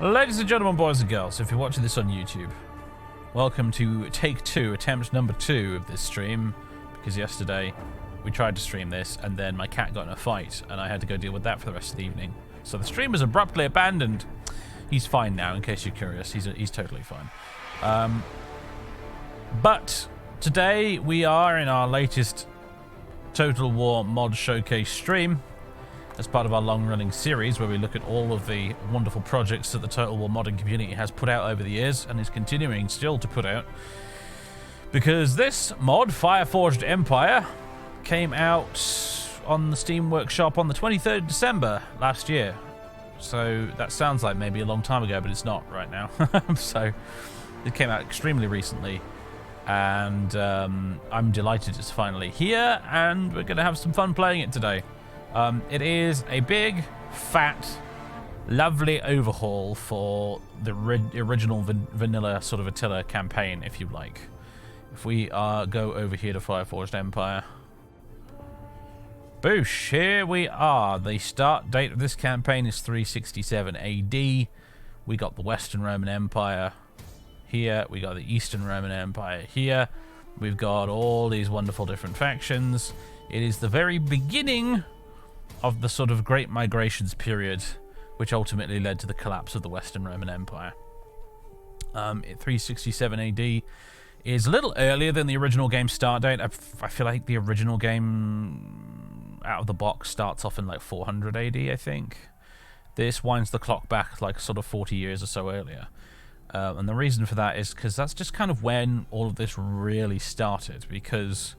Ladies and gentlemen, boys and girls, if you're watching this on YouTube, welcome to take 2, attempt number 2 of this stream, because yesterday we tried to stream this and then my cat got in a fight and I had to go deal with that for the rest of the evening. So the stream was abruptly abandoned. He's fine now, in case you're curious. He's totally fine. But today we are in our latest Total War mod showcase stream, as part of our long-running series where we look at all of the wonderful projects that the Total War modding community has put out over the years and is continuing still to put out. Because this mod, Fireforged Empire, came out on the Steam Workshop on the 23rd of December last year. So that sounds like maybe a long time ago, but it's not right now. So it came out extremely recently. And I'm delighted it's finally here, and we're going to have some fun playing it today. It is a big, fat, lovely overhaul for the original vanilla sort of Attila campaign, if you like. If we go over here to Fireforged Empire. Boosh, here we are. The start date of this campaign is 367 AD. We got the Western Roman Empire here. We got the Eastern Roman Empire here. We've got all these wonderful different factions. It is the very beginning of the sort of Great Migrations period, which ultimately led to the collapse of the Western Roman Empire. 367 AD is a little earlier than the original game start date. I feel like the original game out of the box starts off in like 400 AD, I think. This winds the clock back like sort of 40 years or so earlier. And the reason for that is because that's just kind of when all of this really started, because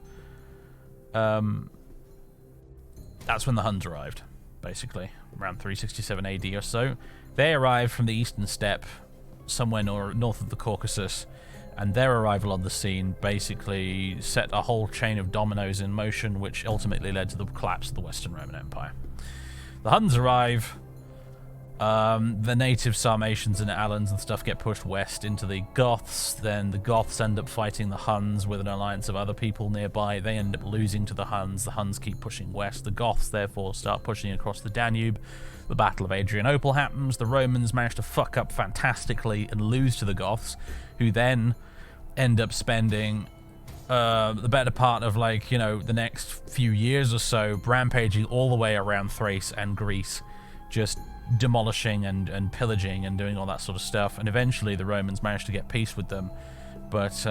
that's when the Huns arrived, basically, around 367 AD or so. They arrived from the eastern steppe, somewhere north of the Caucasus, and their arrival on the scene basically set a whole chain of dominoes in motion, which ultimately led to the collapse of the Western Roman Empire. The Huns arrive. The native Sarmatians and Alans and stuff get pushed west into the Goths. Then the Goths end up fighting the Huns with an alliance of other people nearby. They end up losing to the Huns. The Huns keep pushing west. The Goths therefore start pushing across the Danube. The Battle of Adrianople happens. The Romans manage to fuck up fantastically and lose to the Goths, who then end up spending the better part of, like, you know, the next few years or so rampaging all the way around Thrace and Greece, just demolishing and pillaging and doing all that sort of stuff. And eventually the Romans managed to get peace with them, but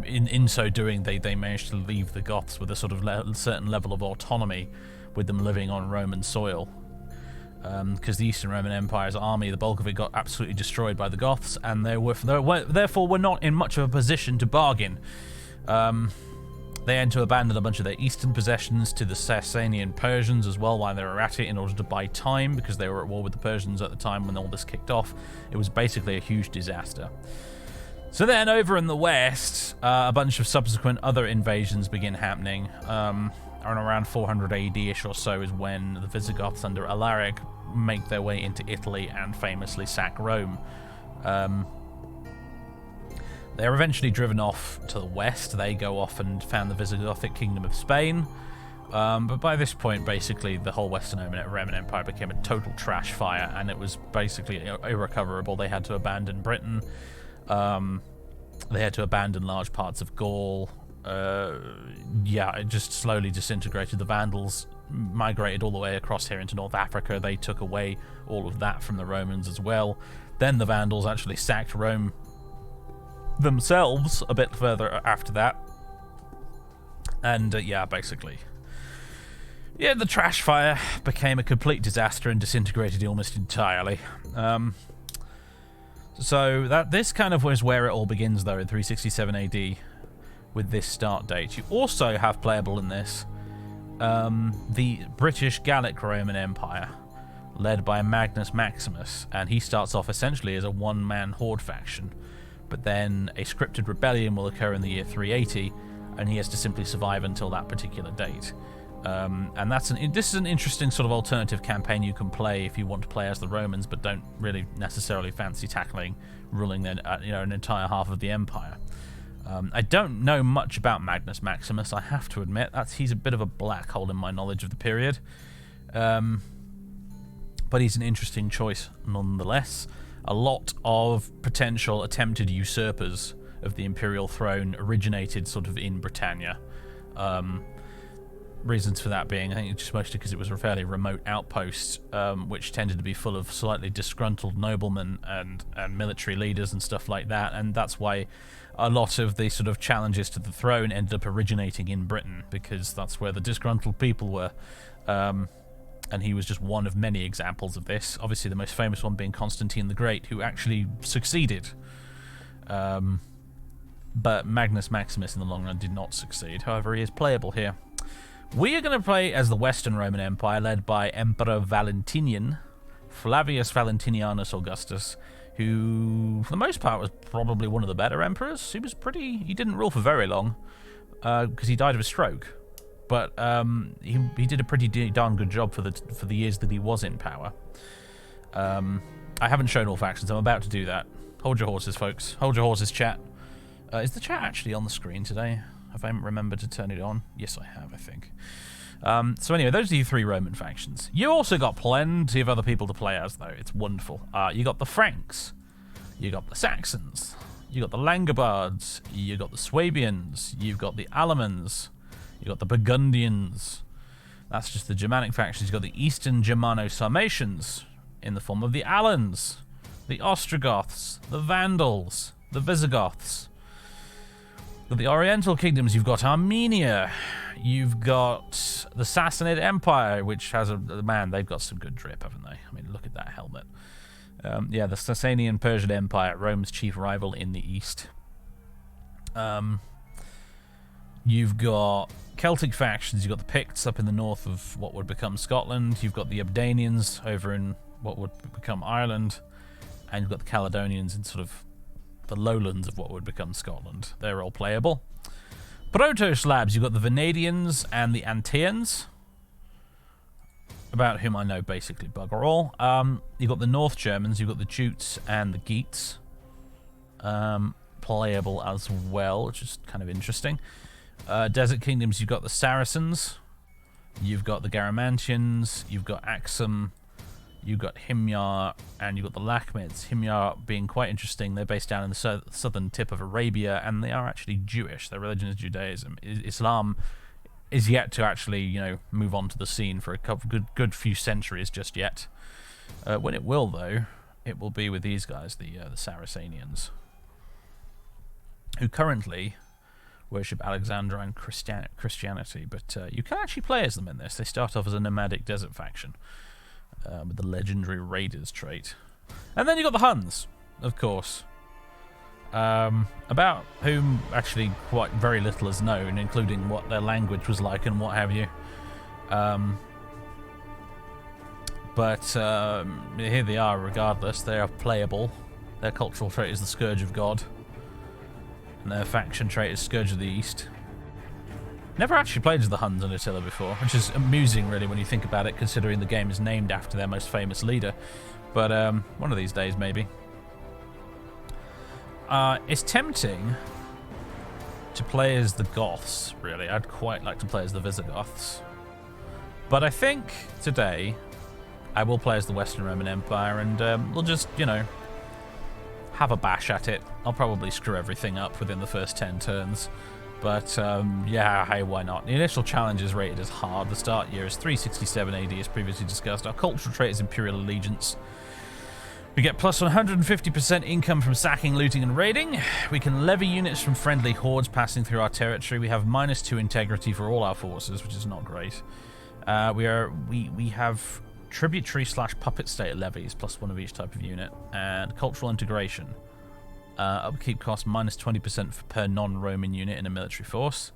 in so doing they managed to leave the Goths with a sort of certain level of autonomy, with them living on Roman soil, because the Eastern Roman Empire's army, the bulk of it, got absolutely destroyed by the Goths, and therefore were not in much of a position to bargain. They had to abandon a bunch of their eastern possessions to the Sasanian Persians as well while they were at it, in order to buy time, because they were at war with the Persians at the time when all this kicked off. It was basically a huge disaster. So then over in the west, a bunch of subsequent other invasions begin happening. Around 400 AD-ish or so is when the Visigoths under Alaric make their way into Italy and famously sack Rome. They're eventually driven off to the west. They go off and found the Visigothic Kingdom of Spain. But by this point, basically, the whole Western Roman Empire became a total trash fire, and it was basically irrecoverable. They had to abandon Britain. They had to abandon large parts of Gaul. It just slowly disintegrated. The Vandals migrated all the way across here into North Africa. They took away all of that from the Romans as well. Then the Vandals actually sacked Rome themselves a bit further after that. And basically, the trash fire became a complete disaster and disintegrated almost entirely. So this kind of was where it all begins, though, in 367 AD with this start date. You also have playable in this the British Gallic Roman Empire, led by Magnus Maximus, and he starts off essentially as a one-man horde faction. But then a scripted rebellion will occur in the year 380, and he has to simply survive until that particular date. And this is an interesting sort of alternative campaign you can play if you want to play as the Romans, but don't really necessarily fancy ruling an entire half of the empire. I don't know much about Magnus Maximus, I have to admit. He's a bit of a black hole in my knowledge of the period. but he's an interesting choice nonetheless. A lot of potential attempted usurpers of the imperial throne originated sort of in Britannia. Reasons for that being, I think, just mostly because it was a fairly remote outpost, which tended to be full of slightly disgruntled noblemen and military leaders and stuff like that, and that's why a lot of the sort of challenges to the throne ended up originating in Britain, because that's where the disgruntled people were. And he was just one of many examples of this. Obviously, the most famous one being Constantine the Great, who actually succeeded. But Magnus Maximus in the long run did not succeed. However, he is playable here. We are going to play as the Western Roman Empire, led by Emperor Valentinian, Flavius Valentinianus Augustus, who, for the most part, was probably one of the better emperors. He didn't rule for very long, because he died of a stroke. But he did a pretty darn good job for the years that he was in power. I haven't shown all factions. I'm about to do that. Hold your horses, folks. Hold your horses, chat. Is the chat actually on the screen today? Have I remembered to turn it on? Yes, I have, I think. So anyway, those are your 3 Roman factions. You also got plenty of other people to play as, though. It's wonderful. You got the Franks. You got the Saxons. You got the Langobards. You got the Swabians. You've got the Alamans. You got the Burgundians. That's just the Germanic factions. You got the Eastern Germano-Sarmatians in the form of the Alans, the Ostrogoths, the Vandals, the Visigoths. With the Oriental kingdoms, you've got Armenia. You've got the Sassanid Empire, which has man, they've got some good drip, haven't they? I mean, look at that helmet. Yeah, the Sasanian Persian Empire, Rome's chief rival in the east. You've got Celtic factions. You've got the Picts up in the north of what would become Scotland. You've got the Abdanians over in what would become Ireland. And you've got the Caledonians in sort of the lowlands of what would become Scotland. They're all playable. Proto-Slavs, you've got the Venedians and the Anteans, about whom I know basically bugger all. You've got the North Germans, you've got the Jutes and the Geats, playable as well, which is kind of interesting. Desert Kingdoms, you've got the Saracens, you've got the Garamantians, you've got Axum, you've got Himyar, and you've got the Lakhmids. Himyar being quite interesting. They're based down in the southern tip of Arabia, and they are actually Jewish. Their religion is Judaism. Islam is yet to actually, move onto the scene for a good few centuries just yet. When it will, though, it will be with these guys, the Saracenians, who currently worship Alexandrine Christianity, but you can actually play as them in this. They start off as a nomadic desert faction, with the legendary Raiders trait. And then you got the Huns, of course, about whom actually quite very little is known, including what their language was like and what have you. But here they are regardless. They are playable. Their cultural trait is the Scourge of God, and their faction trait is Scourge of the East. Never actually played as the Huns and Attila before, which is amusing really when you think about it, considering the game is named after their most famous leader. But one of these days, maybe. It's tempting to play as the Goths, really. I'd quite like to play as the Visigoths. But I think today I will play as the Western Roman Empire, and we'll just, have a bash at it. I'll probably screw everything up within the first 10 turns. But, yeah, hey, why not? The initial challenge is rated as hard. The start year is 367 AD, as previously discussed. Our cultural trait is Imperial Allegiance. We get plus 150% income from sacking, looting, and raiding. We can levy units from friendly hordes passing through our territory. We have -2 integrity for all our forces, which is not great. We have tributary/puppet state levies, +1 of each type of unit, and cultural integration. Upkeep cost -20% per non-Roman unit in a military force.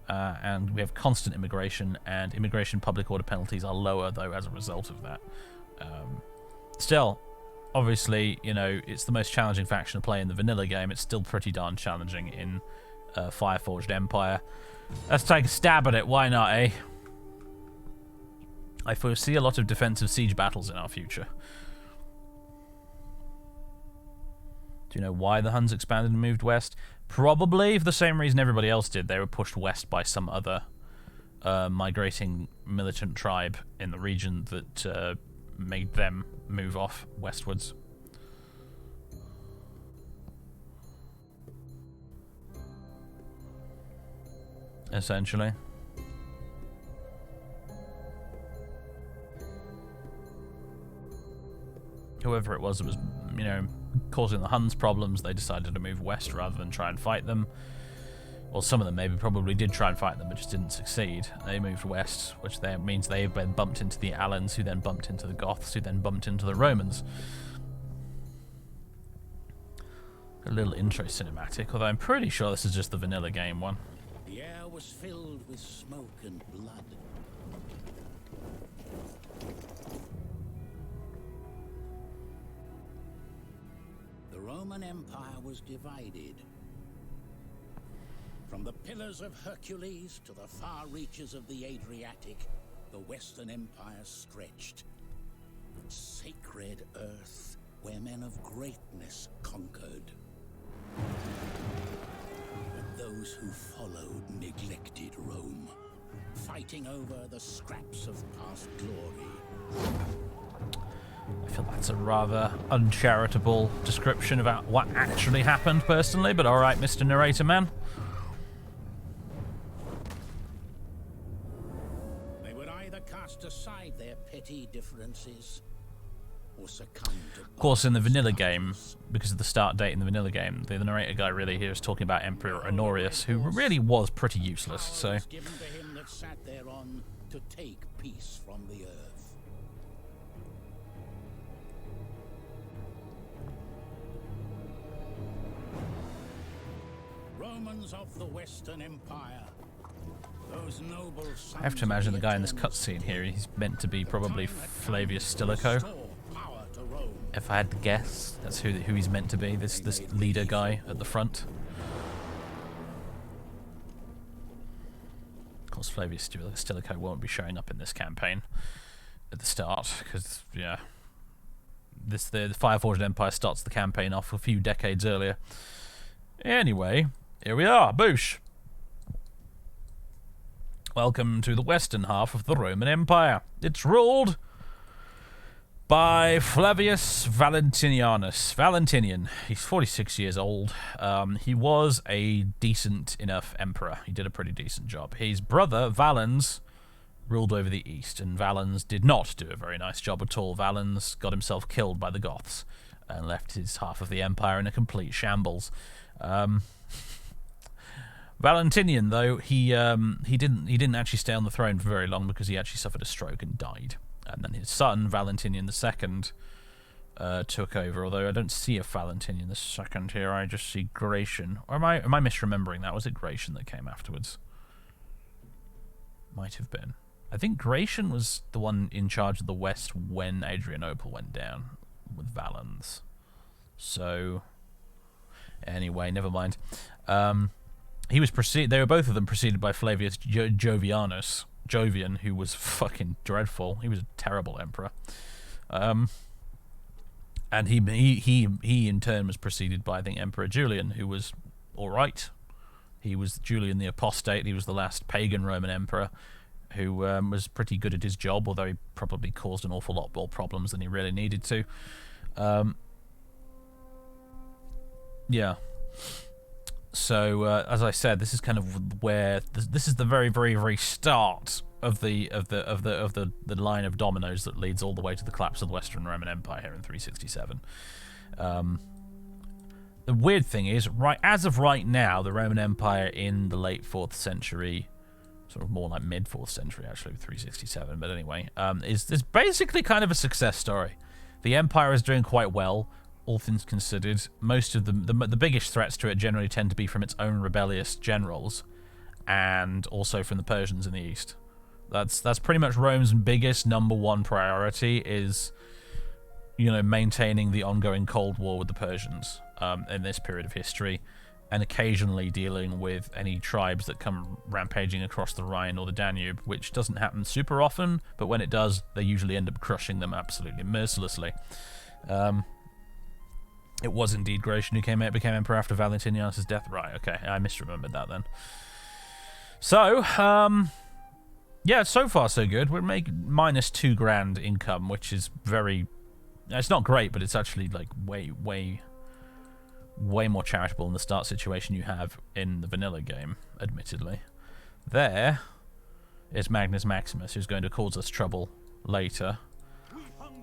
And we have constant immigration, and immigration public order penalties are lower, though, as a result of that. Still, obviously, it's the most challenging faction to play in the vanilla game. It's still pretty darn challenging in Fireforged Empire. Let's take a stab at it, why not, eh? I foresee a lot of defensive siege battles in our future. Do you know why the Huns expanded and moved west? Probably for the same reason everybody else did. They were pushed west by some other migrating militant tribe in the region that made them move off westwards. Essentially. Whoever it was, you know, causing the Huns problems, they decided to move west rather than try and fight them. Well, some of them maybe probably did try and fight them, but just didn't succeed. They moved west, which means they've been bumped into the Alans, who then bumped into the Goths, who then bumped into the Romans. A little intro cinematic, although I'm pretty sure this is just the vanilla game one. The air was filled with smoke and blood. The Roman Empire was divided. From the Pillars of Hercules to the far reaches of the Adriatic, the Western Empire stretched. Sacred earth where men of greatness conquered. But those who followed neglected Rome, fighting over the scraps of past glory. I feel that's a rather uncharitable description about what actually happened personally, but alright, Mr. Narrator Man. They would either cast aside their petty differences or succumb to... Of course, in the vanilla game, because of the start date in the vanilla game, the narrator guy really here is talking about Emperor Honorius, who really was pretty useless, so... given to him that sat thereon to take peace from the earth. Romans of the Western Empire, those noble sons I have to imagine the guy in this cutscene here, he's meant to be probably Flavius Stilicho. If I had to guess, that's who he's meant to be, this leader guy at the front. Of course, Flavius Stilicho won't be showing up in this campaign at the start, because, yeah, the Fireforged Empire starts the campaign off a few decades earlier. Anyway, here we are, boosh! Welcome to the western half of the Roman Empire. It's ruled by Flavius Valentinian. He's 46 years old. He was a decent enough emperor. He did a pretty decent job. His brother, Valens, ruled over the east, and Valens did not do a very nice job at all. Valens got himself killed by the Goths and left his half of the empire in a complete shambles. Valentinian, though, he didn't actually stay on the throne for very long because he actually suffered a stroke and died. And then his son, Valentinian II, took over. Although I don't see a Valentinian II here, I just see Gratian. Or am I misremembering that? Was it Gratian that came afterwards? Might have been. I think Gratian was the one in charge of the west when Adrianople went down with Valens. So, anyway, never mind. They were both of them preceded by Flavius Jovian, who was fucking dreadful. He was a terrible emperor. And he in turn was preceded by, I think, Emperor Julian, who was alright. He was Julian the Apostate. He was the last pagan Roman emperor who was pretty good at his job, although he probably caused an awful lot more problems than he really needed to. Yeah. So, as I said, this is kind of where this is the very, very, very start of the line of dominoes that leads all the way to the collapse of the Western Roman Empire here in 367. The weird thing is, as of right now, the Roman Empire in the late 4th century, sort of more like mid 4th century actually, with 367. But anyway, is basically kind of a success story. The empire is doing quite well. All things considered, most of the biggest threats to it generally tend to be from its own rebellious generals, and also from the Persians in the east. That's pretty much Rome's biggest #1 priority is, you know, maintaining the ongoing Cold War with the Persians in this period of history, and occasionally dealing with any tribes that come rampaging across the Rhine or the Danube, which doesn't happen super often, but when it does, they usually end up crushing them absolutely mercilessly. It was indeed Gratian who became emperor after Valentinianus' death. Right, okay, I misremembered that then. So, Yeah, so far so good. We're making minus $2 grand income, which is very... It's not great, but it's actually like way more charitable than the start situation you have in the vanilla game, admittedly. There is Magnus Maximus, who's going to cause us trouble later.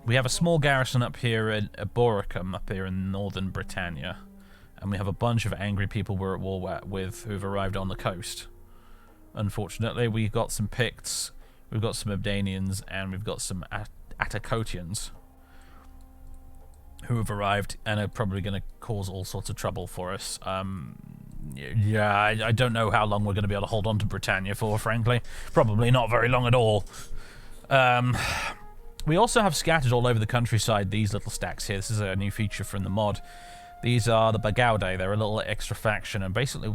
We have a small garrison up here at Boricum, up here in northern Britannia. And we have a bunch of angry people we're at war with who've arrived on the coast. Unfortunately, we've got some Picts, we've got some Abdanians, and we've got some Atacotians who have arrived and are probably going to cause all sorts of trouble for us. Yeah, I don't know how long we're going to be able to hold on to Britannia for, frankly. Probably not very long at all. We also have scattered all over the countryside these little stacks here. This is a new feature from the mod. These are the Bagaudae. They're a little extra faction, and basically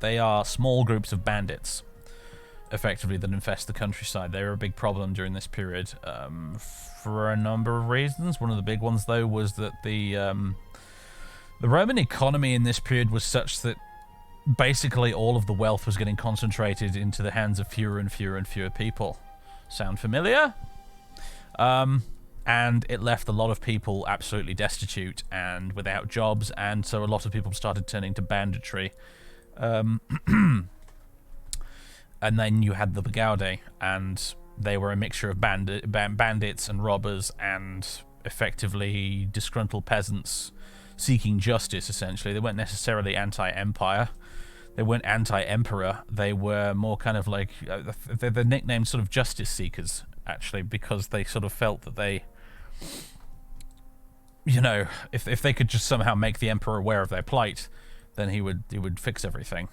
they are small groups of bandits, effectively, that infest the countryside. They were a big problem during this period for a number of reasons. One of the big ones, though, was that the Roman economy in this period was such that basically all of the wealth was getting concentrated into the hands of fewer and fewer and fewer people. Sound familiar? And it left a lot of people absolutely destitute and without jobs, and so a lot of people started turning to banditry. And then you had the Bagaudae, and they were a mixture of bandits and robbers and effectively disgruntled peasants seeking justice, essentially. They weren't necessarily anti-empire. They weren't anti-emperor. They were more kind of like... they're nicknamed sort of justice seekers, actually, because they sort of felt that they... You know, if they could just somehow make the emperor aware of their plight, then he would fix everything.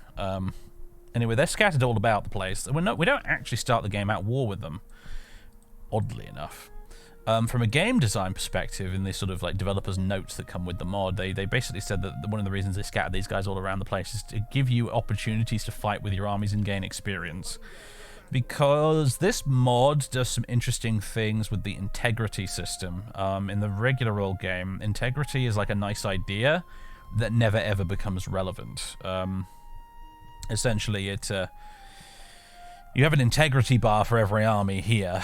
Anyway, they're scattered all about the place. We don't actually start the game at war with them, oddly enough. From a game design perspective, in these sort of like developers' notes that come with the mod, they basically said that one of the reasons they scattered these guys all around the place is to give you opportunities to fight with your armies and gain experience. Because this mod does some interesting things with the integrity system. In the regular old game, integrity is like a nice idea that never ever becomes relevant. Essentially, you have an integrity bar for every army here,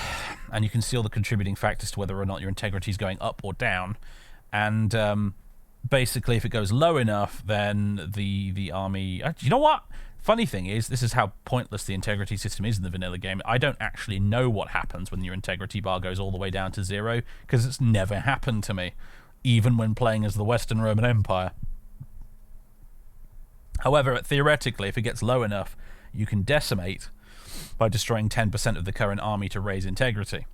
and you can see all the contributing factors to whether or not your integrity is going up or down. And basically, if it goes low enough, then the army... you know what? Funny thing is, this is how pointless the integrity system is in the vanilla game. I don't actually know what happens when your integrity bar goes all the way down to 0, because it's never happened to me, even when playing as the Western Roman Empire. However, theoretically, if it gets low enough, you can decimate by destroying 10% of the current army to raise integrity.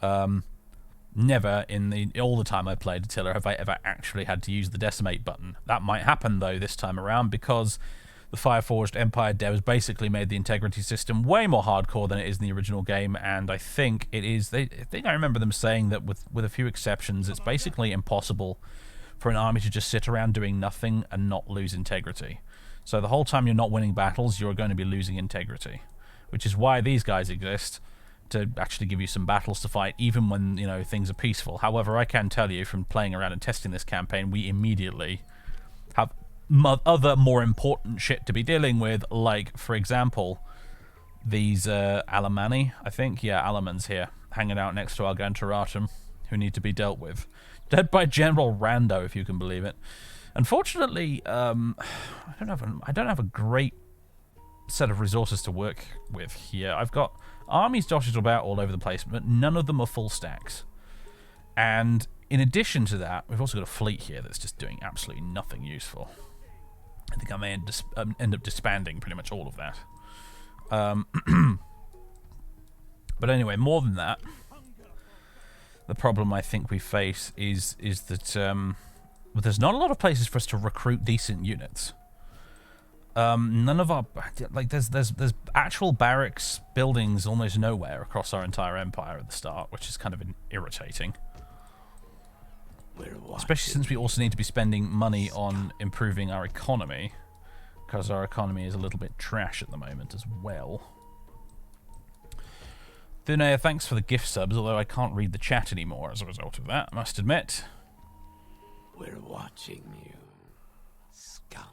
Never in all the time I played Attila have I ever actually had to use the decimate button. That might happen, though, this time around, because the Fireforged Empire devs basically made the integrity system way more hardcore than it is in the original game, and I think it is... I think I remember them saying that with a few exceptions, it's basically impossible for an army to just sit around doing nothing and not lose integrity. So the whole time you're not winning battles, you're going to be losing integrity, which is why these guys exist, to actually give you some battles to fight, even when, you know, things are peaceful. However, I can tell you from playing around and testing this campaign, we immediately have other more important shit to be dealing with, like, for example, these Alemanni, I think. Yeah, Alamans here, hanging out next to Argenturatum, who need to be dealt with. Led by General Rando, if you can believe it. Unfortunately, I don't have a great set of resources to work with here. I've got armies dotted about all over the place, but none of them are full stacks. And in addition to that, we've also got a fleet here that's just doing absolutely nothing useful. I think I may end up disbanding pretty much all of that. But anyway, more than that, the problem I think we face is that there's not a lot of places for us to recruit decent units. None of our... like, there's actual barracks buildings almost nowhere across our entire empire at the start, which is kind of irritating. Especially since we also need to be spending money on improving our economy, because our economy is a little bit trash at the moment as well. Thunea, thanks for the gift subs, although I can't read the chat anymore as a result of that, I must admit. We're watching you, scum.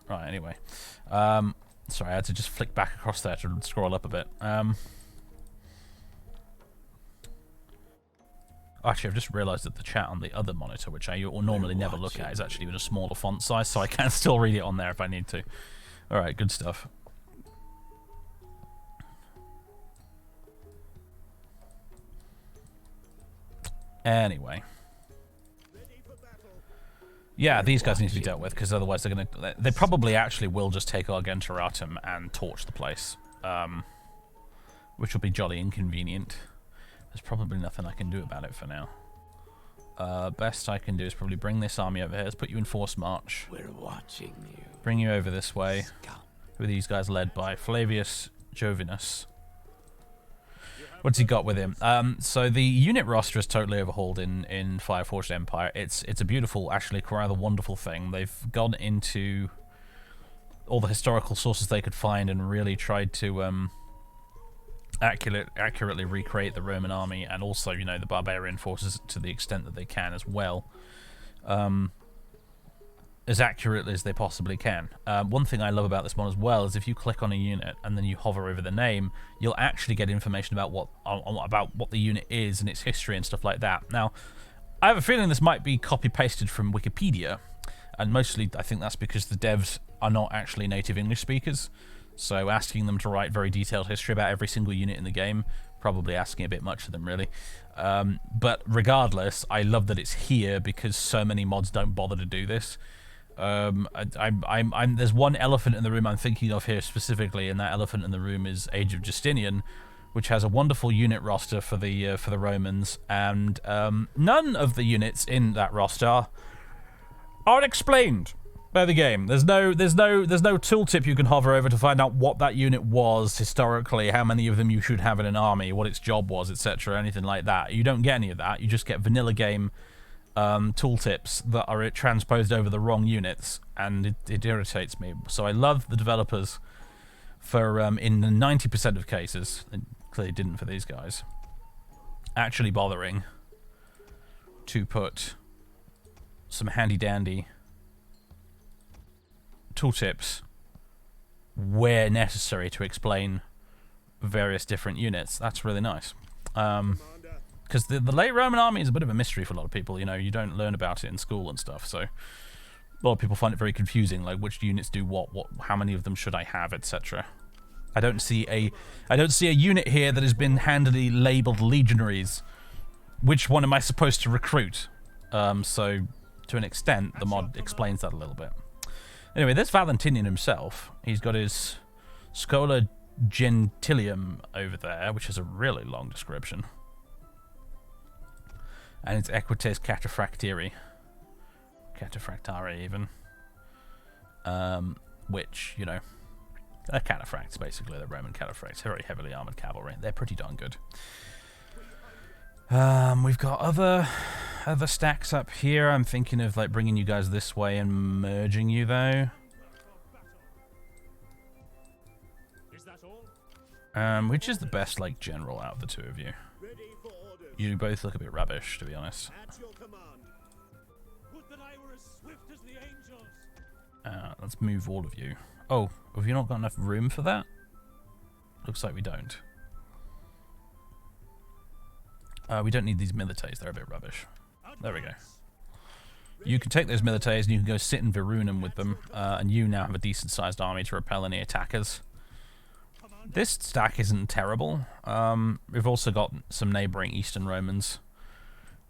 Right, anyway. Sorry, I had to just flick back across there to scroll up a bit. Actually, I've just realised that the chat on the other monitor, which I normally never look at, is actually even a smaller font size, so I can still read it on there if I need to. Alright, good stuff. Anyway. Yeah, these guys need to be dealt with, because otherwise they're gonna... They probably actually will just take Argenturatum and torch the place. Which will be jolly inconvenient. There's probably nothing I can do about it for now. Best I can do is probably bring this army over here. Let's put you in force march. We're watching you. Bring you over this way. With these guys led by Flavius Jovinus. What's he got with him? So the unit roster is totally overhauled in Fireforged Empire. It's a beautiful, actually rather wonderful thing. They've gone into all the historical sources they could find and really tried to accurately recreate the Roman army, and also, you know, the barbarian forces to the extent that they can as well, as accurately as they possibly can. One thing I love about this one as well is if you click on a unit and then you hover over the name, you'll actually get information about what the unit is and its history and stuff like that. Now, I have a feeling this might be copy-pasted from Wikipedia, and mostly I think that's because the devs are not actually native English speakers. So asking them to write very detailed history about every single unit in the game, probably asking a bit much of them, really. But regardless, I love that it's here because so many mods don't bother to do this. There's one elephant in the room I'm thinking of here specifically, and that elephant in the room is Age of Justinian, which has a wonderful unit roster for the Romans, and none of the units in that roster are explained by the game. There's no tooltip you can hover over to find out what that unit was historically, how many of them you should have in an army, what its job was, etc., anything like that. You don't get any of that. You just get vanilla game tooltips that are transposed over the wrong units, and it irritates me. So I love the developers for, in 90% of cases, and clearly didn't for these guys, actually bothering to put some handy-dandy tooltips where necessary to explain various different units. That's really nice. Because the late Roman army is a bit of a mystery for a lot of people. You know, you don't learn about it in school and stuff, so a lot of people find it very confusing, like which units do what, how many of them should I have, etc. I don't see a unit here that has been handily labeled legionaries. Which one am I supposed to recruit? So to an extent, the mod explains that a little bit. Anyway, there's Valentinian himself. He's got his Schola Gentilium over there, which has a really long description. And it's Equites Cataphractiri. Cataphractari, even. Which, you know, they're cataphracts, basically. They're Roman cataphracts. Very heavily armoured cavalry. They're pretty darn good. We've got other stacks up here. I'm thinking of like bringing you guys this way and merging you, though. Which is the best like general out of the two of you? You both look a bit rubbish, to be honest. Let's move all of you. Oh, have you not got enough room for that? Looks like we don't. We don't need these milites, they're a bit rubbish. There we go. You can take those milites and you can go sit in Verunum with them, and you now have a decent sized army to repel any attackers. This stack isn't terrible. We've also got some neighbouring Eastern Romans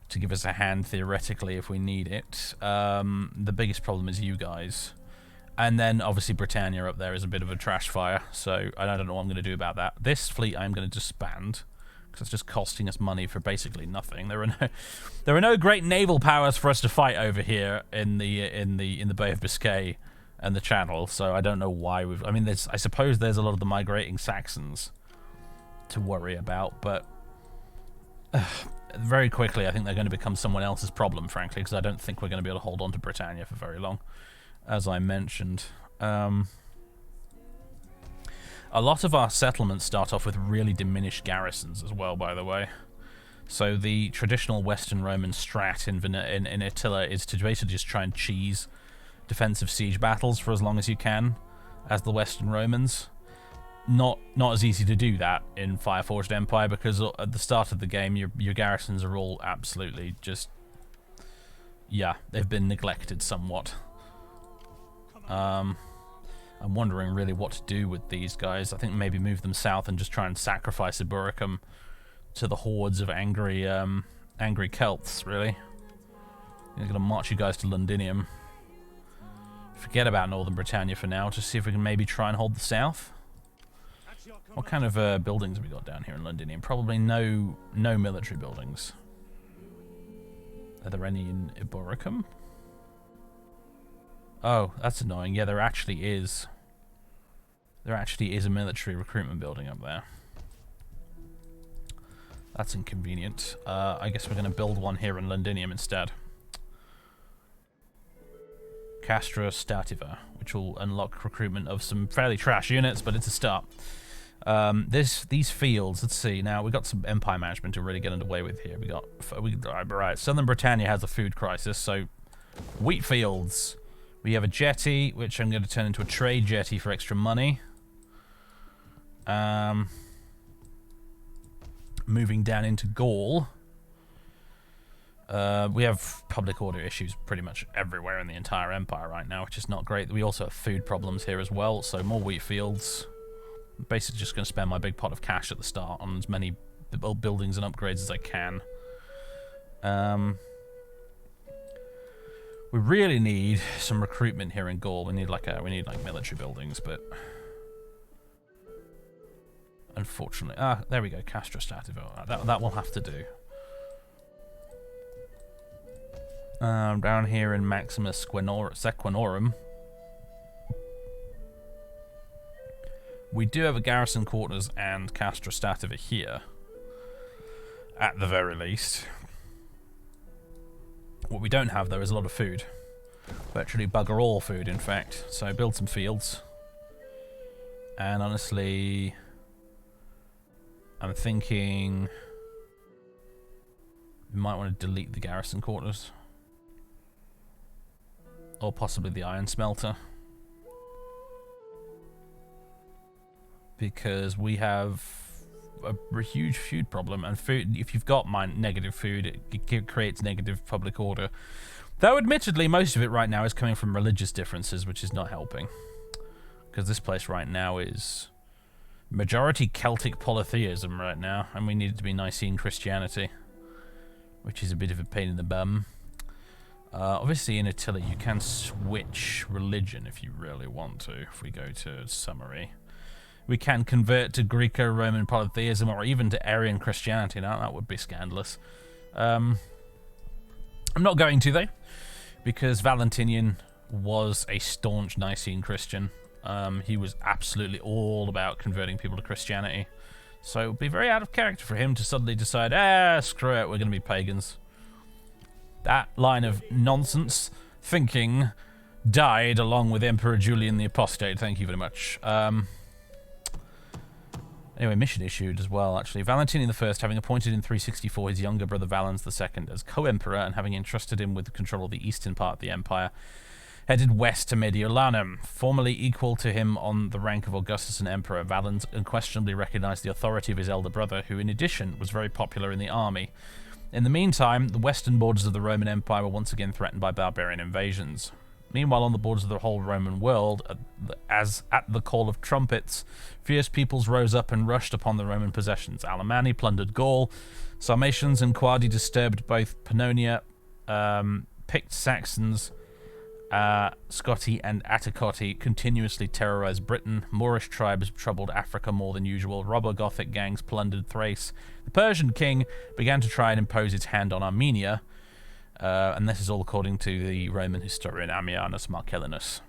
to give us a hand theoretically if we need it. The biggest problem is you guys. And then obviously Britannia up there is a bit of a trash fire, so I don't know what I'm going to do about that. This fleet I'm going to disband, because it's just costing us money for basically nothing. There are no great naval powers for us to fight over here in the Bay of Biscay and the Channel, so I don't know why we've... I mean, I suppose there's a lot of the migrating Saxons to worry about, but very quickly I think they're going to become someone else's problem, frankly, because I don't think we're going to be able to hold on to Britannia for very long, as I mentioned. A lot of our settlements start off with really diminished garrisons as well, by the way. So the traditional Western Roman strat in Attila is to basically just try and cheese defensive siege battles for as long as you can. as the Western Romans. Not as easy to do that in Fireforged Empire, because at the start of the game your garrisons are all absolutely just, yeah, they've been neglected somewhat. I'm wondering really what to do with these guys. I think maybe move them south and just try and sacrifice Eburicum to the hordes of angry Celts, really. I'm going to march you guys to Londinium. Forget about Northern Britannia for now, just see if we can maybe try and hold the south. What kind of buildings have we got down here in Londinium? Probably no military buildings. Are there any in Eburicum? Oh, that's annoying. Yeah, there actually is. There actually is a military recruitment building up there. That's inconvenient. I guess we're going to build one here in Londinium instead. Castra Stativa, which will unlock recruitment of some fairly trash units, but it's a start. These fields, let's see. Now, we've got some empire management to really get underway with here. Right, Southern Britannia has a food crisis, so wheat fields. We have a jetty, which I'm going to turn into a trade jetty for extra money. Moving down into Gaul. We have public order issues pretty much everywhere in the entire empire right now, which is not great. We also have food problems here as well, so more wheat fields. I'm basically just going to spend my big pot of cash at the start on as many buildings and upgrades as I can. We really need some recruitment here in Gaul. We need like military buildings, but unfortunately, there we go, Castra Stativo. That will have to do. Down here in Maximus Sequanorum, we do have a garrison quarters and Castra Stativa here, at the very least. What we don't have, though, is a lot of food. Virtually bugger all food, in fact. So build some fields. And honestly, I'm thinking we might want to delete the garrison quarters. Or possibly the iron smelter. Because we have a huge food problem, and food, if you've got negative food, it creates negative public order. Though admittedly most of it right now is coming from religious differences, which is not helping, because this place right now is majority Celtic polytheism right now, and we need it to be Nicene Christianity, which is a bit of a pain in the bum. Obviously in Attila you can switch religion if you really want to. If we go to summary, we can convert to Greco-Roman polytheism or even to Arian Christianity. Now, that would be scandalous. I'm not going to, though, because Valentinian was a staunch Nicene Christian. He was absolutely all about converting people to Christianity. So it would be very out of character for him to suddenly decide, screw it, we're going to be pagans. That line of nonsense thinking died along with Emperor Julian the Apostate. Thank you very much. Anyway, mission issued as well, actually. Valentinian I, having appointed in 364 his younger brother Valens II as co-emperor and having entrusted him with control of the eastern part of the empire, headed west to Mediolanum. Formerly equal to him on the rank of Augustus and emperor, Valens unquestionably recognized the authority of his elder brother, who in addition was very popular in the army. In the meantime, the western borders of the Roman Empire were once again threatened by barbarian invasions. Meanwhile, on the borders of the whole Roman world, as at the call of trumpets, fierce peoples rose up and rushed upon the Roman possessions. Alemanni plundered Gaul, Sarmatians and Quadi disturbed both Pannonia, Pict Saxons, Scotti and Atticotti continuously terrorized Britain. Moorish tribes troubled Africa more than usual. Robber-Gothic gangs plundered Thrace. The Persian king began to try and impose its hand on Armenia, and this is all according to the Roman historian Ammianus Marcellinus.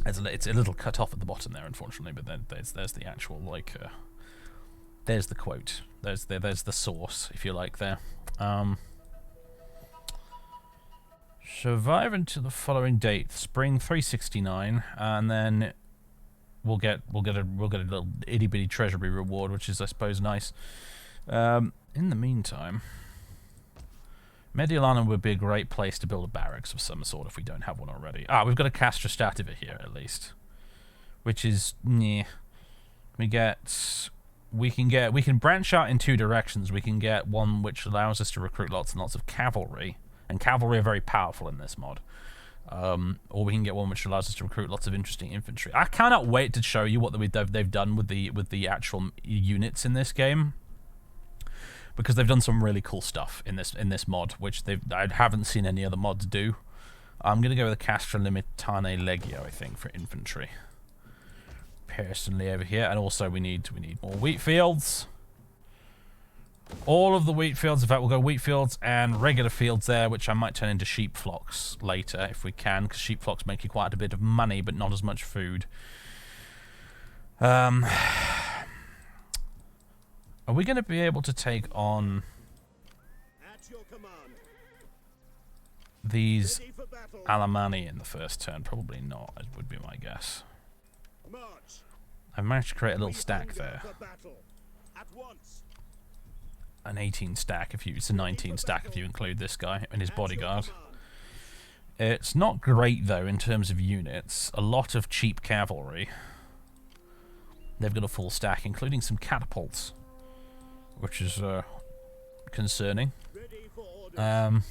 It's a little cut off at the bottom there, unfortunately, but then there's the actual, like, there's the quote. There's the source, if you like, there. Survive until the following date, spring 369, and then we'll get a little itty bitty treasury reward, which is, I suppose, nice. In the meantime, Mediolanum would be a great place to build a barracks of some sort if we don't have one already. We've got a Castra Stativa here, at least. which is yeah. We can branch out in two directions. We can get one which allows us to recruit lots and lots of cavalry, and cavalry are very powerful in this mod. Or we can get one which allows us to recruit lots of interesting infantry. I cannot wait to show you what they've done with the actual units in this game, because they've done some really cool stuff in this mod, which I haven't seen any other mods do. I'm gonna go with the Castra Limitane Legio, I think, for infantry. Personally, over here, and also we need more wheat fields. All of the wheat fields. In fact, we'll go wheat fields and regular fields there, which I might turn into sheep flocks later if we can, because sheep flocks make you quite a bit of money, but not as much food. Are we going to be able to take on these Alemanni in the first turn? Probably not, it would be my guess. I've managed to create a little stack there. An 18 stack if you... It's a 19 stack if you include this guy and his bodyguard. It's not great, though, in terms of units. A lot of cheap cavalry. They've got a full stack, including some catapults, which is concerning. There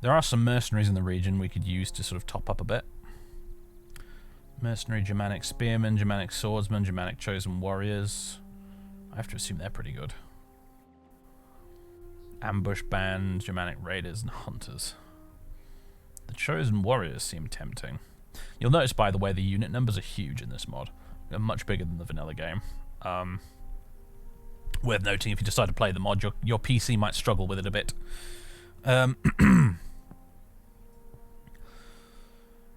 are some mercenaries in the region we could use to sort of top up a bit. Mercenary Germanic spearmen, Germanic swordsmen, Germanic chosen warriors. I have to assume they're pretty good. Ambush band, Germanic raiders, and hunters. The chosen warriors seem tempting. You'll notice, by the way, the unit numbers are huge in this mod. They're much bigger than the vanilla game. Worth noting, if you decide to play the mod, your PC might struggle with it a bit.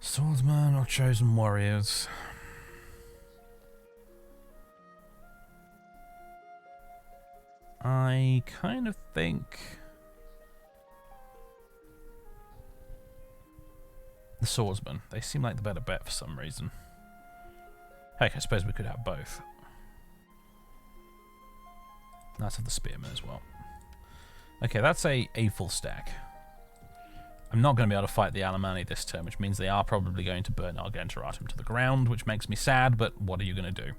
Swordsman or chosen warriors? I kind of think the swordsman. They seem like the better bet for some reason. Heck, I suppose we could have both. Let's have the spearman as well. Okay, that's a full stack. I'm not going to be able to fight the Alemanni this turn, which means they are probably going to burn Argenteratum to the ground, which makes me sad, but what are you going to do?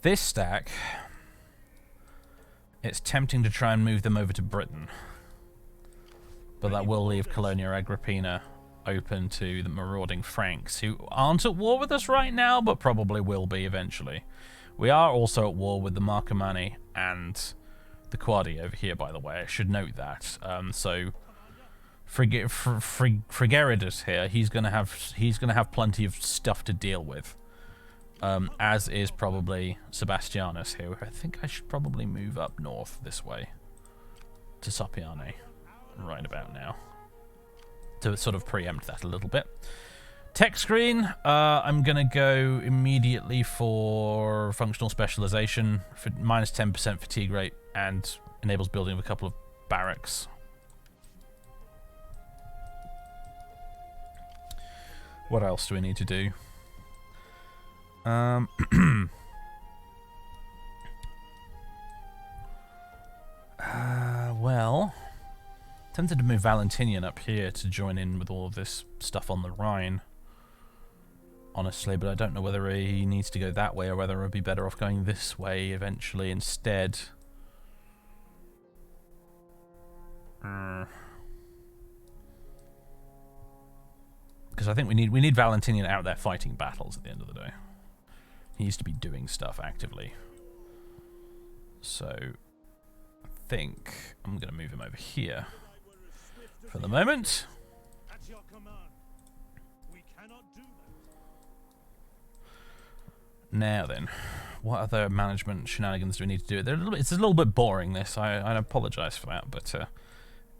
This stack, it's tempting to try and move them over to Britain, but that will leave Colonia Agrippina open to the marauding Franks, who aren't at war with us right now, but probably will be eventually. We are also at war with the Marcomanni and the Quadi over here, by the way. I should note that. So Frigeridus here, he's gonna have plenty of stuff to deal with. As is probably Sebastianus here. I think I should probably move up north this way to Sopiane right about now to sort of preempt that a little bit. Tech screen, I'm going to go immediately for functional specialization for minus 10% fatigue rate and enables building of a couple of barracks. What else do we need to do? Well, tempted to move Valentinian up here to join in with all of this stuff on the Rhine, honestly, but I don't know whether he needs to go that way or whether it would be better off going this way eventually instead. Because I think we need Valentinian out there fighting battles at the end of the day. He needs to be doing stuff actively. So I think I'm going to move him over here for the moment. Now then, what other management shenanigans do we need to do? It's a little bit boring, this. I apologise for that, but and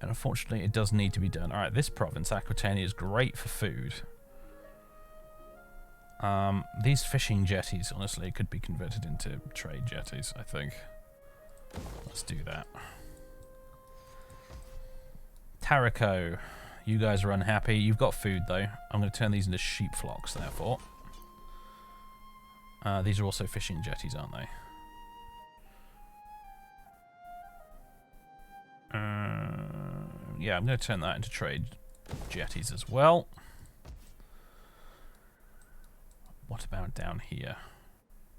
unfortunately it does need to be done. Alright, this province, Aquitania, is great for food. These fishing jetties, honestly, could be converted into trade jetties, I think. Let's do that. Taraco, you guys are unhappy. You've got food, though. I'm going to turn these into sheep flocks, therefore. These are also fishing jetties, aren't they? Yeah, I'm going to turn that into trade jetties as well. What about down here?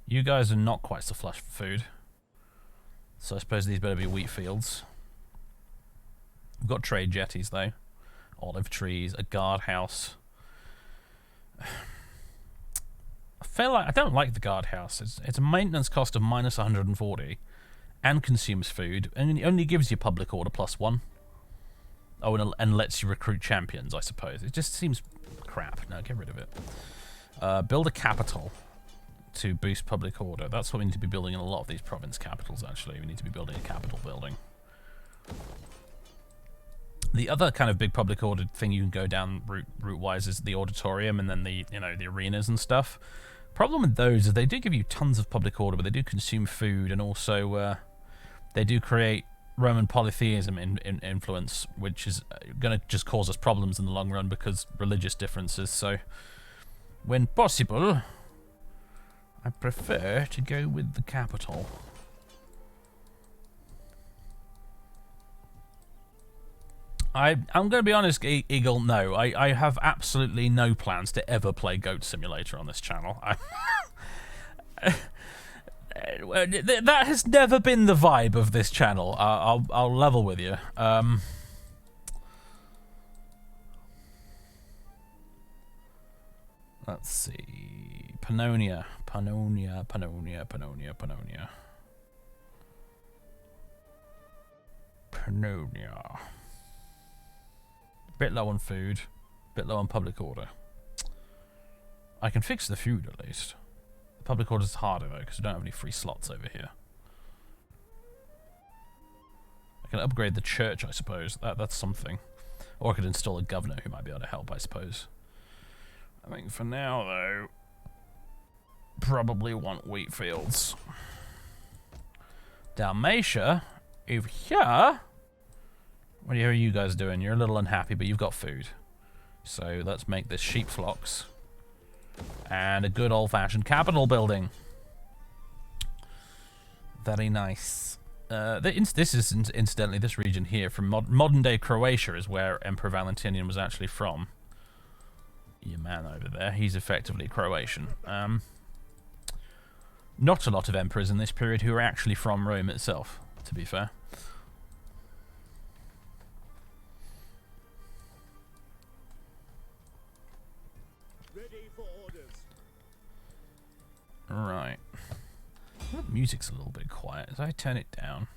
You guys are not quite so flush for food. So I suppose these better be wheat fields. We've got trade jetties though. Olive trees, a guardhouse. I feel like I don't like the guardhouse. It's a maintenance cost of minus 140 and consumes food and it only gives you public order +1. Oh, and lets you recruit champions, I suppose. It just seems crap. No, get rid of it. Build a capital to boost public order. That's what we need to be building in a lot of these province capitals, actually. We need to be building a capital building. The other kind of big public order thing you can go down route-wise is the auditorium and then the arenas and stuff. Problem with those is they do give you tons of public order, but they do consume food and also they do create Roman polytheism influence, which is going to just cause us problems in the long run because religious differences. So, when possible, I prefer to go with the capital. I'm going to be honest, Eagle, no. I have absolutely no plans to ever play Goat Simulator on this channel. That has never been the vibe of this channel. I'll level with you. Let's see. Pannonia. Pannonia. Bit low on food. Bit low on public order. I can fix the food at least. The public order is harder though because we don't have any free slots over here. I can upgrade the church, I suppose. That's something. Or I could install a governor who might be able to help, I suppose. I think for now, though, probably want wheat fields. Dalmatia, over here. What are you guys doing? You're a little unhappy, but you've got food. So let's make this sheep flocks. And a good old-fashioned capital building. Very nice. This is, incidentally, this region here from modern-day Croatia is where Emperor Valentinian was actually from. Your man over there, he's effectively Croatian. Not a lot of emperors in this period who are actually from Rome itself, to be fair. Ready for orders. Right. The music's a little bit quiet. As I turn it down.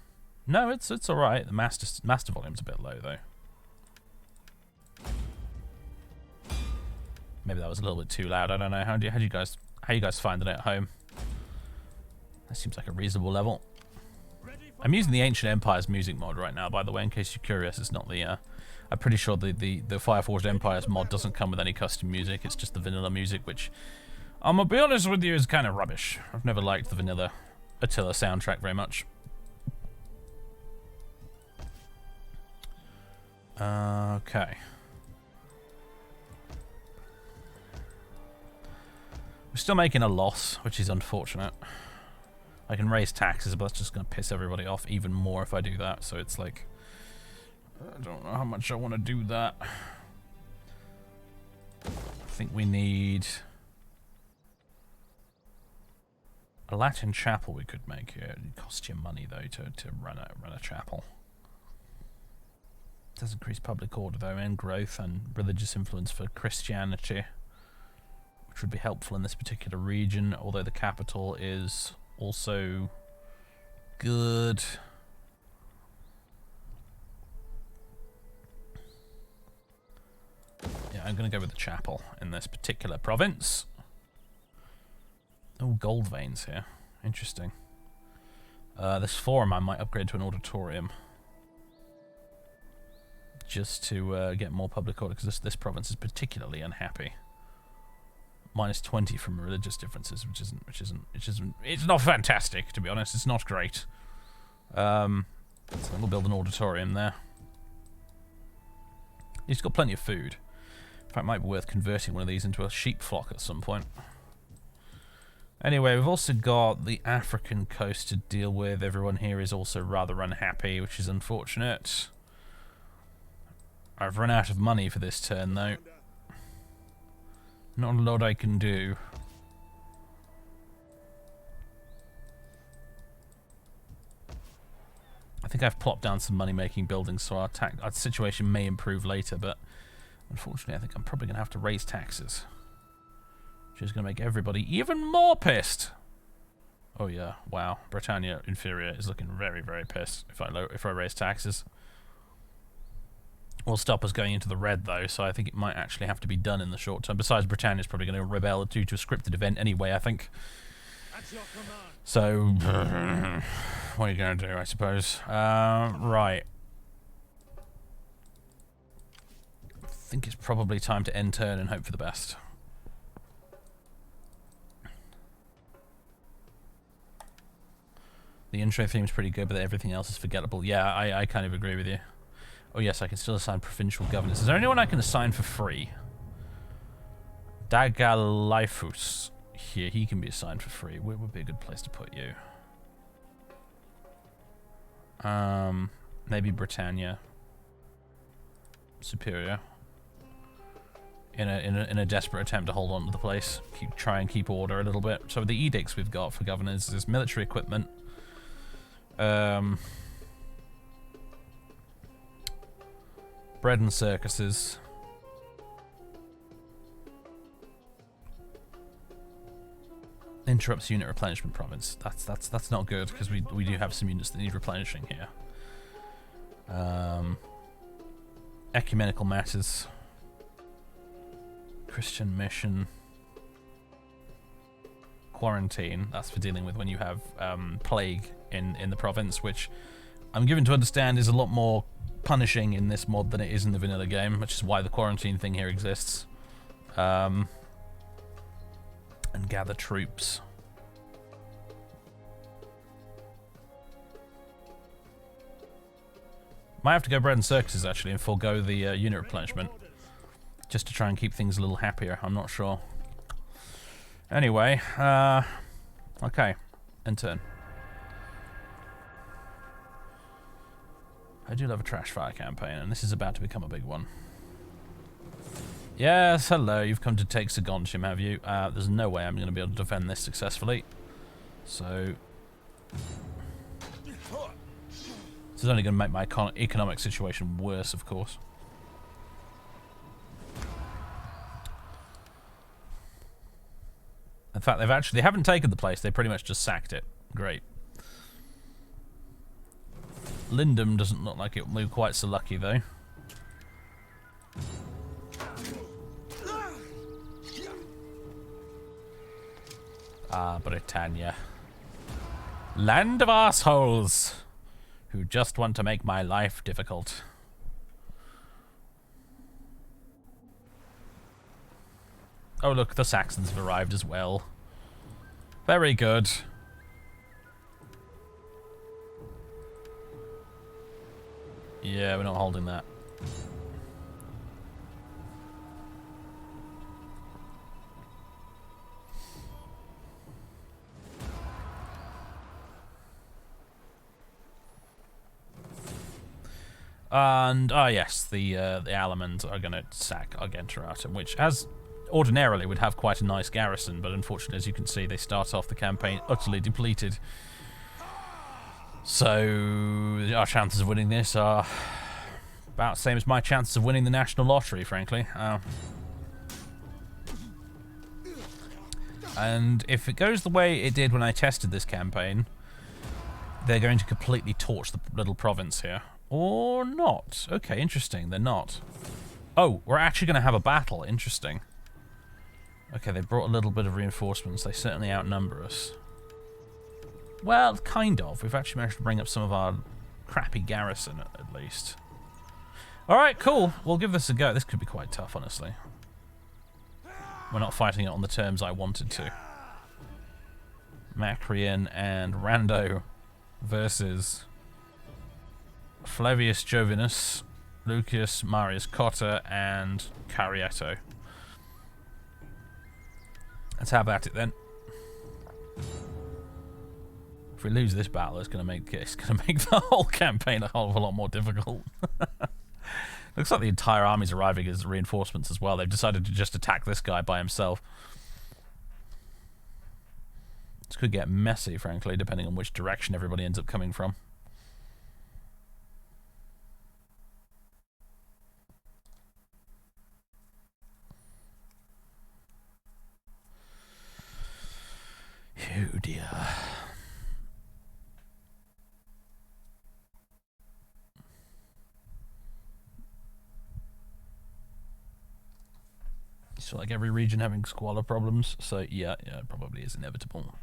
No, it's all right. The master volume's a bit low though. Maybe that was a little bit too loud. I don't know. How you guys finding it at home? That seems like a reasonable level. I'm using the Ancient Empires music mod right now, by the way, in case you're curious. It's not the. I'm pretty sure the Fireforged Empires mod doesn't come with any custom music. It's just the vanilla music, which I'm gonna be honest with you is kind of rubbish. I've never liked the vanilla Attila soundtrack very much. Okay. We're still making a loss, which is unfortunate. I can raise taxes, but that's just going to piss everybody off even more if I do that. So it's like, I don't know how much I want to do that. I think we need a Latin chapel we could make here. It costs you money though to run a chapel. It does increase public order though, and growth and religious influence for Christianity, which would be helpful in this particular region, although the capital is also good. Yeah, I'm going to go with the chapel in this particular province. Oh, gold veins here. Interesting. This forum I might upgrade to an auditorium. Just to get more public order, because this province is particularly unhappy. Minus 20 from religious differences, which isn't. It's not fantastic, to be honest. It's not great. So we'll build an auditorium there. He's got plenty of food. In fact, it might be worth converting one of these into a sheep flock at some point. Anyway, we've also got the African coast to deal with. Everyone here is also rather unhappy, which is unfortunate. I've run out of money for this turn, though. Not a lot I can do. I think I've plopped down some money-making buildings, so our situation may improve later, but unfortunately I think I'm probably going to have to raise taxes. Which is going to make everybody even more pissed. Oh yeah, wow. Britannia Inferior is looking very, very pissed if I raise taxes. Will stop us going into the red, though, so I think it might actually have to be done in the short term. Besides, Britannia's probably going to rebel due to a scripted event anyway, I think. So, what are you going to do, I suppose? Right. I think it's probably time to end turn and hope for the best. The intro theme's pretty good, but everything else is forgettable. Yeah, I kind of agree with you. Oh yes, I can still assign provincial governors. Is there anyone I can assign for free? Dagalaifus. Here, he can be assigned for free. Where would be a good place to put you? Maybe Britannia. Superior. In a desperate attempt to hold on to the place. Try and keep order a little bit. So the edicts we've got for governors is military equipment. Bread and circuses. Interrupts unit replenishment province. That's not good because we do have some units that need replenishing here. Ecumenical matters. Christian mission. Quarantine. That's for dealing with when you have plague in the province, which I'm given to understand is a lot more punishing in this mod than it is in the vanilla game, which is why the quarantine thing here exists. And gather troops. Might have to go bread and circuses actually and forego the unit replenishment, just to try and keep things a little happier. I'm not sure. Anyway, okay, end turn. I do love a trash fire campaign, and this is about to become a big one. Yes, hello, you've come to take Sagontium, have you? There's no way I'm going to be able to defend this successfully. So... this is only going to make my economic situation worse, of course. In fact, they haven't taken the place, they pretty much just sacked it. Great. Lindum doesn't look like it will move quite so lucky, though. Ah, Britannia. Land of assholes who just want to make my life difficult. Oh look, the Saxons have arrived as well. Very good. Yeah, we're not holding that. And, yes, the Alamans are going to sack Argenteratum, which ordinarily would have quite a nice garrison, but unfortunately, as you can see, they start off the campaign utterly depleted. So, our chances of winning this are about the same as my chances of winning the national lottery, frankly. And if it goes the way it did when I tested this campaign, they're going to completely torch the little province here. Or not. Okay, interesting. They're not. Oh, we're actually going to have a battle. Interesting. Okay, they brought a little bit of reinforcements. They certainly outnumber us. Well, kind of. We've actually managed to bring up some of our crappy garrison, at least. Alright, cool. We'll give this a go. This could be quite tough, honestly. We're not fighting it on the terms I wanted to. Macrian and Rando versus Flavius Jovinus, Lucius Marius Cotta, and Carietto. Let's have at it then. If we lose this battle, it's going to make the whole campaign a whole lot more difficult. Looks like the entire army's arriving as reinforcements as well. They've decided to just attack this guy by himself. This could get messy, frankly, depending on which direction everybody ends up coming from. Oh dear. It's like every region having squalor problems, so yeah, it probably is inevitable.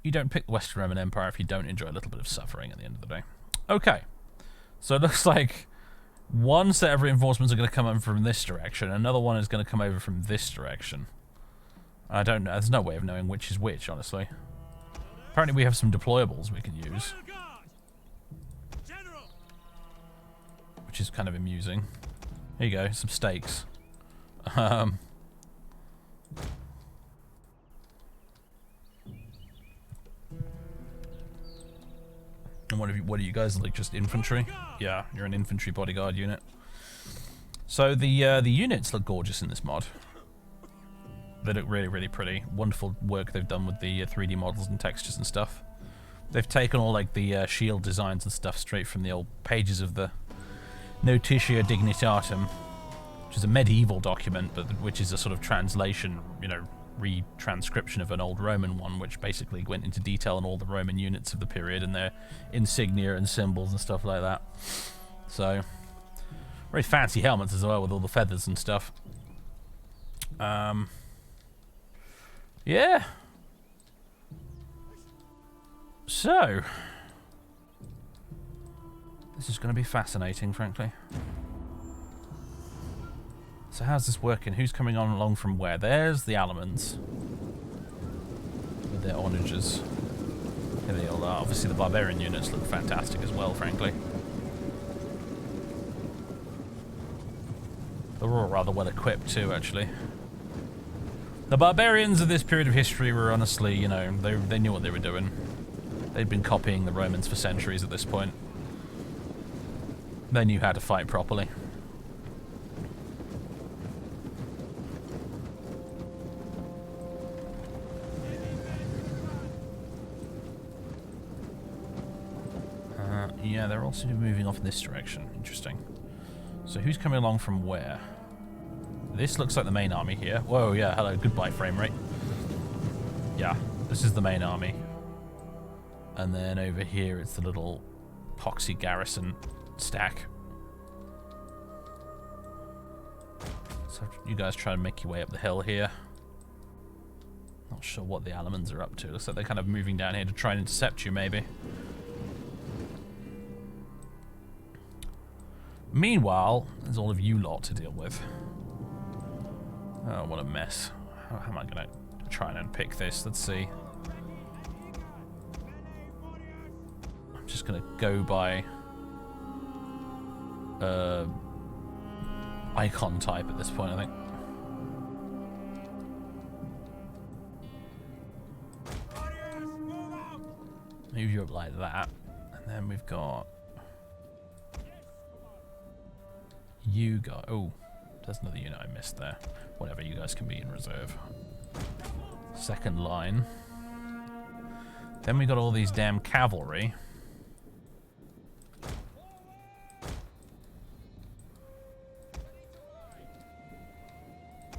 You don't pick the Western Roman Empire if you don't enjoy a little bit of suffering at the end of the day. Okay, so it looks like one set of reinforcements are going to come over from this direction, another one is going to come over from this direction. I don't know, there's no way of knowing which is which, honestly. Apparently we have some deployables we can use, which is kind of amusing. Here you go, some stakes. And what are you guys like? Just infantry? Yeah, you're an infantry bodyguard unit. So the units look gorgeous in this mod. They look really, really pretty. Wonderful work they've done with the 3D models and textures and stuff. They've taken all like the shield designs and stuff straight from the old pages of the Notitia Dignitatum, which is a medieval document, but which is a sort of translation, you know, retranscription of an old Roman one, which basically went into detail on all the Roman units of the period and their insignia and symbols and stuff like that. So, very fancy helmets as well with all the feathers and stuff. Yeah. So, this is going to be fascinating, frankly. So how's this working? Who's coming on along from where? There's the Alamans with their onagers. Here they all are. Obviously the barbarian units look fantastic as well, frankly. They're all rather well equipped too, actually. The barbarians of this period of history were honestly, you know, they knew what they were doing. They'd been copying the Romans for centuries at this point. They knew how to fight properly. Yeah, they're also moving off in this direction. Interesting. So who's coming along from where? This looks like the main army here. Whoa, yeah, hello, goodbye frame rate. Yeah, this is the main army. And then over here it's the little poxy garrison stack. So you guys try to make your way up the hill here. Not sure what the Alamans are up to. Looks like they're kind of moving down here to try and intercept you, maybe. Meanwhile, there's all of you lot to deal with. Oh, what a mess. How am I going to try and unpick this? Let's see. I'm just going to go by icon type at this point, I think. Move you up like that. And then we've got you guys. Oh, there's another unit I missed there. Whatever, you guys can be in reserve. Second line. Then we got all these damn cavalry.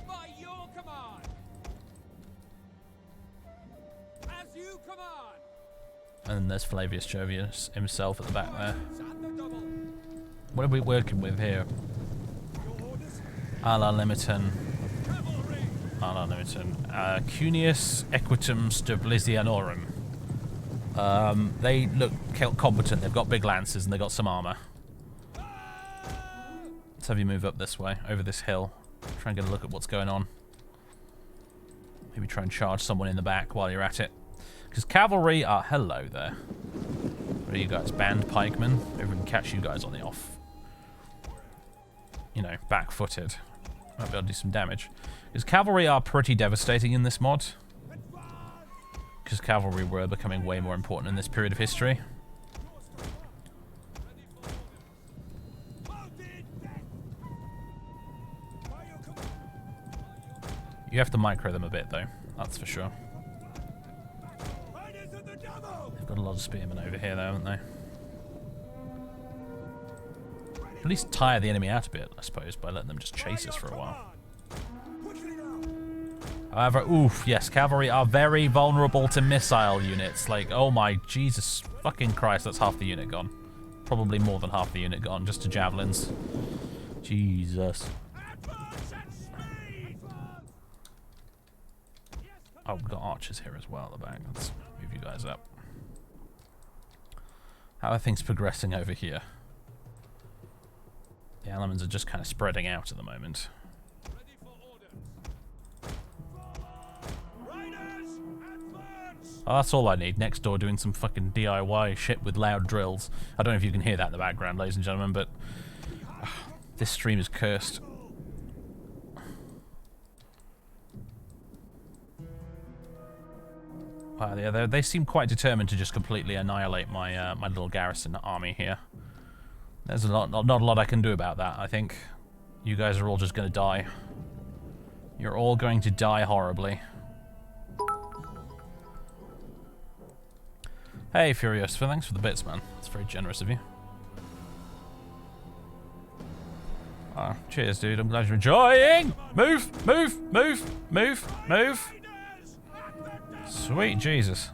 By your command. As you command. And then there's Flavius Jovius himself at the back there. What are we working with here? Ala Limiton. Ala Limiton. Cunius Equitum Stabilisianorum. They look competent. They've got big lances and they've got some armor. Let's have you move up this way, over this hill. Try and get a look at what's going on. Maybe try and charge someone in the back while you're at it. Because cavalry are... Hello there. What are you guys? Band pikemen? Maybe we can catch you guys on the off. You know, back-footed. Might be able to do some damage. Because cavalry are pretty devastating in this mod. Because cavalry were becoming way more important in this period of history. You have to micro them a bit, though. That's for sure. They've got a lot of spearmen over here, though, haven't they? At least tire the enemy out a bit, I suppose, by letting them just chase us for a while. However, oof, yes, cavalry are very vulnerable to missile units. Like, oh my Jesus fucking Christ, that's half the unit gone. Probably more than half the unit gone, just to javelins. Jesus. Oh, we've got archers here as well at the back. Let's move you guys up. How are things progressing over here? The elements are just kind of spreading out at the moment. Oh, that's all I need. Next door doing some fucking DIY shit with loud drills. I don't know if you can hear that in the background, ladies and gentlemen, but this stream is cursed. Wow, yeah, they seem quite determined to just completely annihilate my my little garrison army here. There's not a lot I can do about that, I think. You guys are all just going to die. You're all going to die horribly. Hey, Furious, thanks for the bits, man. That's very generous of you. Oh, cheers, dude. I'm glad you're enjoying. Move, move, move, move, move. Sweet Jesus.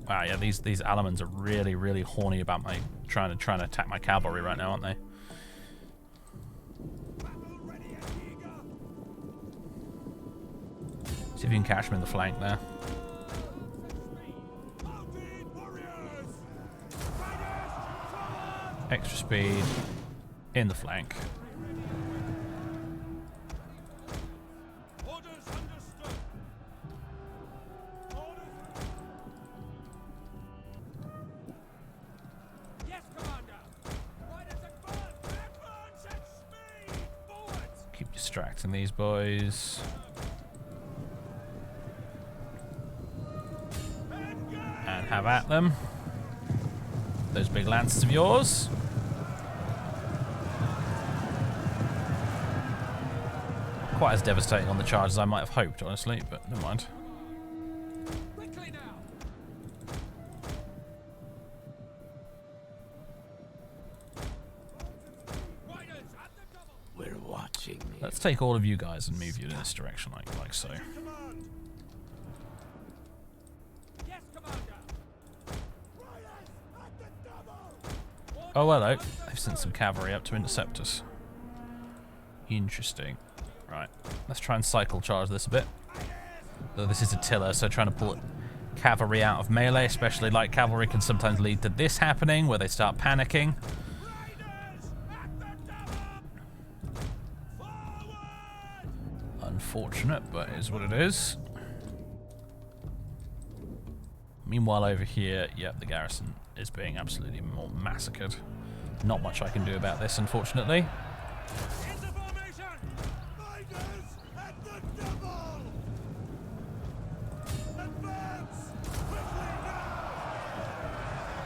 Wow, yeah, these Alamans are really, really horny about my trying to attack my cavalry right now, aren't they? See if you can catch them in the flank there. Extra speed in the flank. Keep distracting these boys. And have at them. Those big lances of yours. Quite as devastating on the charge as I might have hoped, honestly, but never mind. We're watching. Let's take all of you guys and move you in this direction, like so. Oh, hello. They've sent some cavalry up to intercept us. Interesting. Right. Let's try and cycle charge this a bit. Though this is Attila, so trying to pull cavalry out of melee, especially light cavalry, can sometimes lead to this happening, where they start panicking. Unfortunate, but it is what it is. Meanwhile, over here, yep, the garrison is being absolutely more massacred. Not much I can do about this, unfortunately.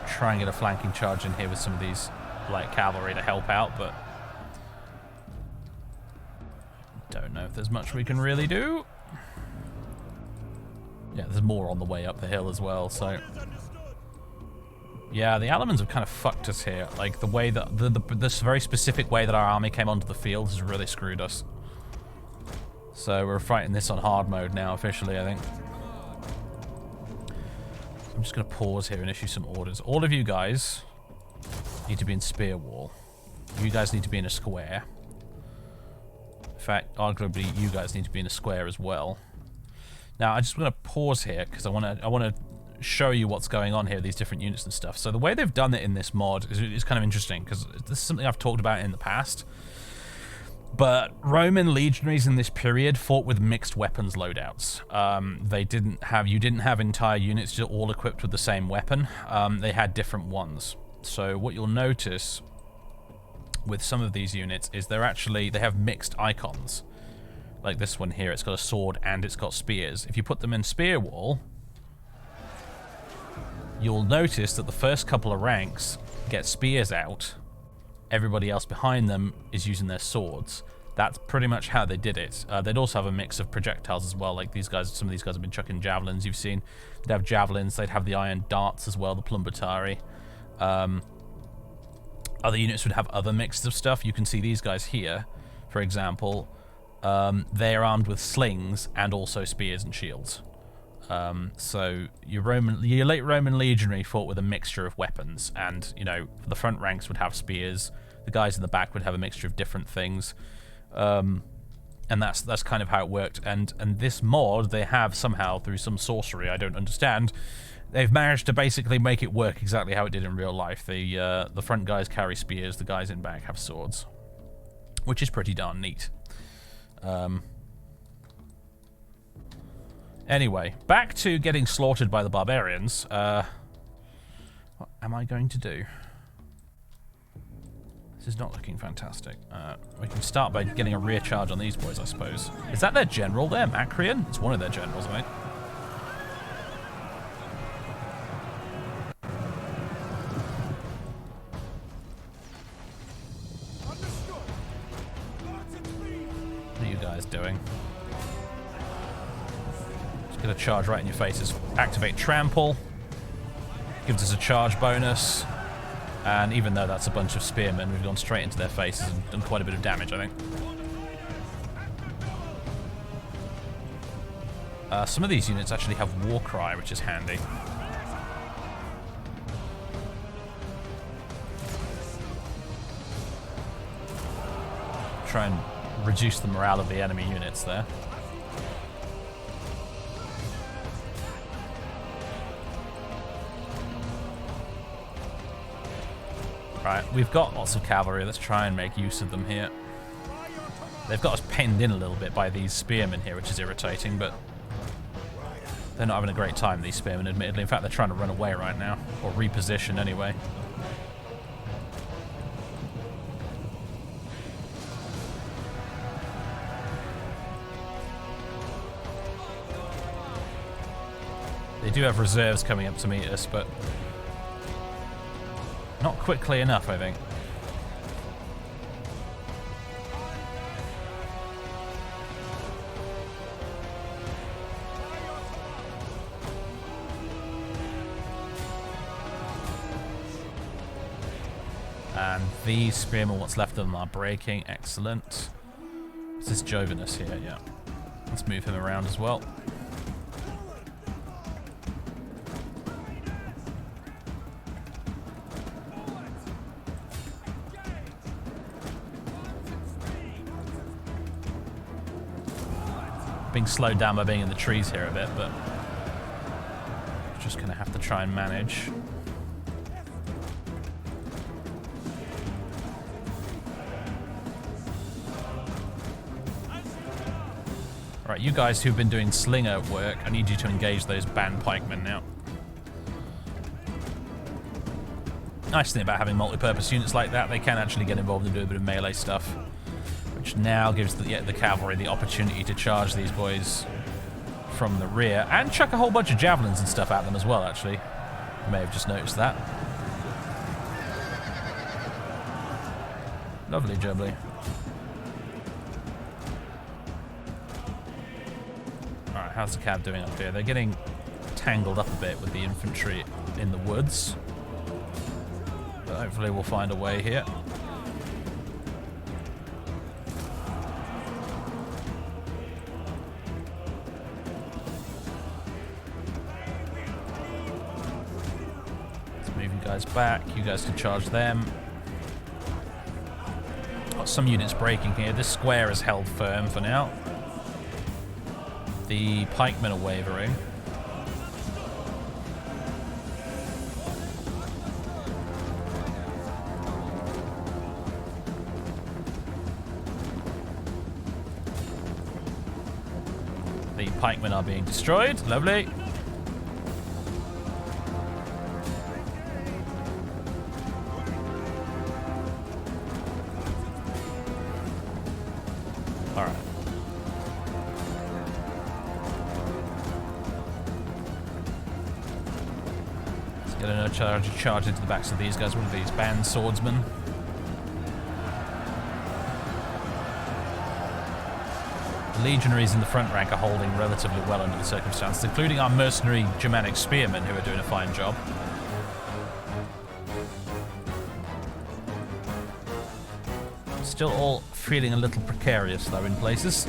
Try and get a flanking charge in here with some of these light cavalry to help out, but don't know if there's much we can really do. Yeah, there's more on the way up the hill as well, so... Yeah, the Alamans have kind of fucked us here. Like, the way that... this very specific way that our army came onto the field has really screwed us. So we're fighting this on hard mode now, officially, I think. I'm just going to pause here and issue some orders. All of you guys need to be in spear wall. You guys need to be in a square. In fact, arguably, you guys need to be in a square as well. Now, I just want to pause here because I want to show you what's going on here, these different units and stuff. So the way they've done it in this mod is kind of interesting because this is something I've talked about in the past. But Roman legionaries in this period fought with mixed weapons loadouts. You didn't have entire units just all equipped with the same weapon. They had different ones. So what you'll notice with some of these units is they have mixed icons. Like this one here, it's got a sword and it's got spears. If you put them in spear wall, you'll notice that the first couple of ranks get spears out. Everybody else behind them is using their swords. That's pretty much how they did it. They'd also have a mix of projectiles as well. Like these guys, some of these guys have been chucking javelins. You've seen they'd have javelins. They'd have the iron darts as well, the plumbatari. Other units would have other mixes of stuff. You can see these guys here, for example. They are armed with slings and also spears and shields. So your late Roman legionary fought with a mixture of weapons, and you know the front ranks would have spears. The guys in the back would have a mixture of different things. And that's kind of how it worked. And this mod they have somehow through some sorcery I don't understand. They've managed to basically make it work exactly how it did in real life. The front guys carry spears, the guys in back have swords, which is pretty darn neat. Anyway, back to getting slaughtered by the barbarians. What am I going to do? This is not looking fantastic. We can start by getting a rear charge on these boys, I suppose. Is that their general there, Macrian? It's one of their generals, I think. What are you guys doing? Just get a charge right in your faces. Activate Trample. Gives us a charge bonus. And even though that's a bunch of spearmen, we've gone straight into their faces and done quite a bit of damage, I think. Some of these units actually have War Cry, which is handy. Try and reduce the morale of the enemy units there. Right, we've got lots of cavalry. Let's try and make use of them here. They've got us penned in a little bit by these spearmen here, which is irritating, but they're not having a great time, these spearmen, admittedly. In fact, they're trying to run away right now, or reposition anyway. They do have reserves coming up to meet us, but not quickly enough, I think. And these spearmen, what's left of them, are breaking. Excellent. This is Jovinus here, yeah. Let's move him around as well. Being slowed down by being in the trees here a bit, but just gonna have to try and manage. Alright, you guys who've been doing slinger work, I need you to engage those band pikemen now. Nice thing about having multi-purpose units like that, they can actually get involved and do a bit of melee stuff. Which now gives the cavalry the opportunity to charge these boys from the rear and chuck a whole bunch of javelins and stuff at them as well, actually. You may have just noticed that. Lovely jubbly. Alright, how's the cav doing up here? They're getting tangled up a bit with the infantry in the woods. But hopefully we'll find a way here. Back, you guys can charge them. Got some units breaking here. This square is held firm for now. The pikemen are wavering. The pikemen are being destroyed. Lovely. Get another charge into the backs of these guys. What are these? Band swordsmen. The legionaries in the front rank are holding relatively well under the circumstances, including our mercenary Germanic spearmen who are doing a fine job. Still all feeling a little precarious though in places.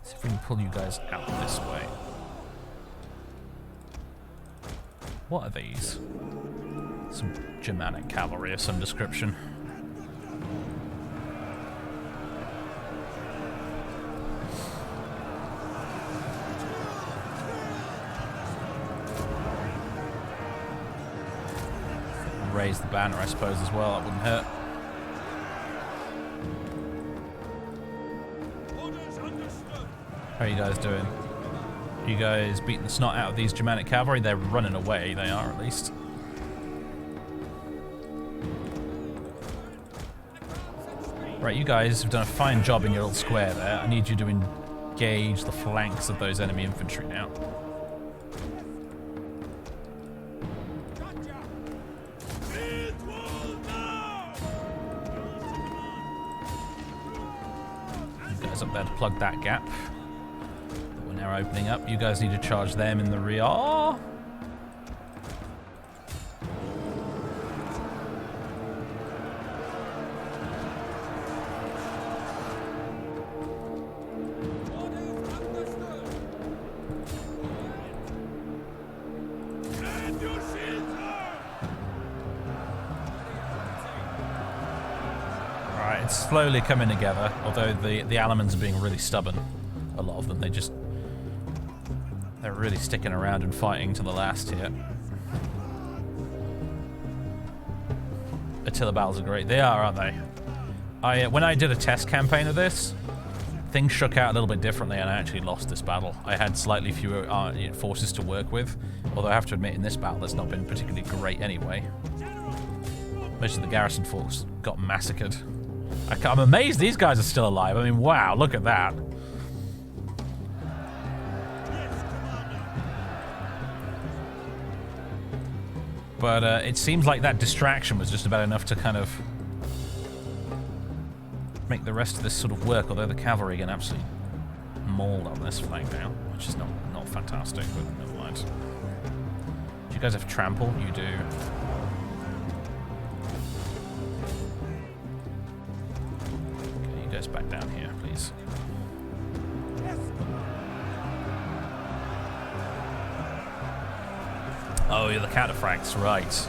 See if we can pull you guys out this way. What are these? Some Germanic cavalry of some description. Raise the banner, I suppose, as well. That wouldn't hurt. How are you guys doing? Are you guys beating the snot out of these Germanic cavalry? They're running away, they are at least. Right, you guys have done a fine job in your little square there. I need you to engage the flanks of those enemy infantry now. You guys up there to plug that gap. Now opening up. You guys need to charge them in the rear. Alright, it's slowly coming together, although the Alemans are being really stubborn. A lot of them, they're really sticking around and fighting to the last here. Attila battles are great. They are, aren't they? When I did a test campaign of this, things shook out a little bit differently and I actually lost this battle. I had slightly fewer forces to work with, although I have to admit in this battle it's not been particularly great anyway. Most of the garrison force got massacred. I'm amazed these guys are still alive. I mean, wow, look at that. But it seems like that distraction was just about enough to kind of make the rest of this sort of work, although the cavalry get absolutely mauled on this flank now, which is not fantastic, but never mind. Do you guys have trample? You do. Okay, you guys back down here, please. Oh, yeah, the cataphracts, right.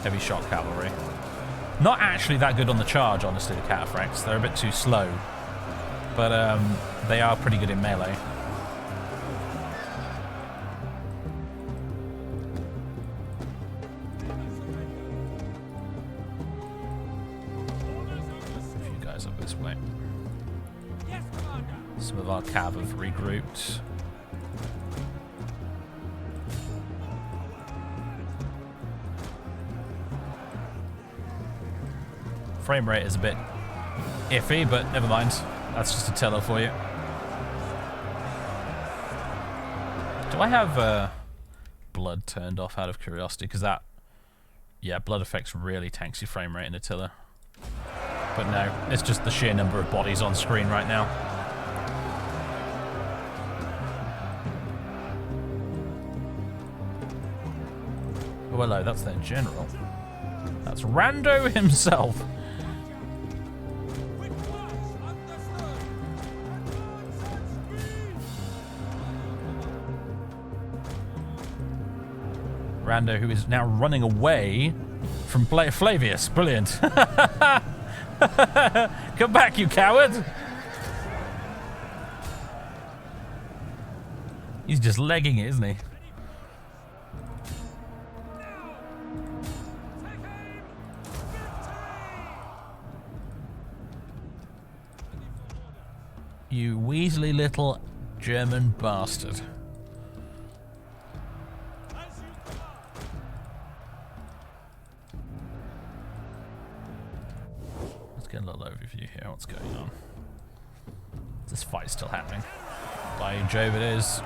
Heavy shot cavalry. Not actually that good on the charge, honestly, the cataphracts. They're a bit too slow. But they are pretty good in melee. A few guys up this way. Some of our cav have regrouped. Frame rate is a bit iffy, but never mind. That's just a teller for you. Do I have blood turned off out of curiosity? Because that, yeah, blood effects really tanks your frame rate in Attila. But no, it's just the sheer number of bodies on screen right now. Oh, hello, that's their general. That's Rando himself. Rando, who is now running away from Flavius. Brilliant. Come back, you coward. He's just legging it, isn't he? You weaselly little German bastard. Get a little overview here. What's going on? This fight's still happening. By Jove, it is.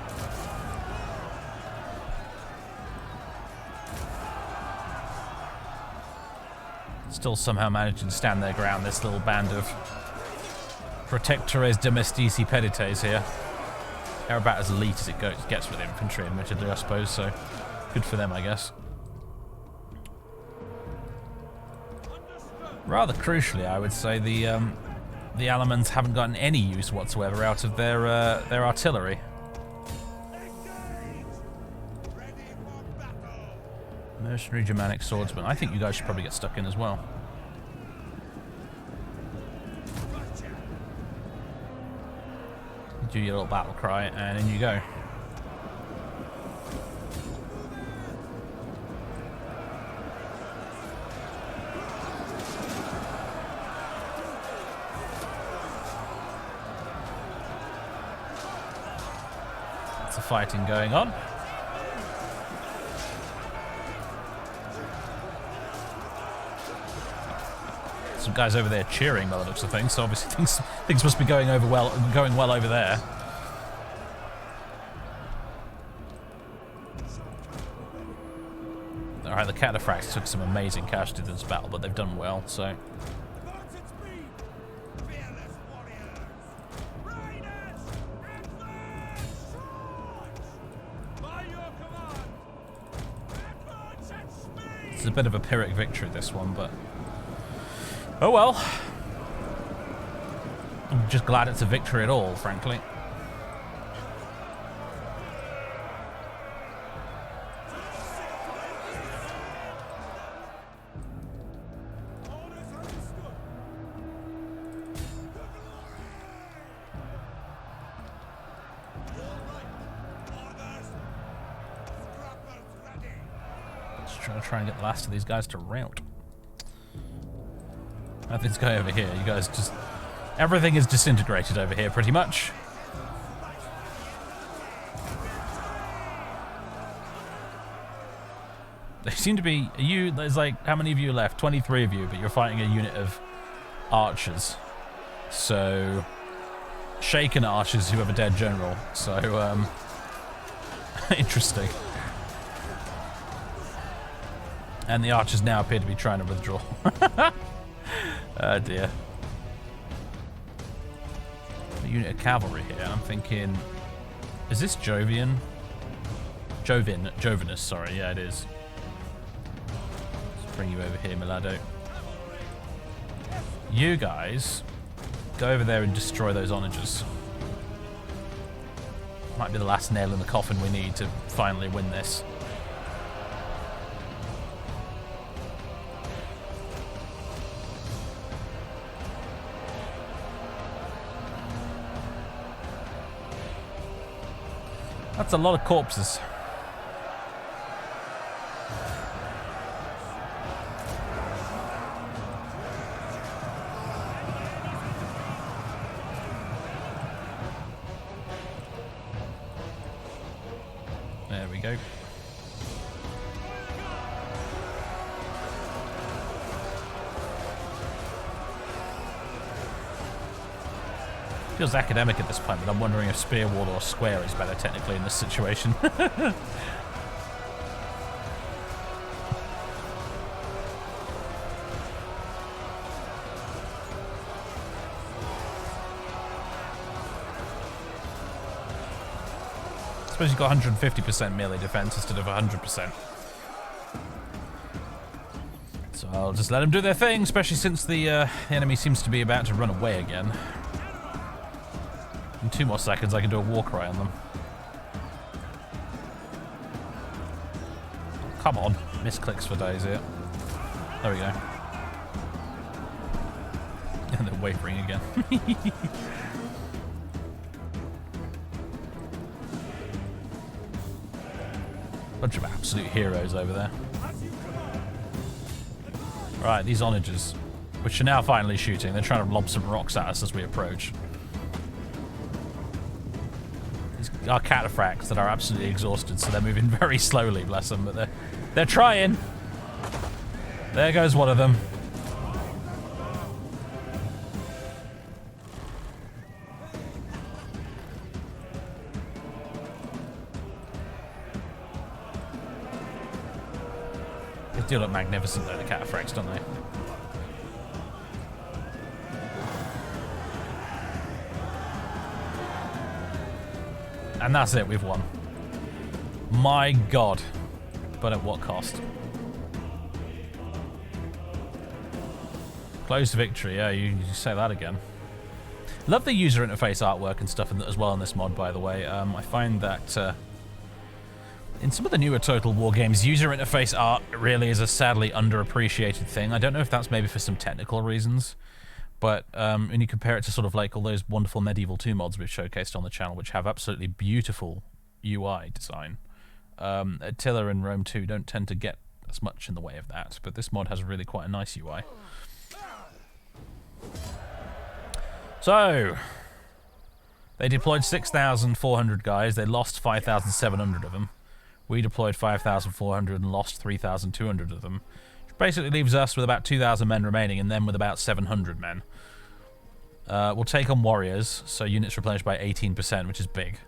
Still somehow managing to stand their ground, this little band of protectores domestici pedites here. They're about as elite as it gets with infantry, admittedly, I suppose, so good for them, I guess. Rather crucially, I would say the Alemans haven't gotten any use whatsoever out of their artillery. Mercenary Germanic swordsman. I think you guys should probably get stuck in as well. Do your little battle cry, and in you go. Lots of fighting going on. Some guys over there cheering by the looks of things, so obviously things must be going well over there. Alright, the cataphracts took some amazing casualties in this battle, but they've done well, so. It's a bit of a Pyrrhic victory, this one, but oh well. I'm just glad it's a victory at all, frankly. Just try and get the last of these guys to rout. Nothing's going over here. You guys just... everything is disintegrated over here, pretty much. They seem to be... there's like... how many of you left? 23 of you, but you're fighting a unit of archers. So... shaken archers who have a dead general. So, interesting. And the archers now appear to be trying to withdraw. Oh dear. A unit of cavalry here. I'm thinking, is this Jovian? Jovinus, sorry. Yeah, it is. Let's bring you over here, Milado. You guys, go over there and destroy those onagers. Might be the last nail in the coffin we need to finally win this. That's a lot of corpses. There we go. Feels academic at this point, but I'm wondering if spear wall or square is better technically in this situation. I suppose you've got 150% melee defense instead of 100%. So I'll just let them do their thing, especially since the enemy seems to be about to run away again. In 2 more seconds, I can do a war cry on them. Come on. Misclicks for days here. There we go. And they're wavering again. Bunch of absolute heroes over there. Right, these onagers, which are now finally shooting. They're trying to lob some rocks at us as we approach. Our cataphracts that are absolutely exhausted, so they're moving very slowly, bless them, but they're trying. There goes one of them. do look magnificent though, the cataphracts, don't they? And that's it, we've won. My god. But at what cost? Close to victory, yeah, you say that again. Love the user interface artwork and stuff as well in this mod, by the way. I find that in some of the newer Total War games, user interface art really is a sadly underappreciated thing. I don't know if that's maybe for some technical reasons, but when you compare it to sort of like all those wonderful Medieval 2 mods we've showcased on the channel, which have absolutely beautiful UI design, Attila and Rome 2 don't tend to get as much in the way of that, but this mod has really quite a nice UI. So, they deployed 6,400 guys, they lost 5,700 of them. We deployed 5,400 and lost 3,200 of them. Which basically leaves us with about 2,000 men remaining and then with about 700 men. We'll take on warriors, so units replenished by 18%, which is big.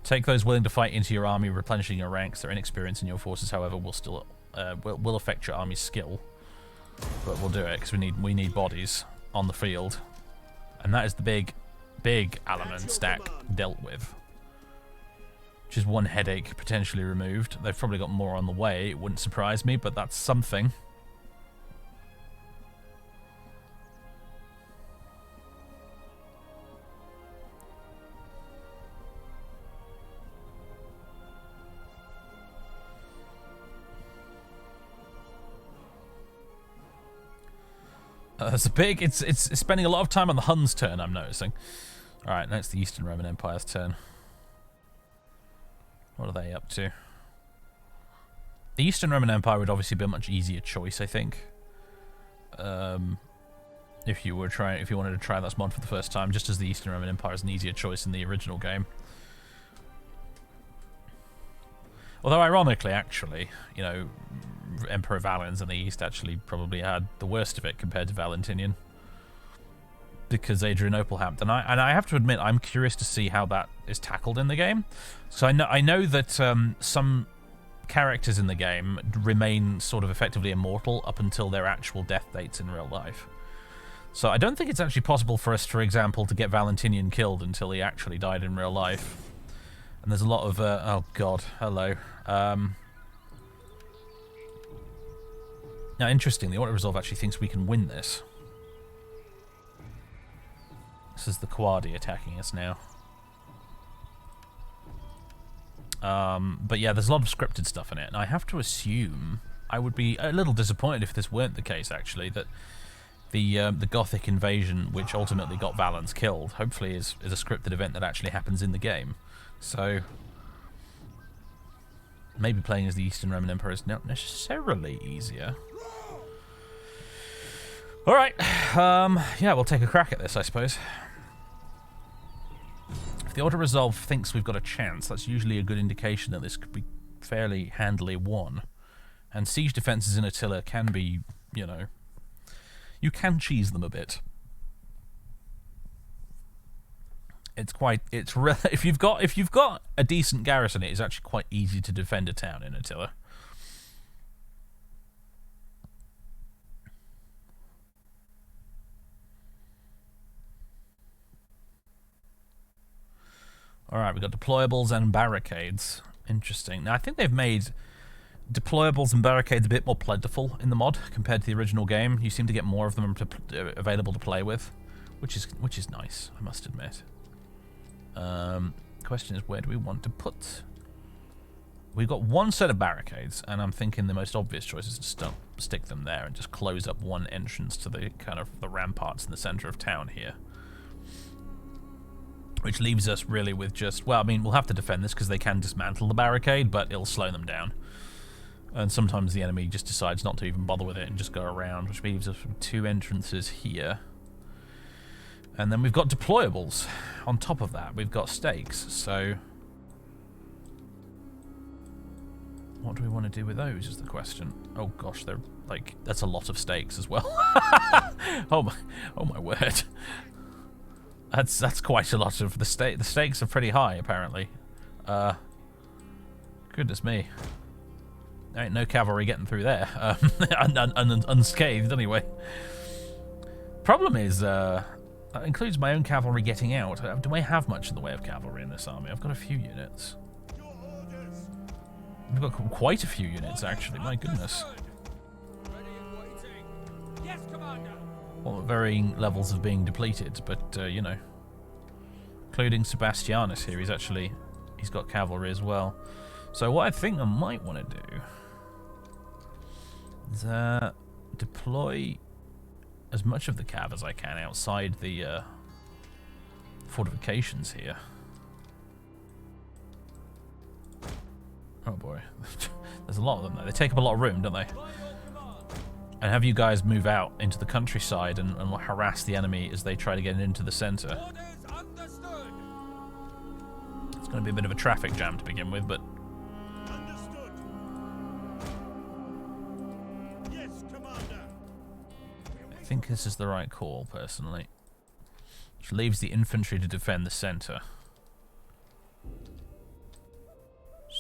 Take those willing to fight into your army, replenishing your ranks. Their inexperience in your forces, however, will still will affect your army's skill. But we'll do it, because we need bodies on the field. And that is the big element stack dealt with. Which is one headache potentially removed. They've probably got more on the way, it wouldn't surprise me, but that's something. It's spending a lot of time on the Huns' turn, I'm noticing. Alright, now it's the Eastern Roman Empire's turn. What are they up to? The Eastern Roman Empire would obviously be a much easier choice, I think. If you wanted to try this mod for the first time, just as the Eastern Roman Empire is an easier choice in the original game. Although ironically, actually, you know, Emperor Valens in the East actually probably had the worst of it compared to Valentinian, because Adrianople happened, and I have to admit I'm curious to see how that is tackled in the game. So I know that some characters in the game remain sort of effectively immortal up until their actual death dates in real life. So I don't think it's actually possible for us, for example, to get Valentinian killed until he actually died in real life. And there's a lot of oh god, hello. Now, interestingly, Auto Resolve actually thinks we can win this. This is the Quadi attacking us now. But yeah, there's a lot of scripted stuff in it, and I have to assume I would be a little disappointed if this weren't the case, actually, that the Gothic invasion, which ultimately got Valens killed, hopefully is a scripted event that actually happens in the game. So maybe playing as the Eastern Roman Emperor is not necessarily easier. Alright, yeah, we'll take a crack at this, I suppose. If the Auto Resolve thinks we've got a chance, that's usually a good indication that this could be fairly handily won. And siege defenses in Attila can be, you know, you can cheese them a bit. If you've got a decent garrison, it is actually quite easy to defend a town in Attila. Alright, we've got deployables and barricades. Interesting. Now, I think they've made deployables and barricades a bit more plentiful in the mod compared to the original game. You seem to get more of them available to play with, which is nice, I must admit. Question is, where do we want to put? We've got one set of barricades, and I'm thinking the most obvious choice is to stick them there and just close up one entrance to the kind of the ramparts in the center of town here. Which leaves us really with just, well, I mean, we'll have to defend this because they can dismantle the barricade, but it'll slow them down. And sometimes the enemy just decides not to even bother with it and just go around, which leaves us with two entrances here. And then we've got deployables. On top of that, we've got stakes, so what do we want to do with those is the question. Oh gosh, they're like, that's a lot of stakes as well. oh my word. That's quite a lot of the stakes are pretty high apparently. Goodness me. There ain't no cavalry getting through there. Unscathed, anyway. Problem is, that includes my own cavalry getting out. Do I have much in the way of cavalry in this army? I've got a few units. We've got quite a few units, actually. My goodness. Yes, Commander. Well, at varying levels of being depleted, but, you know. Including Sebastianus here. He's got cavalry as well. So what I think I might want to do is deploy as much of the cav as I can outside the fortifications here. Oh boy, there's a lot of them though. They take up a lot of room, don't they? And have you guys move out into the countryside and harass the enemy as they try to get into the center. It's going to be a bit of a traffic jam to begin with, but I think this is the right call, personally. Which leaves the infantry to defend the center.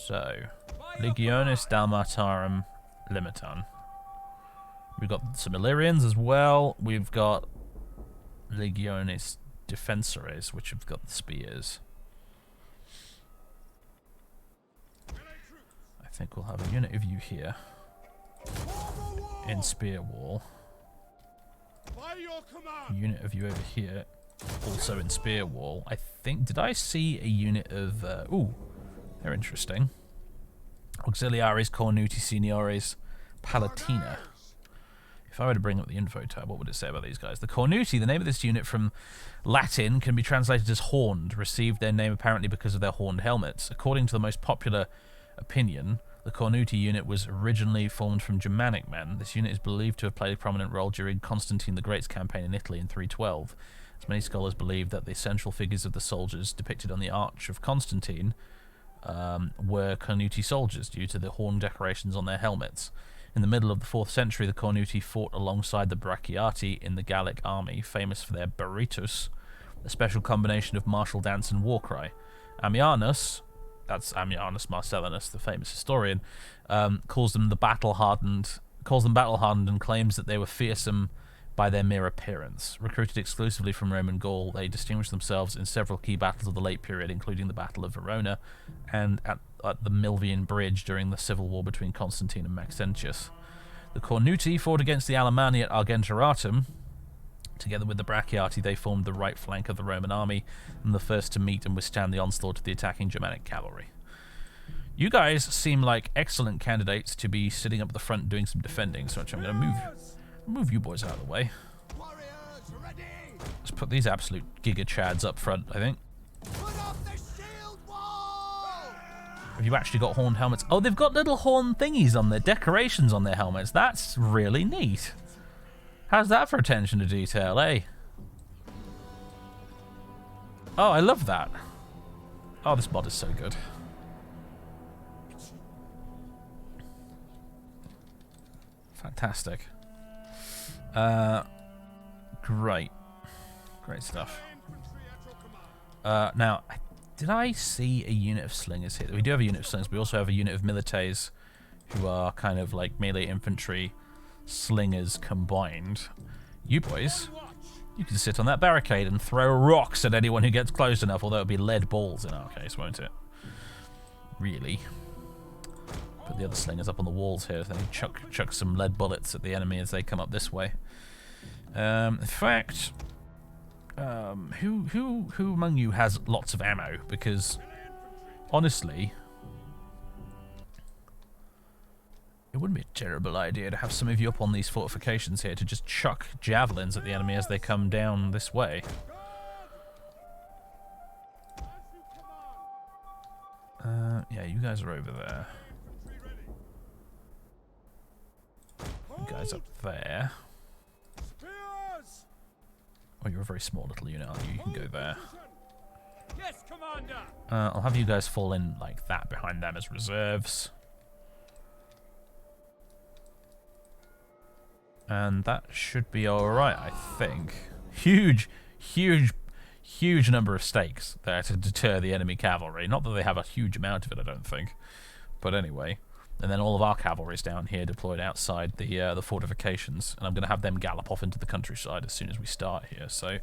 So, Legionis Dalmatarum Limitan. We've got some Illyrians as well. We've got Legionis Defensores, which have got the spears. I think we'll have a unit of you here in spear wall. A unit of you over here, also in spear wall. I think, did I see a unit of, ooh, they're interesting. Auxiliares Cornuti Seniores Palatina. If I were to bring up the info tab, what would it say about these guys? The Cornuti, the name of this unit from Latin, can be translated as horned, received their name apparently because of their horned helmets. According to the most popular opinion, the Cornuti unit was originally formed from Germanic men. This unit is believed to have played a prominent role during Constantine the Great's campaign in Italy in 312. As many scholars believe that the central figures of the soldiers depicted on the Arch of Constantine were Cornuti soldiers due to the horn decorations on their helmets. In the middle of the 4th century, the Cornuti fought alongside the Bracciati in the Gallic army, famous for their Baritus, a special combination of martial dance and war cry. Ammianus, that's Ammianus Marcellinus, the famous historian, calls them battle-hardened and claims that they were fearsome by their mere appearance. Recruited exclusively from Roman Gaul, they distinguished themselves in several key battles of the late period, including the Battle of Verona and at the Milvian Bridge during the civil war between Constantine and Maxentius. The Cornuti fought against the Alemanni at Argenteratum. Together with the Bracciati, they formed the right flank of the Roman army and the first to meet and withstand the onslaught of the attacking Germanic cavalry. You guys seem like excellent candidates to be sitting up at the front doing some defending, so I'm going to move you boys out of the way. Let's put these absolute giga chads up front, I think. Have you actually got horned helmets? Oh, they've got little horn thingies on their decorations on their helmets. That's really neat. How's that for attention to detail, eh? Oh, I love that. Oh, this mod is so good. Fantastic. Great stuff. Now, did I see a unit of slingers here? We do have a unit of slingers. We also have a unit of milites who are kind of like melee infantry slingers combined. You boys, you can sit on that barricade and throw rocks at anyone who gets close enough, although it'll be lead balls in our case, won't it? Really. Put the other slingers up on the walls here, so they chuck some lead bullets at the enemy as they come up this way. In fact, who among you has lots of ammo? Because honestly, it wouldn't be a terrible idea to have some of you up on these fortifications here to just chuck javelins at the enemy as they come down this way. Yeah, you guys are over there. You guys up there. Oh, you're a very small little unit, aren't you? You can go there. Yes, Commander. I'll have you guys fall in like that behind them as reserves. And that should be alright, I think. Huge number of stakes there to deter the enemy cavalry. Not that they have a huge amount of it, I don't think. But anyway, And then all of our cavalry's down here deployed outside the fortifications, and I'm going to have them gallop off into the countryside as soon as we start here. So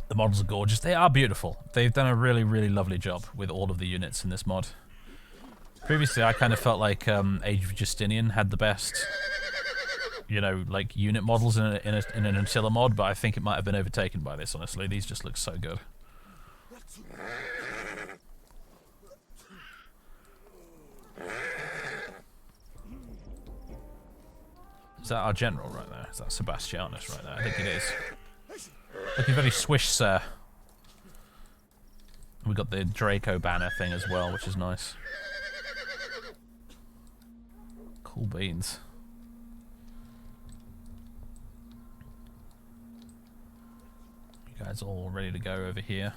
the models are gorgeous. They are beautiful. They've done a really, really lovely job with all of the units in this mod. Previously, I kind of felt like Age of Justinian had the best, you know, like unit models in an Attila mod, but I think it might have been overtaken by this. Honestly, these just look so good. Is that our general right there? Is that Sebastianus right there? I think it is. Looking very swish, sir. We got the Draco banner thing as well, which is nice. Cool beans. You guys all ready to go over here?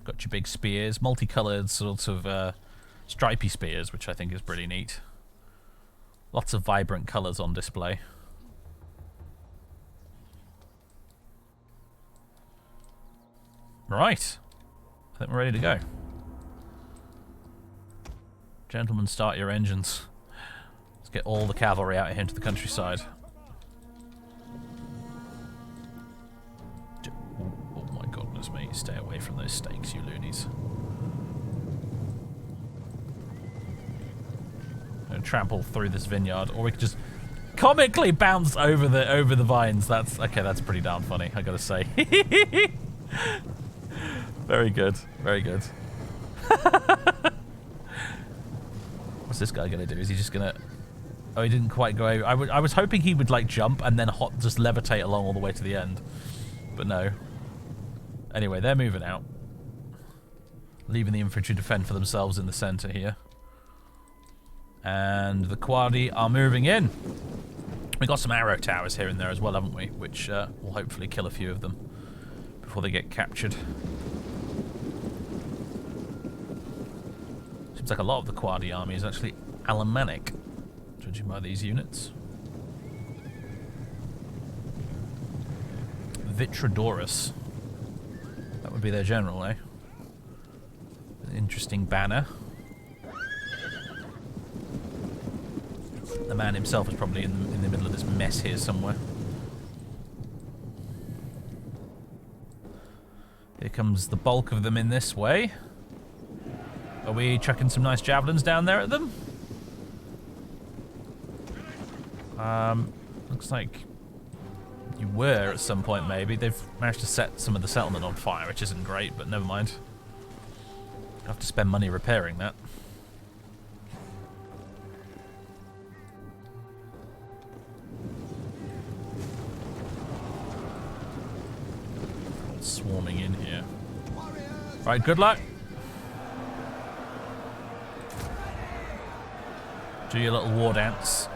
Got your big spears, multicolored sort of stripy spears, which I think is pretty neat. Lots of vibrant colours on display. Right. I think we're ready to go. Gentlemen, start your engines. Let's get all the cavalry out here into the countryside. Oh my goodness me. Stay away from those stakes, you loonies. Trample through this vineyard, or we could just comically bounce over the vines. That's okay. That's pretty darn funny, I gotta say. Very good, very good. What's this guy gonna do? Is he just gonna? Oh, he didn't quite go over. I was hoping he would like jump and then just levitate along all the way to the end, but no. Anyway, they're moving out, leaving the infantry to fend for themselves in the center here. And the Quadi are moving in. We got some arrow towers here and there as well, haven't we? Which will hopefully kill a few of them before they get captured. Seems like a lot of the Quadi army is actually Alemannic, judging by these units. Vitradorus. That would be their general, eh? An interesting banner. The man himself is probably in the middle of this mess here somewhere. Here comes the bulk of them in this way. Are we chucking some nice javelins down there at them? Looks like you were at some point maybe. They've managed to set some of the settlement on fire, which isn't great, but never mind. I'll have to spend money repairing that. Swarming in here. Right, good luck. Do your little war dance.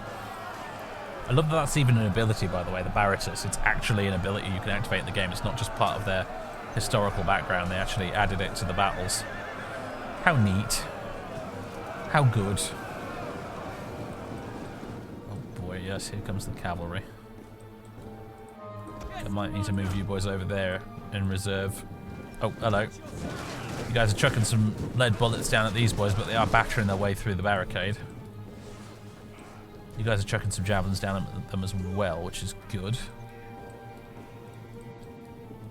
I love that that's even an ability, by the way, the Baratus. It's actually an ability you can activate in the game. It's not just part of their historical background. They actually added it to the battles. How neat. How good. Oh boy, yes, here comes the cavalry. I might need to move you boys over there in reserve. Oh, hello. You guys are chucking some lead bullets down at these boys, but they are battering their way through the barricade. You guys are chucking some javelins down at them as well, which is good.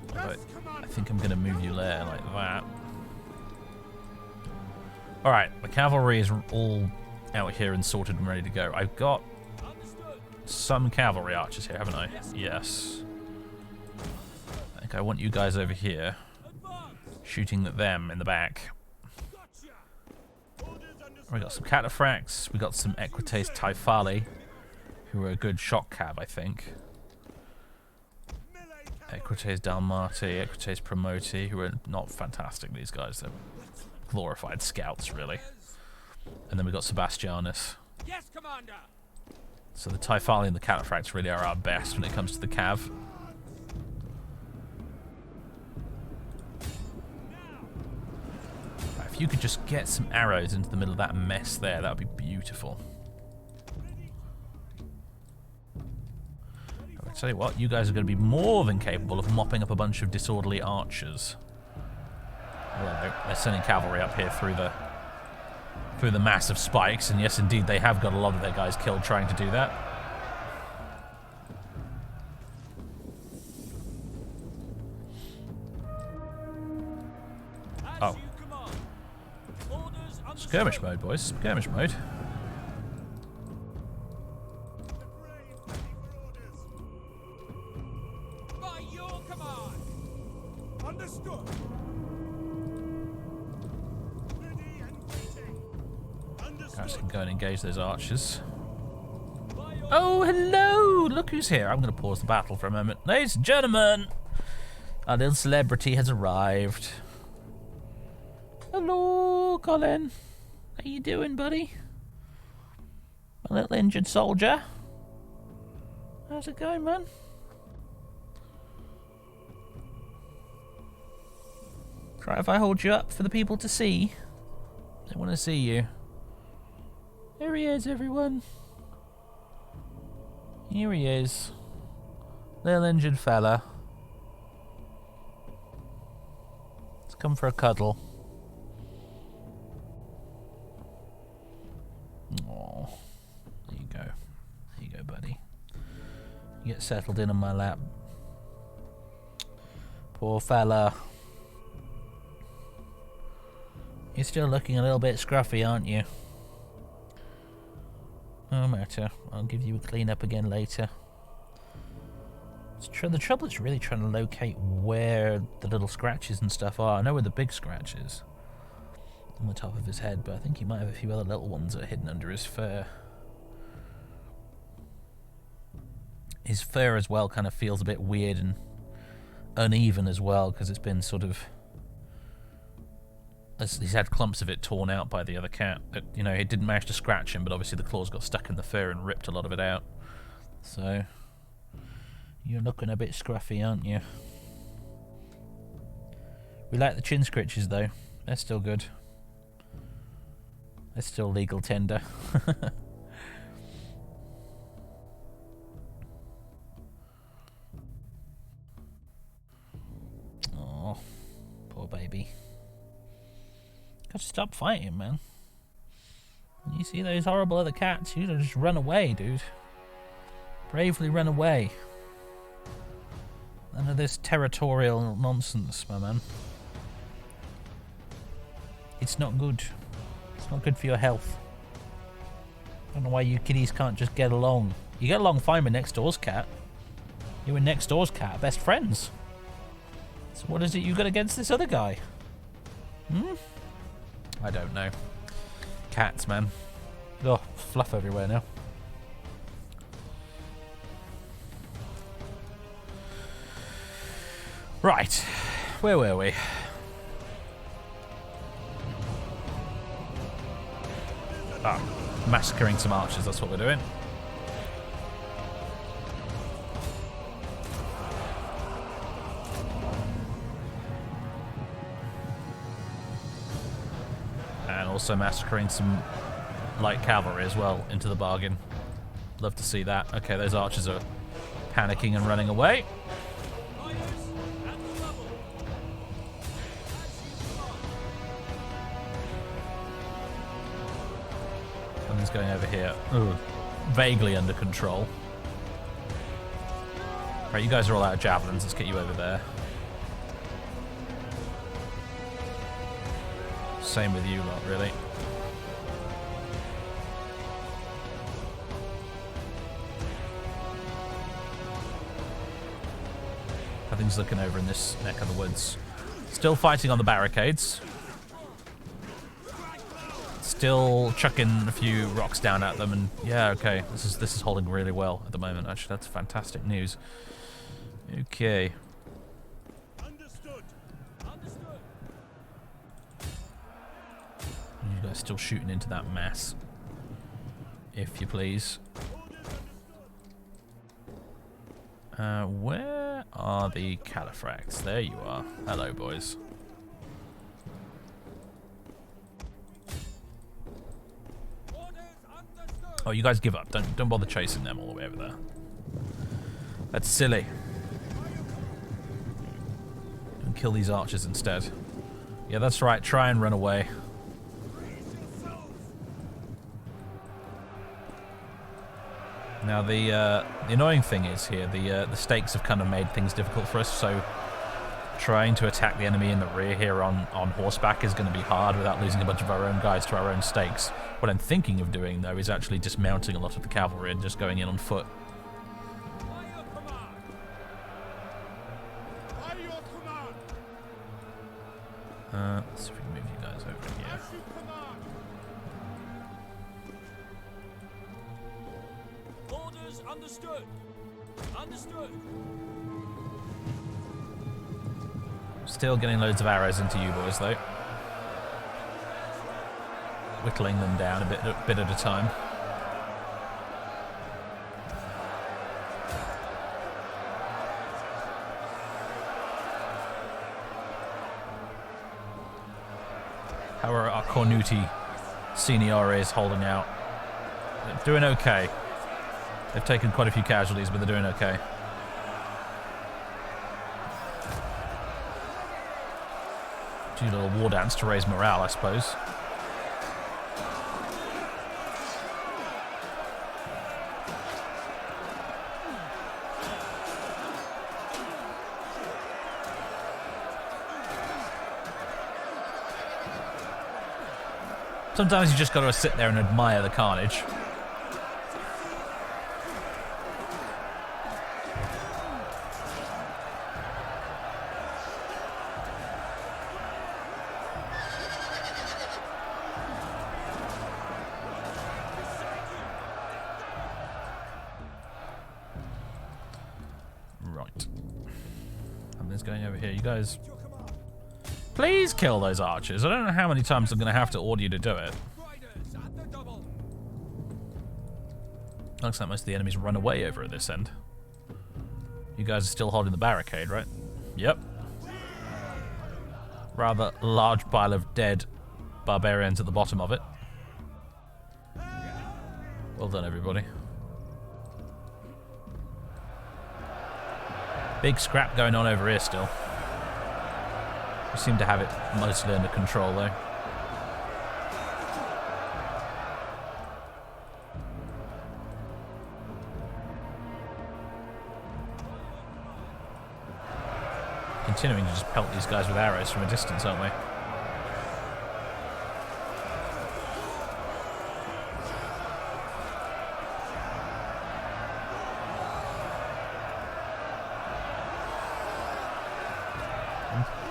But I think I'm going to move you there like that. Alright, the cavalry is all out here and sorted and ready to go. I've got some cavalry archers here, haven't I? Yes. I think I want you guys over here, shooting at them in the back. We got some cataphracts, we got some Equites Typhali, who are a good shock cab, I think. Equites Dalmati, Equites Promoti, who are not fantastic, these guys. They're glorified scouts, really. And then we got Sebastianus. Yes, Commander. So the Typhali and the cataphracts really are our best when it comes to the cav. If you could just get some arrows into the middle of that mess there, that would be beautiful. I'll tell you what, you guys are going to be more than capable of mopping up a bunch of disorderly archers. Well, they're sending cavalry up here through through the massive spikes, and yes, indeed, they have got a lot of their guys killed trying to do that. Oh. Skirmish mode, boys. Skirmish mode. By your command. Understood. Ready and waiting. Guys can go and engage those archers. Oh, hello! Look who's here. I'm going to pause the battle for a moment. Ladies and gentlemen, our little celebrity has arrived. Hello, Colin. How you doing, buddy? My little injured soldier. How's it going, man? Try if I hold you up for the people to see. They want to see you. Here he is, everyone. Here he is. Little injured fella. Let's come for a cuddle. Oh, there you go. There you go, buddy. You get settled in on my lap. Poor fella. You're still looking a little bit scruffy, aren't you? No matter. I'll give you a clean up again later. The trouble is really trying to locate where the little scratches and stuff are. I know where the big scratch is on the top of his head, but I think he might have a few other little ones that are hidden under his fur. His fur as well kind of feels a bit weird and uneven as well, because it's been sort of... He's had clumps of it torn out by the other cat. You know, it didn't manage to scratch him, but obviously the claws got stuck in the fur and ripped a lot of it out. So, you're looking a bit scruffy, aren't you? We like the chin scritches, though. They're still good. They're still legal tender. Oh, poor baby. Gotta stop fighting, man. When you see those horrible other cats, you gotta just run away, dude. Bravely run away. None of this territorial nonsense, my man. It's not good. It's not good for your health. I don't know why you kiddies can't just get along. You get along fine with next door's cat. You and next door's cat are best friends. So what is it you got against this other guy? Hmm? I don't know. Cats, man. Oh, fluff everywhere now. Right. Where were we? Ah, massacring some archers, that's what we're doing. And also massacring some light cavalry as well, into the bargain. Love to see that. Okay, those archers are panicking and running away. Something's going over here. Ooh, vaguely under control. Right, you guys are all out of javelins. Let's get you over there. Same with you lot, really. Nothing's looking over in this neck of the woods. Still fighting on the barricades. Still chucking a few rocks down at them, and yeah, okay, this is holding really well at the moment. Actually, that's fantastic news. Okay. Understood. You guys still shooting into that mass, if you please. Where are the califracs? There you are. Hello, boys. Oh, you guys give up. Don't bother chasing them all the way over there. That's silly. And kill these archers instead. Yeah, that's right. Try and run away. Now the annoying thing is here, the stakes have kind of made things difficult for us, so trying to attack the enemy in the rear here on horseback is going to be hard without losing a bunch of our own guys to our own stakes. What I'm thinking of doing, though, is actually dismounting a lot of the cavalry and just going in on foot. Let's see if we can move you guys over here. Orders understood. Understood. Still getting loads of arrows into you boys, though. Whittling them down a bit at a time. How are our Cornuti Seniores holding out? They're doing okay. They've taken quite a few casualties, but they're doing okay. Do a little war dance to raise morale, I suppose. Sometimes you just got to sit there and admire the carnage. Right. Something's going over here. You guys... Please kill those archers. I don't know how many times I'm going to have to order you to do it. Looks like most of the enemies run away over at this end. You guys are still holding the barricade, right? Yep. Rather large pile of dead barbarians at the bottom of it. Well done, everybody. Big scrap going on over here still. We seem to have it mostly under control, though. Continuing to just pelt these guys with arrows from a distance, aren't we?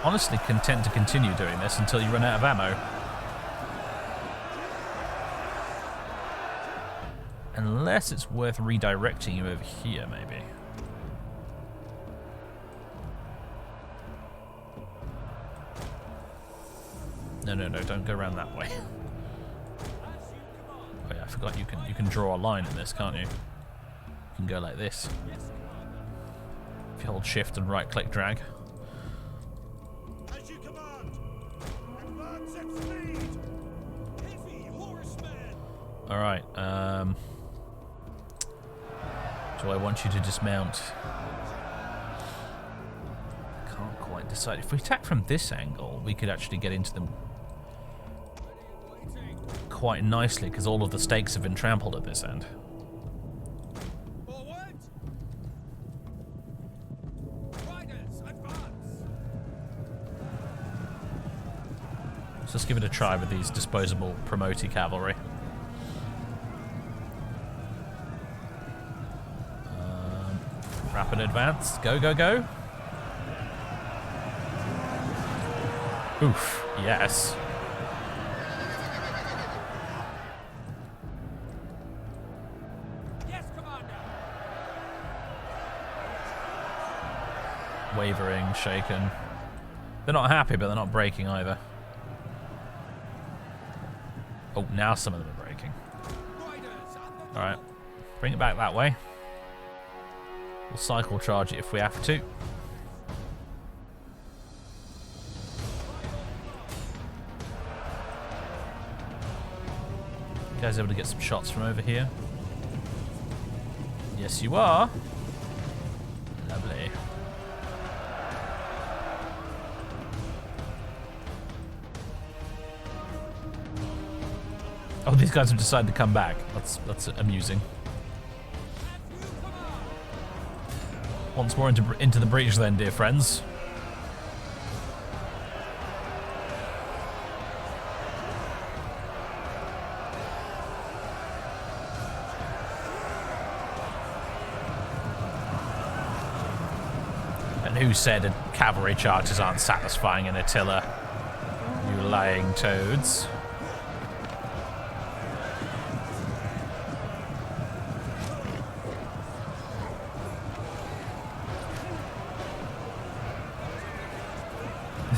Honestly content to continue doing this until you run out of ammo. Unless it's worth redirecting you over here, maybe. No, don't go around that way. Oh yeah, I forgot you can draw a line in this, can't you? You can go like this. If you hold shift and right click drag. Alright, do I want you to dismount? Can't quite decide. If we attack from this angle, we could actually get into them quite nicely, because all of the stakes have been trampled at this end. So let's give it a try with these disposable promoti cavalry. Rapid advance. Go, go, go. Oof. Yes. Yes, Commander. Wavering, shaken. They're not happy, but they're not breaking either. Oh, now some of them are breaking. Alright. Bring it back that way. We'll cycle charge it if we have to. You guys able to get some shots from over here? Yes, you are. Lovely. Oh, these guys have decided to come back. That's amusing. Once more into the breach then, dear friends. And who said cavalry charges aren't satisfying in Attila? You lying toads.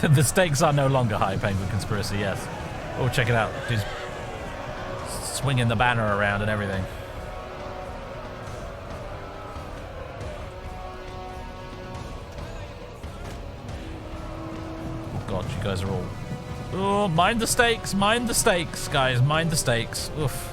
The stakes are no longer high, Penguin Conspiracy, yes. Oh, check it out. He's swinging the banner around and everything. Oh, God, you guys are all... Oh, mind the stakes, guys, mind the stakes. Oof.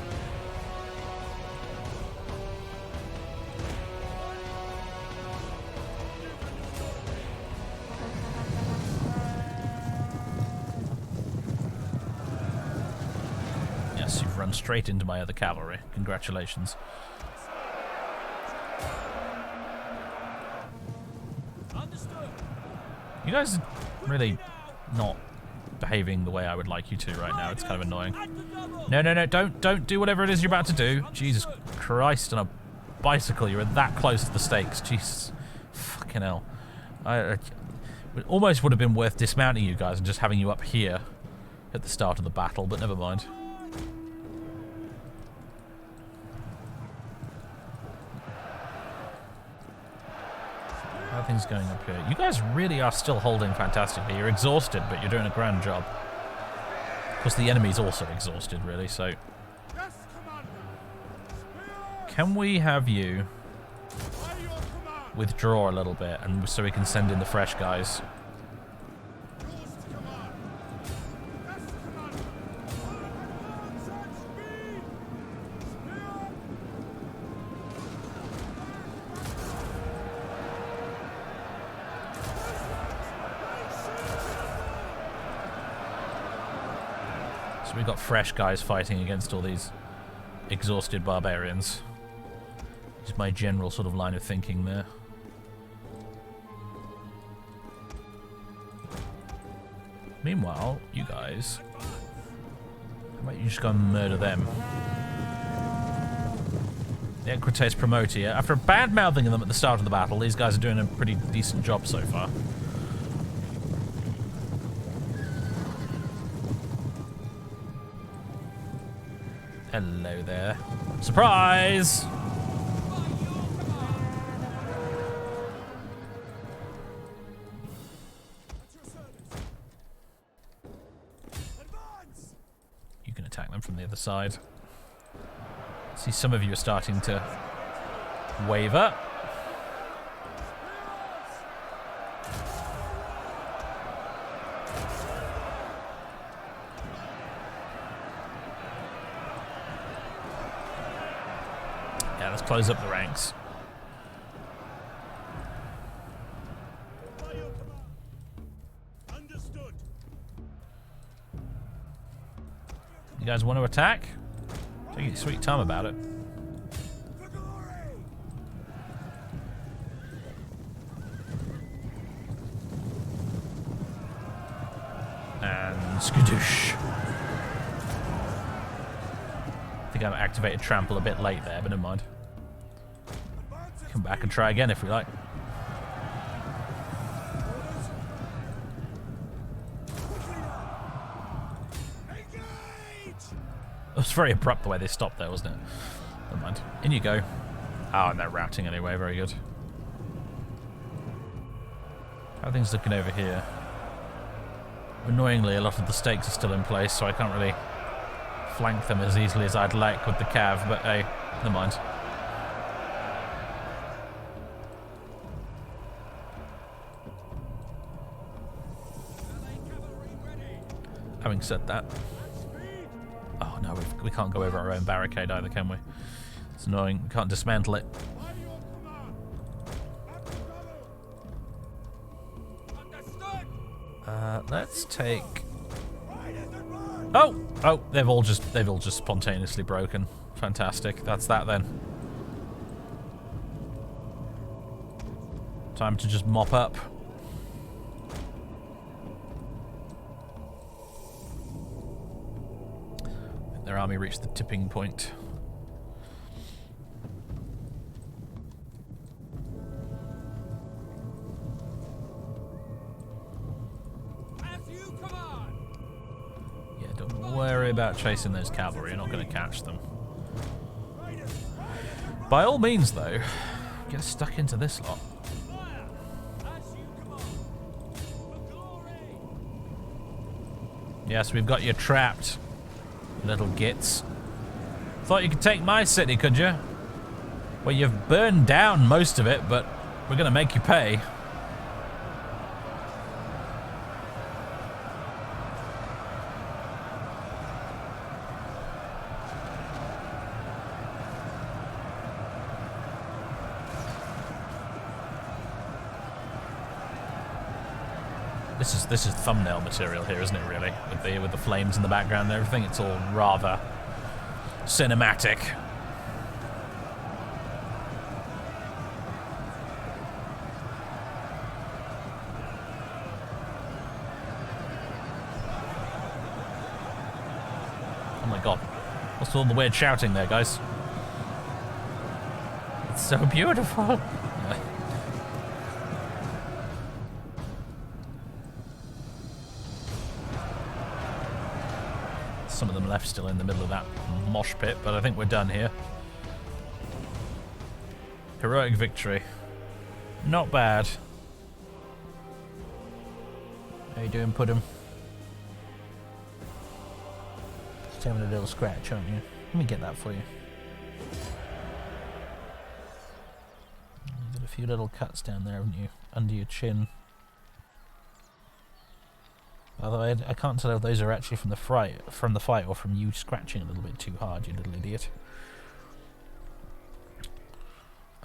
Straight into my other cavalry. Congratulations. You guys are really not behaving the way I would like you to right now. It's kind of annoying. No, don't do whatever it is you're about to do. Jesus Christ, on a bicycle, you were that close to the stakes. Jesus. Fucking hell. It almost would have been worth dismounting you guys and just having you up here at the start of the battle, but never mind. How are things going up here? You guys really are still holding fantastically. You're exhausted, but you're doing a grand job. Of course, the enemy's also exhausted, really, so... Can we have you withdraw a little bit, and so we can send in the fresh guys? We've got fresh guys fighting against all these exhausted barbarians. Just my general sort of line of thinking there. Meanwhile, you guys, how about you just go and murder them? The Equites Promotia. After bad-mouthing them at the start of the battle, these guys are doing a pretty decent job so far. Hello there. Surprise! You can attack them from the other side. See, some of you are starting to waver. Let's close up the ranks. You guys want to attack? Take your sweet time about it. And skadoosh. I think I've activated trample a bit late there, but never mind. Come back and try again if we like. It was very abrupt the way they stopped there, wasn't it? Never mind. In you go. Oh, and they're routing anyway. Very good. How are things looking over here? Annoyingly, a lot of the stakes are still in place, so I can't really flank them as easily as I'd like with the cav, but hey, never mind. Having said that, oh no, we can't go over our own barricade either, can we? It's annoying. We can't dismantle it. Let's take. Oh, they've all just spontaneously broken. Fantastic. That's that then. Time to just mop up. Their army reached the tipping point. Yeah, don't worry about chasing those cavalry. You're not going to catch them. By all means, though, get stuck into this lot. Yes, we've got you trapped, little gits. Thought you could take my city, could you? Well, you've burned down most of it, but we're gonna make you pay. This is thumbnail material here, isn't it? Really, with the flames in the background and everything. It's all rather cinematic. Oh my god! What's all the weird shouting there, guys? It's so beautiful. Some of them left still in the middle of that mosh pit, but I think we're done here. Heroic victory. Not bad. How you doing, Puddin'? Just having a little scratch, aren't you? Let me get that for you. You've got a few little cuts down there, haven't you? Under your chin. Although I can't tell if those are actually from the fight or from you scratching a little bit too hard, you little idiot.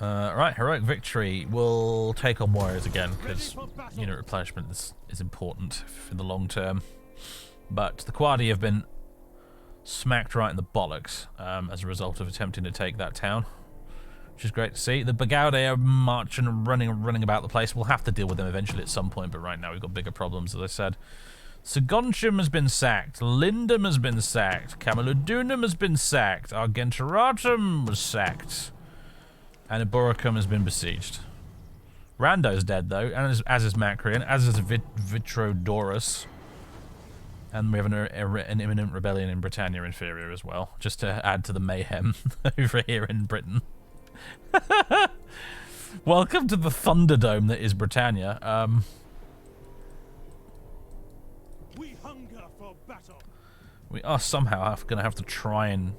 Right, heroic victory. We'll take on warriors again because unit replenishment is important for the long term. But the Quadi have been smacked right in the bollocks as a result of attempting to take that town, which is great to see. The Bagaude are marching and running about the place. We'll have to deal with them eventually at some point, but right now we've got bigger problems, as I said. Saguntium has been sacked. Lindum has been sacked. Camalodunum has been sacked. Argenteratum was sacked. And Eboracum has been besieged. Rando's dead, though, and as is Macrian, as is Vitrodorus. And we have an imminent rebellion in Britannia Inferior as well, just to add to the mayhem over here in Britain. Welcome to the Thunderdome that is Britannia. We hunger for battle. We are somehow going to have to try and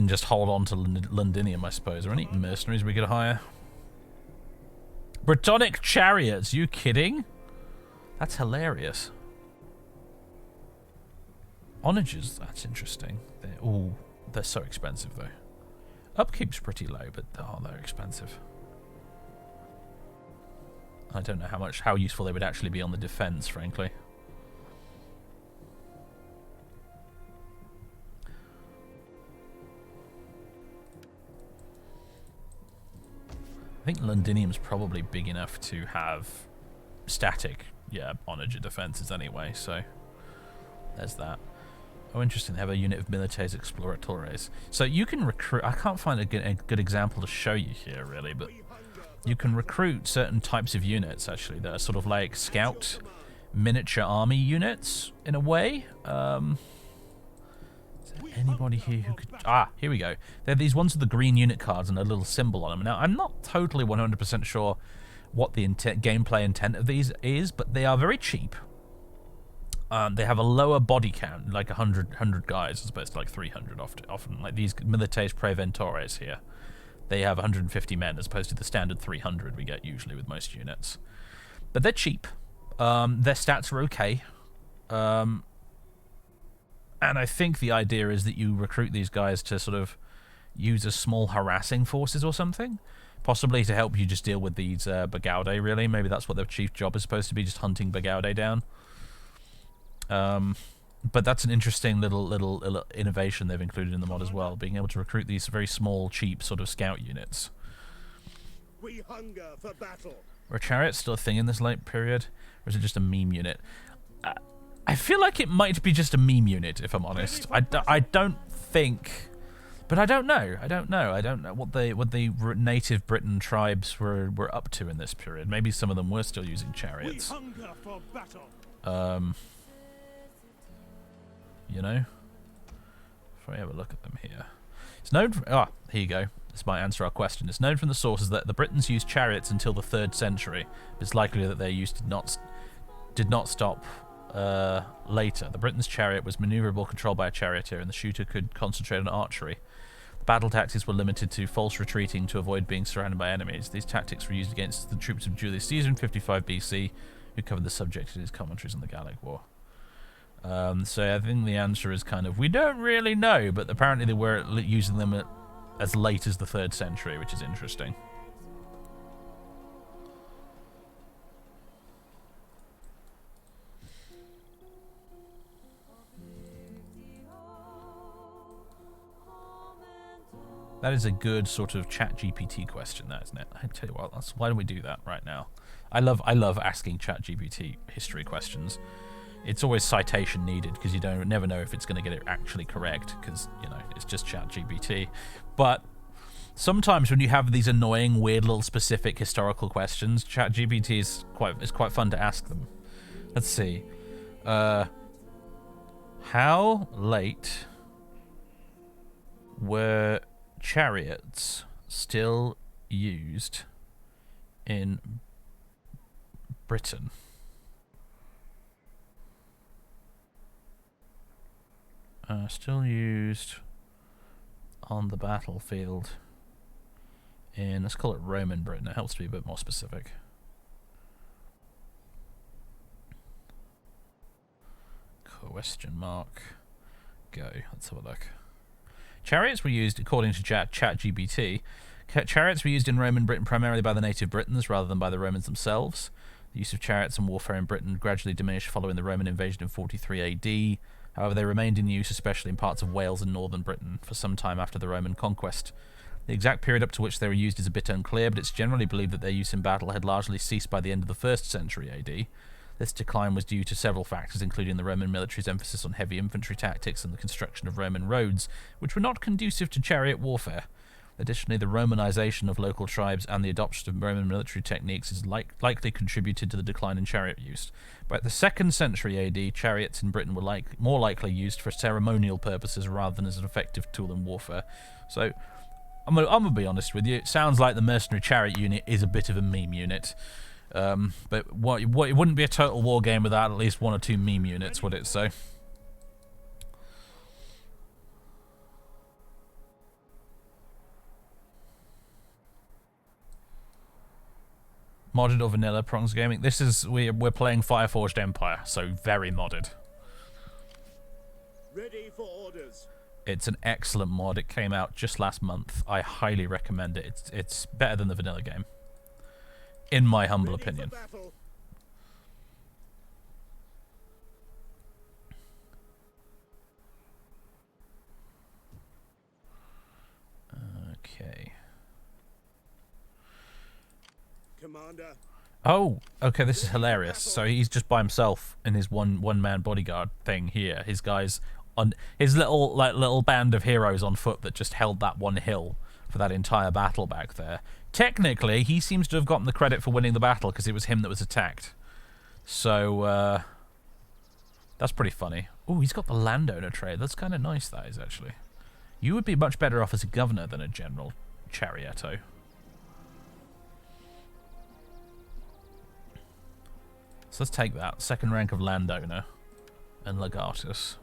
just hold on to Londinium, I suppose. Are any mercenaries we could hire? Bretonic chariots, you kidding? That's hilarious. Onagers, that's interesting. They're so expensive though. Upkeep's pretty low, but they're expensive. I don't know how useful they would actually be on the defense, frankly. I think Londinium's probably big enough to have static, onager defenses anyway, so there's that. Oh, interesting, they have a unit of Milites Exploratores. So you can recruit, I can't find a good example to show you here, really, but you can recruit certain types of units, actually, that are sort of like scout miniature army units, in a way. Is there anybody here who could... Ah, here we go. They're these ones with the green unit cards and a little symbol on them. Now, I'm not totally 100% sure what the gameplay intent of these is, but they are very cheap. They have a lower body count, like 100 guys, as opposed to like 300 often. Like these Milites Preventores here. They have 150 men, as opposed to the standard 300 we get usually with most units. But they're cheap. Their stats are okay. And I think the idea is that you recruit these guys to sort of use as small harassing forces or something. Possibly to help you just deal with these Bagaude, really. Maybe that's what their chief job is supposed to be, just hunting Bagaude down. But that's an interesting little innovation they've included in the mod as well, being able to recruit these very small, cheap sort of scout units. We hunger for battle. Were chariots still a thing in this late period? Or is it just a meme unit? I feel like it might be just a meme unit, if I'm honest. I don't think... But I don't know. I don't know what the native Britain tribes were up to in this period. Maybe some of them were still using chariots. We hunger for battle. You know? If I have a look at them here. It's known from... here you go. This might answer our question. It's known from the sources that the Britons used chariots until the 3rd century. It's likely that their use did not stop later. The Britons' chariot was maneuverable, controlled by a charioteer, and the shooter could concentrate on archery. Battle tactics were limited to false retreating to avoid being surrounded by enemies. These tactics were used against the troops of Julius Caesar in 55 BC, who covered the subject in his commentaries on the Gallic War. So I think the answer is kind of, we don't really know, but apparently they were using them as late as the 3rd century, which is interesting. That is a good sort of ChatGPT question, that, isn't it? I tell you what, why don't we do that right now? I love asking ChatGPT history questions. It's always citation needed because you never know if it's going to get it actually correct because, you know, it's just ChatGPT. But sometimes when you have these annoying, weird little specific historical questions, ChatGPT is quite fun to ask them. Let's see. How late were chariots still used in Britain? Still used on the battlefield in, let's call it Roman Britain. It helps to be a bit more specific. Question mark. Go. Let's have a look. Chariots were used, according to ChatGPT, chariots were used in Roman Britain primarily by the native Britons rather than by the Romans themselves. The use of chariots and warfare in Britain gradually diminished following the Roman invasion in 43 AD. However, they remained in use, especially in parts of Wales and northern Britain, for some time after the Roman conquest. The exact period up to which they were used is a bit unclear, but it's generally believed that their use in battle had largely ceased by the end of the 1st century AD. This decline was due to several factors, including the Roman military's emphasis on heavy infantry tactics and the construction of Roman roads, which were not conducive to chariot warfare. Additionally, the Romanization of local tribes and the adoption of Roman military techniques is likely contributed to the decline in chariot use. By the 2nd century AD, chariots in Britain were more likely used for ceremonial purposes rather than as an effective tool in warfare. So, I'm gonna be honest with you, it sounds like the mercenary chariot unit is a bit of a meme unit. But it wouldn't be a total war game without at least 1 or 2 meme units, would it? So, modded or vanilla prongs gaming. This is we're playing Fireforged Empire, so very modded. Ready for orders. It's an excellent mod. It came out just last month. I highly recommend it. It's better than the vanilla game, in my humble opinion. Okay. Commander. Oh, okay, this is hilarious. So he's just by himself in his one-man bodyguard thing here. His guys on his little band of heroes on foot that just held that one hill for that entire battle back there. Technically, he seems to have gotten the credit for winning the battle because it was him that was attacked. So, that's pretty funny. Oh, he's got the landowner trade. That's kind of nice, that is, actually. You would be much better off as a governor than a general, Chariotto. So let's take that. 2nd rank of landowner and legatus.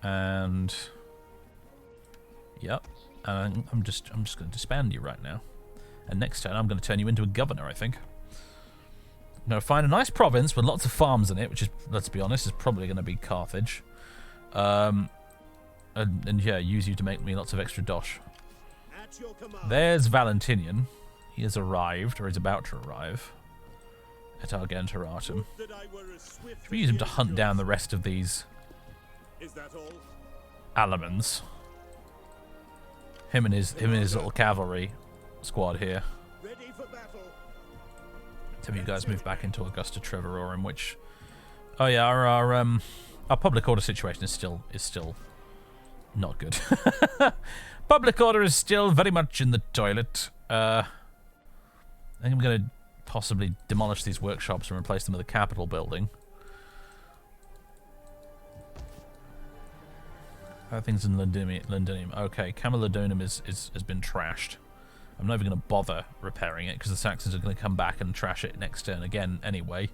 And yep. And I'm just going to disband you right now. And next turn I'm going to turn you into a governor, I think. I'm going to find a nice province with lots of farms in it, which is, let's be honest, is probably going to be Carthage. And yeah, use you to make me lots of extra dosh. There's Valentinian. He has arrived, or is about to arrive, at Argenteratum. Should we use him to hunt down the rest of these Alamans? Him and his little cavalry squad here. Ready for battle. Some of you guys move back into Augusta Trevororum, which... Oh yeah, our public order situation is still not good. Public order is still very much in the toilet. I think I'm going to possibly demolish these workshops and replace them with a Capitol building. How are things in Londinium? Okay, Camalodunum has been trashed. I'm not even going to bother repairing it because the Saxons are going to come back and trash it next turn again anyway.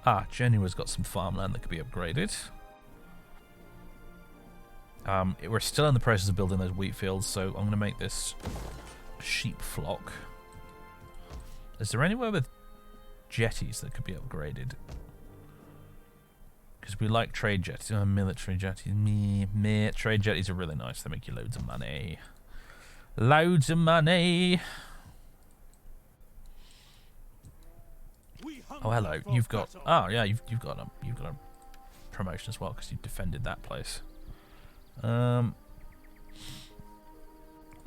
Ah, Genua's got some farmland that could be upgraded. We're still in the process of building those wheat fields, so I'm going to make this a sheep flock. Is there anywhere with jetties that could be upgraded? Because we like trade jetties. Oh, military jetties. Trade jetties are really nice. They make you loads of money. Loads of money. Oh, hello. You've got... Oh, yeah, you've got a promotion as well because you defended that place.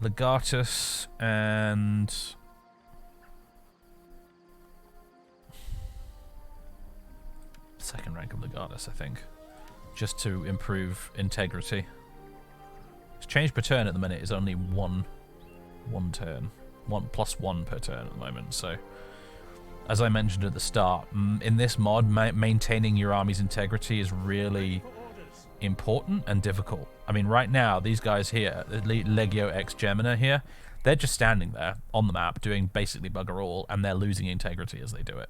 Legatus and... second rank of Legatus, I think. Just to improve integrity. Change per turn at the minute is only one turn. +1 per turn at the moment, so... As I mentioned at the start, in this mod, maintaining your army's integrity is really important and difficult. I mean, right now, these guys here, Legio Ex Germana here, they're just standing there on the map doing basically bugger all, and they're losing integrity as they do it.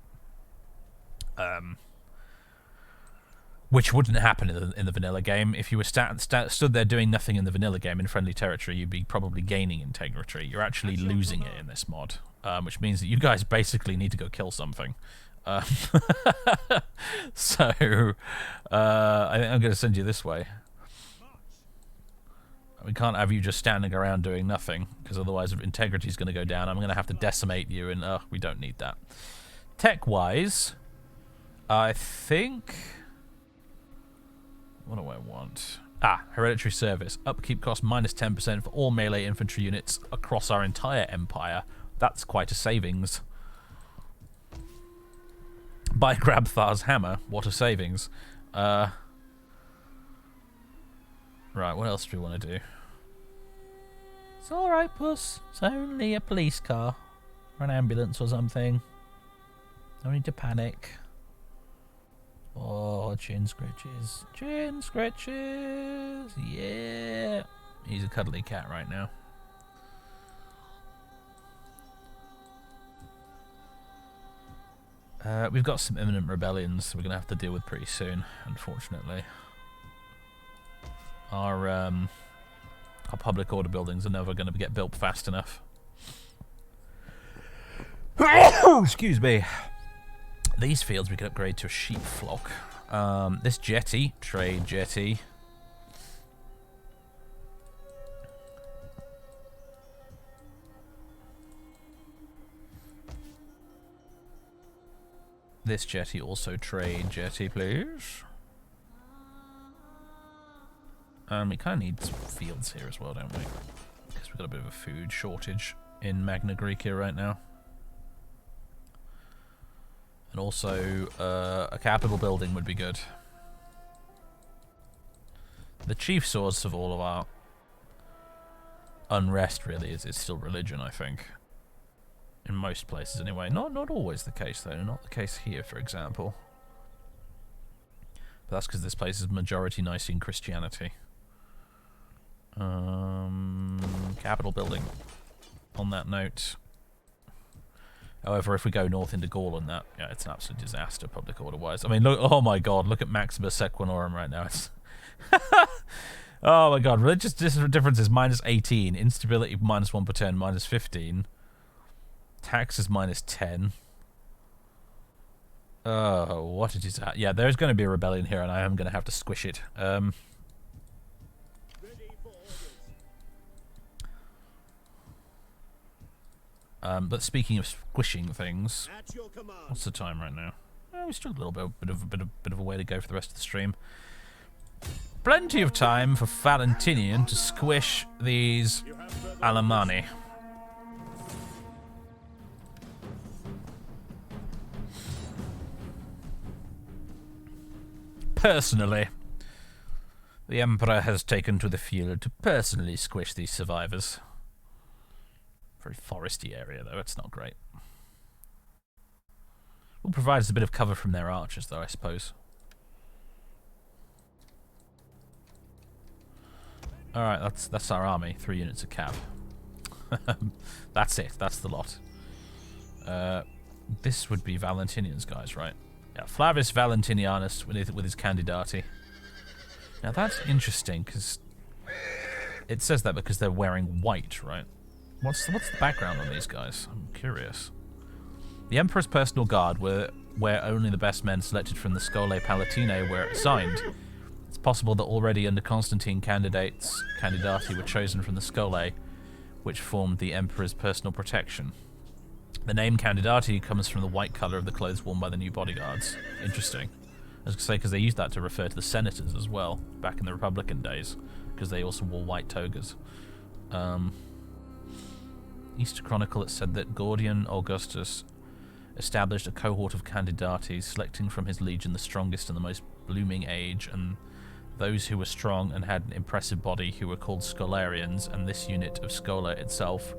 Which wouldn't happen in the vanilla game. If you were stood there doing nothing in the vanilla game in friendly territory, you'd be probably gaining integrity. You're actually losing it in this mod, which means that you guys basically need to go kill something. So, I think I'm going to send you this way. We can't have you just standing around doing nothing, because otherwise integrity is going to go down. I'm going to have to decimate you, and we don't need that. Tech-wise, I think... What do I want? Hereditary service. Upkeep cost -10% for all melee infantry units across our entire empire. That's quite a savings. Buy Grabthar's hammer. What a savings. Right, what else do we want to do? It's alright, puss. It's only a police car. Or an ambulance or something. No need to panic. Oh, chin scratches. Chin scratches. Yeah. He's a cuddly cat right now. We've got some imminent rebellions we're going to have to deal with pretty soon, unfortunately. Our public order buildings are never going to get built fast enough. Excuse me. These fields we could upgrade to a sheep flock. This jetty, trade jetty. This jetty also trade jetty, please. We kind of need some fields here as well, don't we? Because we've got a bit of a food shortage in Magna Graecia right now. And also, a capital building would be good. The chief source of all of our unrest, really, is still religion, I think. In most places, anyway. Not always the case, though. Not the case here, for example. But that's because this place is majority Nicene Christianity. Capital building. On that note... However, if we go north into Gaul and that, yeah, it's an absolute disaster public order-wise. I mean, look, oh my god, look at Maximus Sequanorum right now. It's oh my god, religious difference is -18, instability -1 per turn, -15, tax is -10. Oh, what it is? Yeah, there's going to be a rebellion here, and I am going to have to squish it. But speaking of squishing things, what's the time right now? We've still got a little bit of a way to go for the rest of the stream. Plenty of time for Valentinian to squish these Alemanni. Personally, the Emperor has taken to the field to personally squish these survivors. Very foresty area, though. It's not great. Will provide us a bit of cover from their archers, though, I suppose. Alright, that's our army. 3 units of cav. That's it. That's the lot. This would be Valentinian's guys, right? Yeah, Flavius Valentinianus with his candidati. Now that's interesting, because it says that because they're wearing white, right? What's the background on these guys? I'm curious. The Emperor's personal guard were where only the best men selected from the Scholae Palatinae were assigned. It's possible that already under Constantine candidati were chosen from the Scholae, which formed the Emperor's personal protection. The name candidati comes from the white colour of the clothes worn by the new bodyguards. Interesting. I was going to say, because they used that to refer to the senators as well, back in the Republican days, because they also wore white togas. Easter Chronicle, it said that Gordian Augustus established a cohort of candidati, selecting from his legion the strongest and the most blooming age, and those who were strong and had an impressive body who were called Scholarians, and this unit of Schola itself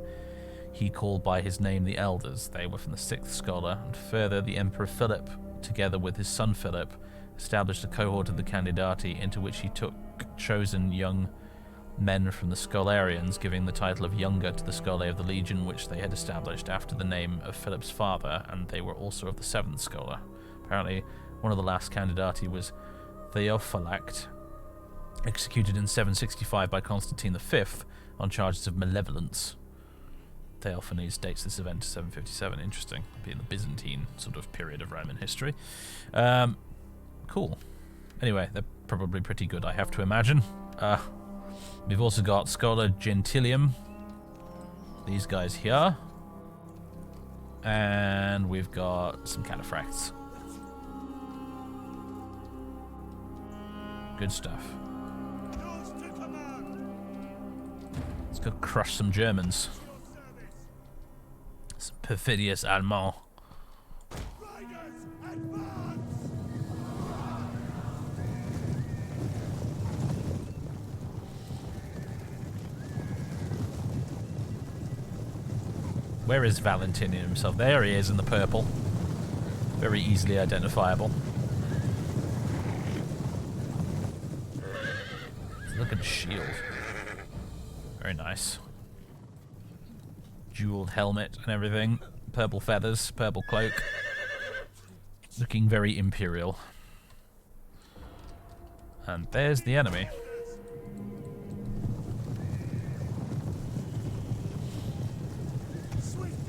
he called by his name the Elders. They were from the 6th Schola, and further the Emperor Philip, together with his son Philip, established a cohort of the candidati into which he took chosen young men from the Scholarians, giving the title of younger to the Scholae of the Legion which they had established after the name of Philip's father, and they were also of the 7th Schola. Apparently, one of the last candidati was Theophylact, executed in 765 by Constantine V on charges of malevolence. Theophanes dates this event to 757. Interesting. Being the Byzantine sort of period of Roman history. Cool. Anyway, they're probably pretty good, I have to imagine. We've also got Schola Gentilium. These guys here. And we've got some cataphracts. Good stuff. Let's go crush some Germans. Some perfidious Allemands. Where is Valentinian himself? There he is in the purple. Very easily identifiable. Look at the shield. Very nice. Jeweled helmet and everything. Purple feathers, purple cloak. Looking very imperial. And there's the enemy.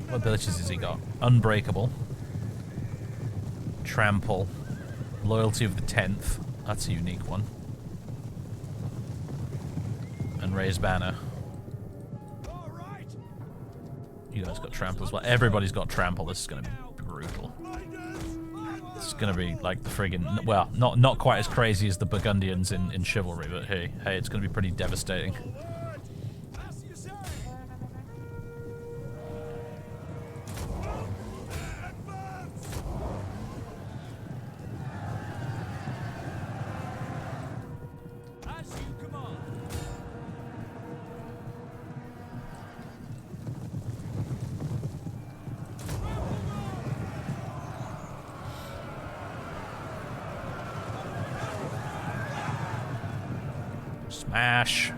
What abilities has he got? Unbreakable. Trample. Loyalty of the 10th. That's a unique one. And Raised Banner. You guys got trample as well. Everybody's got trample. This is going to be brutal. It's going to be like the friggin'... Well, not quite as crazy as the Burgundians in Chivalry, but hey, it's going to be pretty devastating. Smash.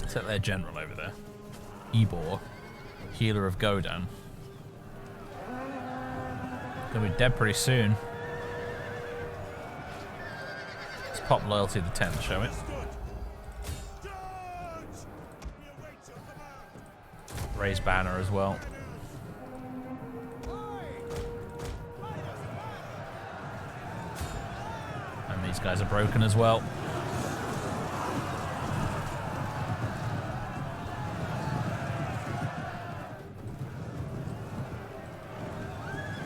Set their general over there. Ebor, healer of Godan. Gonna be dead pretty soon. Let's pop loyalty to the 10th, shall we? Raise banner as well. guys are broken as well.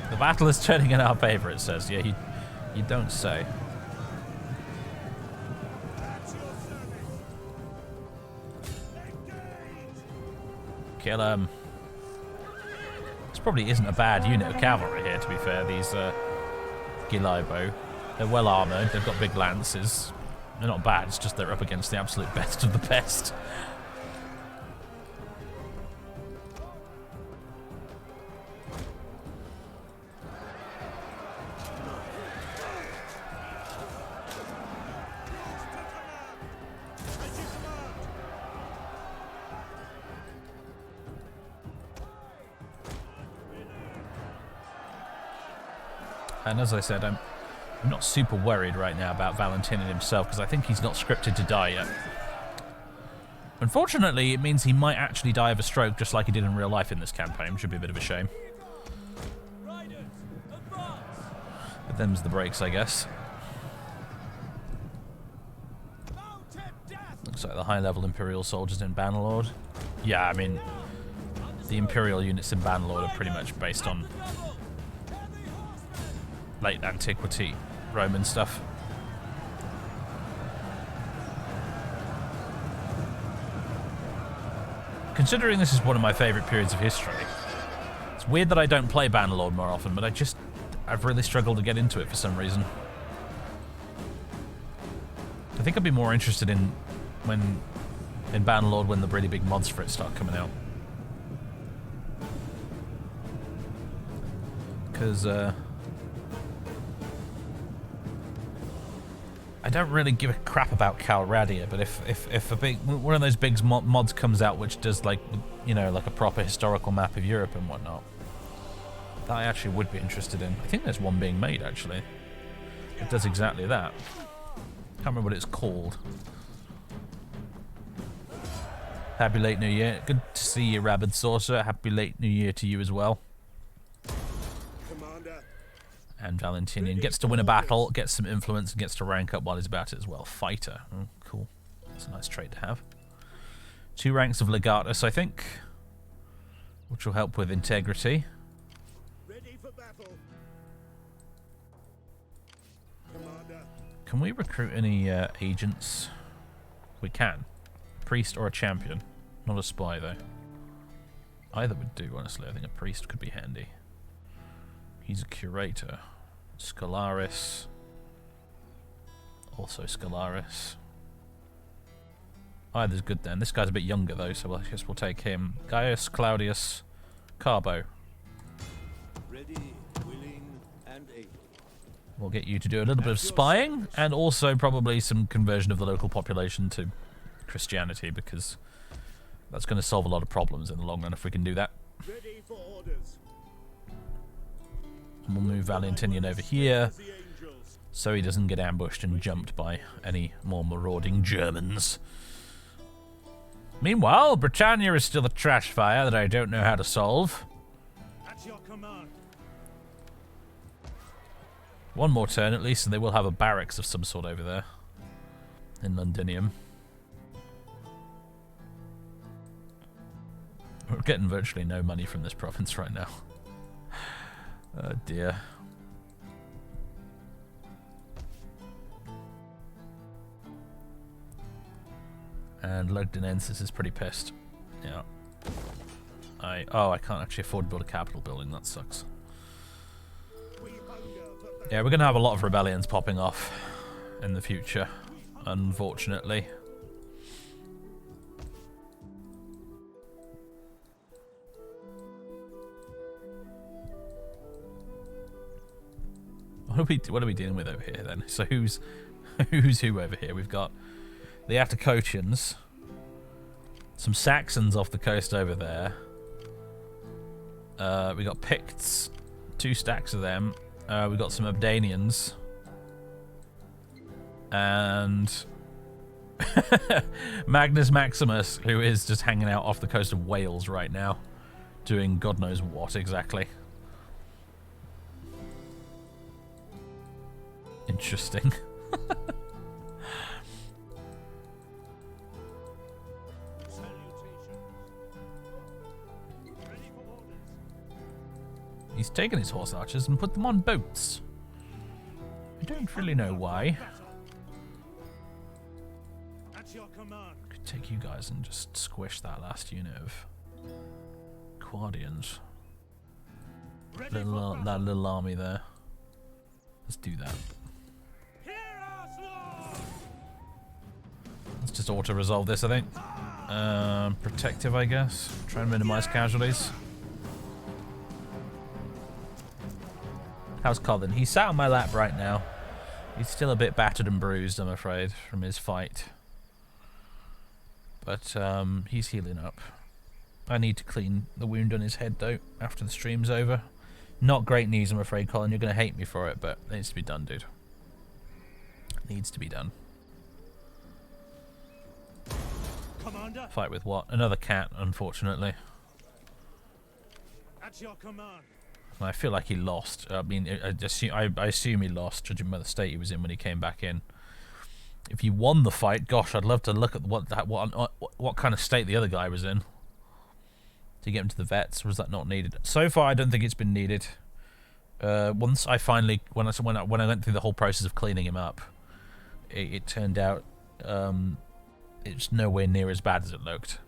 The battle is turning in our favor, it says. Yeah, you don't say. Kill him. This probably isn't a bad unit of cavalry here, to be fair. These Gilaibo. They're well armoured. They've got big lances. They're not bad. It's just they're up against the absolute best of the best. And as I said, I'm not super worried right now about Valentinian himself, because I think he's not scripted to die yet. Unfortunately, it means he might actually die of a stroke, just like he did in real life in this campaign, which would be a bit of a shame. But them's the breaks, I guess. Looks like the high-level Imperial soldiers in Bannerlord. Yeah, I mean, the Imperial units in Bannerlord are pretty much based on late antiquity Roman stuff. Considering this is one of my favourite periods of history, it's weird that I don't play Bannerlord more often, but I've really struggled to get into it for some reason. I think I'd be more interested in Bannerlord when the really big mods for it start coming out. Because I don't really give a crap about Calradia, but if a big one of those big mods comes out which does like, you know, like a proper historical map of Europe and whatnot, that I actually would be interested in. I think there's one being made actually. It does exactly that. Can't remember what it's called. Happy late New Year. Good to see you, Rabid Saucer. Happy late New Year to you as well. And Valentinian gets to win a battle, gets some influence, and gets to rank up while he's about it as well. Fighter. Oh, cool. That's a nice trait to have. 2 ranks of Legatus, I think, which will help with integrity. Ready for battle. Commander. Can we recruit any agents? We can. Priest or a champion. Not a spy, though. Either would do, honestly. I think a priest could be handy. He's a curator. Scalaris. Also Scalaris. Either's good then. This guy's a bit younger though, so I guess we'll take him. Gaius Claudius Carbo. Ready, willing, and able. We'll get you to do a little bit of spying, and also probably some conversion of the local population to Christianity, because that's going to solve a lot of problems in the long run if we can do that. Ready for orders. And we'll move Valentinian over here so he doesn't get ambushed and jumped by any more marauding Germans. Meanwhile, Britannia is still a trash fire that I don't know how to solve. At your command. One more turn at least, and they will have a barracks of some sort over there in Londinium. We're getting virtually no money from this province right now. Oh dear. And Lugdunensis is pretty pissed. Yeah. I can't actually afford to build a capital building, that sucks. Yeah, we're gonna have a lot of rebellions popping off in the future, unfortunately. What are we dealing with over here then? So who's who over here? We've got the Atticotians, some Saxons off the coast over there. We got Picts, 2 stacks of them. We got some Abdanians, and Magnus Maximus, who is just hanging out off the coast of Wales right now, doing God knows what exactly. Interesting. He's taken his horse archers and put them on boats. I don't really know why. At your command. Could take you guys and just squish that last unit of Quadians. That little army there. Let's do that. Let's just auto-resolve this, I think. Protective, I guess. Try and minimize casualties. How's Colin? He's sat on my lap right now. He's still a bit battered and bruised, I'm afraid, from his fight. But he's healing up. I need to clean the wound on his head, though, after the stream's over. Not great news, I'm afraid, Colin. You're going to hate me for it, but it needs to be done, dude. It needs to be done. Commander. Fight with what? Another cat, unfortunately. At your command. I feel like he lost. I mean, I assume he lost, judging by the state he was in when he came back in. If he won the fight, gosh, I'd love to look at what kind of state the other guy was in. To get him to the vets, was that not needed? So far, I don't think it's been needed. Once I finally, when I went through the whole process of cleaning him up, it turned out it's nowhere near as bad as it looked.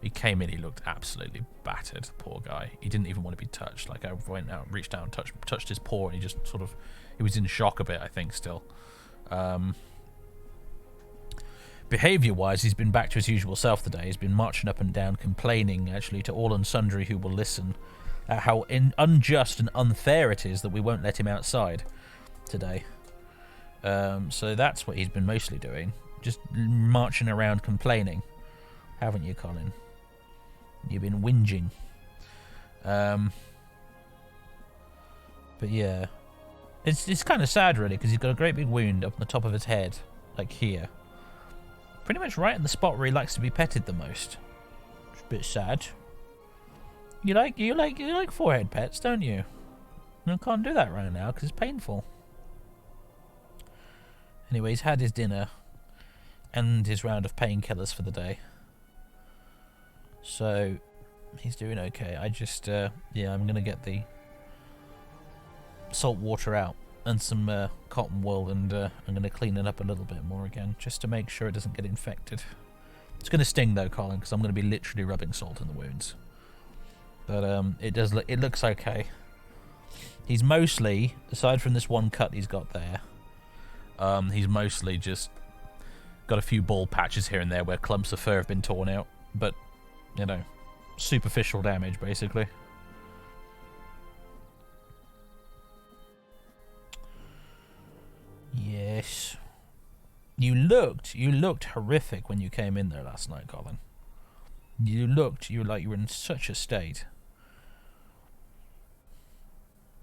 He came in, he looked absolutely battered, poor guy. He didn't even want to be touched. Like, I went out, reached out and touched his paw, and he just sort of, he was in shock a bit, I think, still. Behaviour-wise, he's been back to his usual self today. He's been marching up and down, complaining, actually, to all and sundry who will listen, at how unjust and unfair it is that we won't let him outside today. So that's what he's been mostly doing. Just marching around complaining. Haven't you, Colin? You've been whinging. But yeah. It's kind of sad, really, because he's got a great big wound up on the top of his head, like here. Pretty much right in the spot where he likes to be petted the most. It's a bit sad. You like forehead pets, don't you? You can't do that right now because it's painful. Anyway, he's had his dinner and his round of painkillers for the day. So, he's doing okay. I just, yeah, I'm going to get the salt water out and some cotton wool, and I'm going to clean it up a little bit more again, just to make sure it doesn't get infected. It's going to sting, though, Colin, because I'm going to be literally rubbing salt in the wounds. But it looks okay. He's mostly, aside from this one cut he's got there, he's mostly just got a few bald patches here and there where clumps of fur have been torn out. But, you know, superficial damage, basically. Yes. You looked horrific when you came in there last night, Colin. You were like you were in such a state.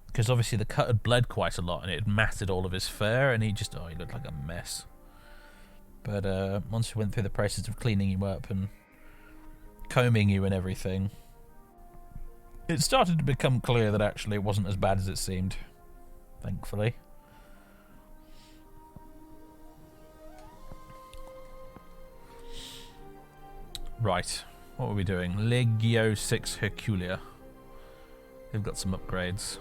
Because obviously the cut had bled quite a lot and it had matted all of his fur, and he looked like a mess. But once we went through the process of cleaning you up and combing you and everything, it started to become clear that actually it wasn't as bad as it seemed. Thankfully. Right, what were we doing? Legio 6 Herculia. They've got some upgrades.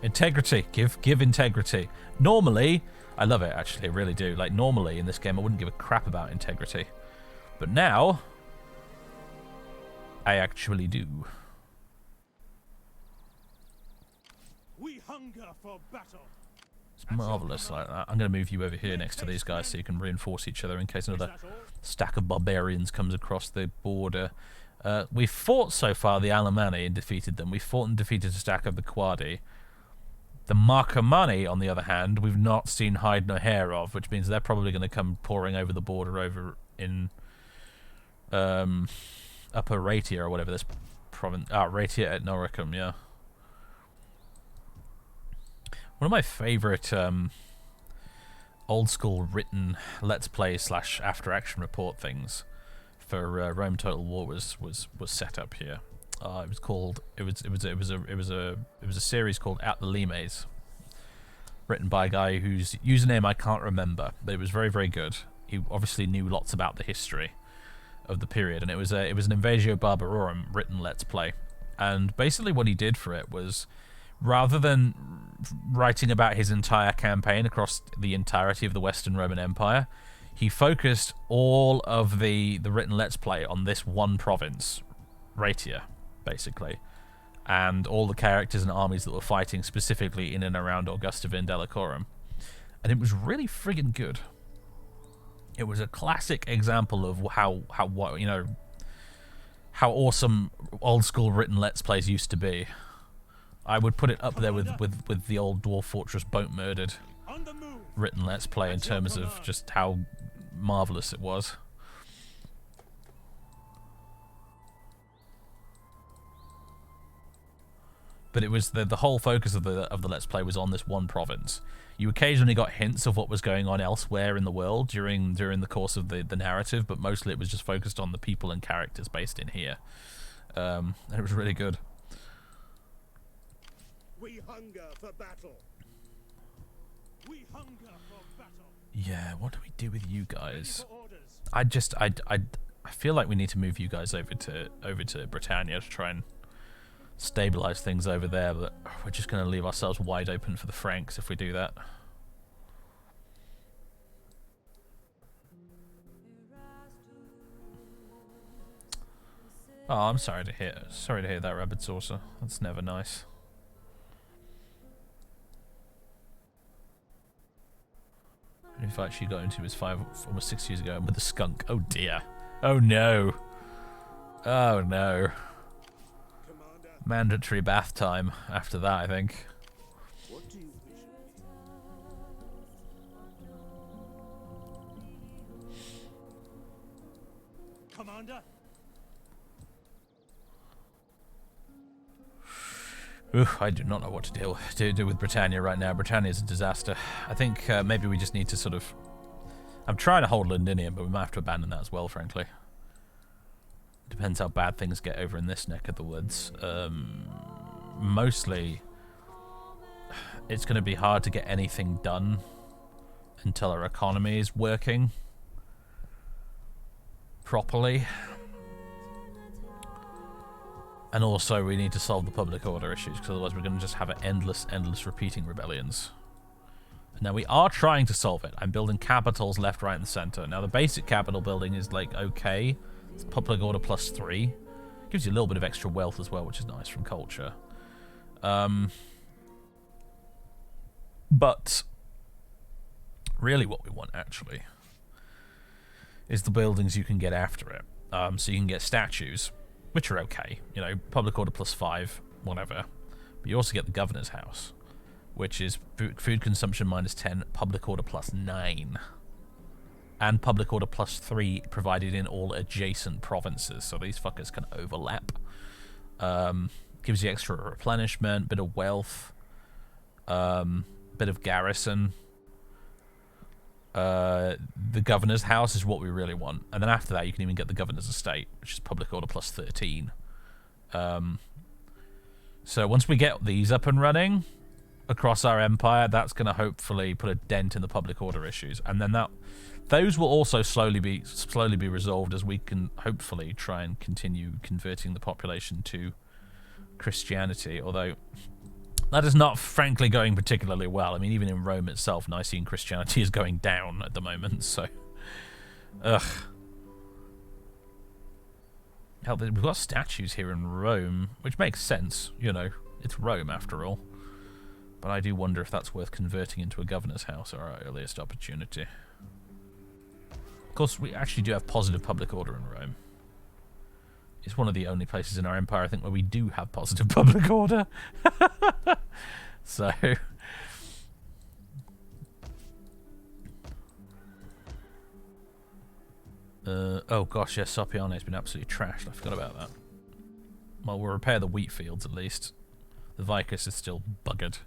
Integrity, give integrity. Normally, I love it actually, I really do. Like normally in this game I wouldn't give a crap about integrity. But now, I actually do. We hunger for battle. It's marvellous like that. I'm going to move you over here next to these guys so you can reinforce each other in case another stack of barbarians comes across the border. We've fought so far the Alemanni and defeated them. We've fought and defeated a stack of the Quadi. The Marcomanni, on the other hand, we've not seen hide nor hair of, which means they're probably going to come pouring over the border over in Upper Raetia or whatever this province... Raetia et Noricum, yeah. One of my favourite old-school written Let's Play / after-action report things for Rome Total War was set up here. It was a series called At the Limes, written by a guy whose username I can't remember, but it was very, very good. He obviously knew lots about the history of the period, and it was an Invasio Barbarorum written Let's Play. And basically what he did for it was, rather than writing about his entire campaign across the entirety of the Western Roman Empire, he focused all of the written Let's Play on this one province, Raetia, basically, and all the characters and armies that were fighting specifically in and around Augusta Vindelicorum. And it was really friggin' good. It was a classic example of how awesome old school written Let's Plays used to be. I would put it up there with the old Dwarf Fortress Boat Murdered written Let's Play in terms of just how marvelous it was. But it was the whole focus of the Let's Play was on this one province. You occasionally got hints of what was going on elsewhere in the world during the course of the narrative, but mostly it was just focused on the people and characters based in here. And it was really good. We hunger for battle. We hunger for battle. Yeah, what do we do with you guys? Ready for orders. I feel like we need to move you guys over to Britannia to try and stabilize things over there, but we're just going to leave ourselves wide open for the Franks if we do that. Oh, I'm sorry to hear that, Rabid Saucer. That's never nice. In fact, she got into was almost 6 years ago, and with the skunk. Oh dear. Oh no. Oh no. Mandatory bath time after that, I think. What do you wish? Commander? Oof, I do not know what to do with Britannia right now. Britannia is a disaster. I think maybe we just need to sort of... I'm trying to hold Londinium, but we might have to abandon that as well, frankly. Depends how bad things get over in this neck of the woods. Mostly, it's going to be hard to get anything done until our economy is working properly. And also, we need to solve the public order issues, because otherwise we're going to just have endless repeating rebellions. Now, we are trying to solve it. I'm building capitals left, right, and center. Now, the basic capital building is, like, okay. It's public order +3. Gives you a little bit of extra wealth as well, which is nice from culture. But really what we want, actually, is the buildings you can get after it. So you can get statues, which are okay. You know, public order +5, whatever. But you also get the governor's house, which is food consumption -10, public order +9. And public order +3 provided in all adjacent provinces, so these fuckers can overlap. Gives you extra replenishment, bit of wealth, bit of garrison. The governor's house is what we really want, and then after that you can even get the governor's estate, which is public order +13. So once we get these up and running across our empire, that's going to hopefully put a dent in the public order issues, and then those will also slowly be resolved as we can hopefully try and continue converting the population to Christianity, although that is not frankly going particularly well. I mean, even in Rome itself, Nicene Christianity is going down at the moment, so ugh. Hell, we've got statues here in Rome, which makes sense, you know, it's Rome after all. But I do wonder if that's worth converting into a governor's house at our earliest opportunity. Of course, we actually do have positive public order in Rome. It's one of the only places in our empire, I think, where we do have positive public order. So... oh gosh, yes, Sopiane's been absolutely trashed. I forgot about that. Well, we'll repair the wheat fields at least. The Vicus is still buggered.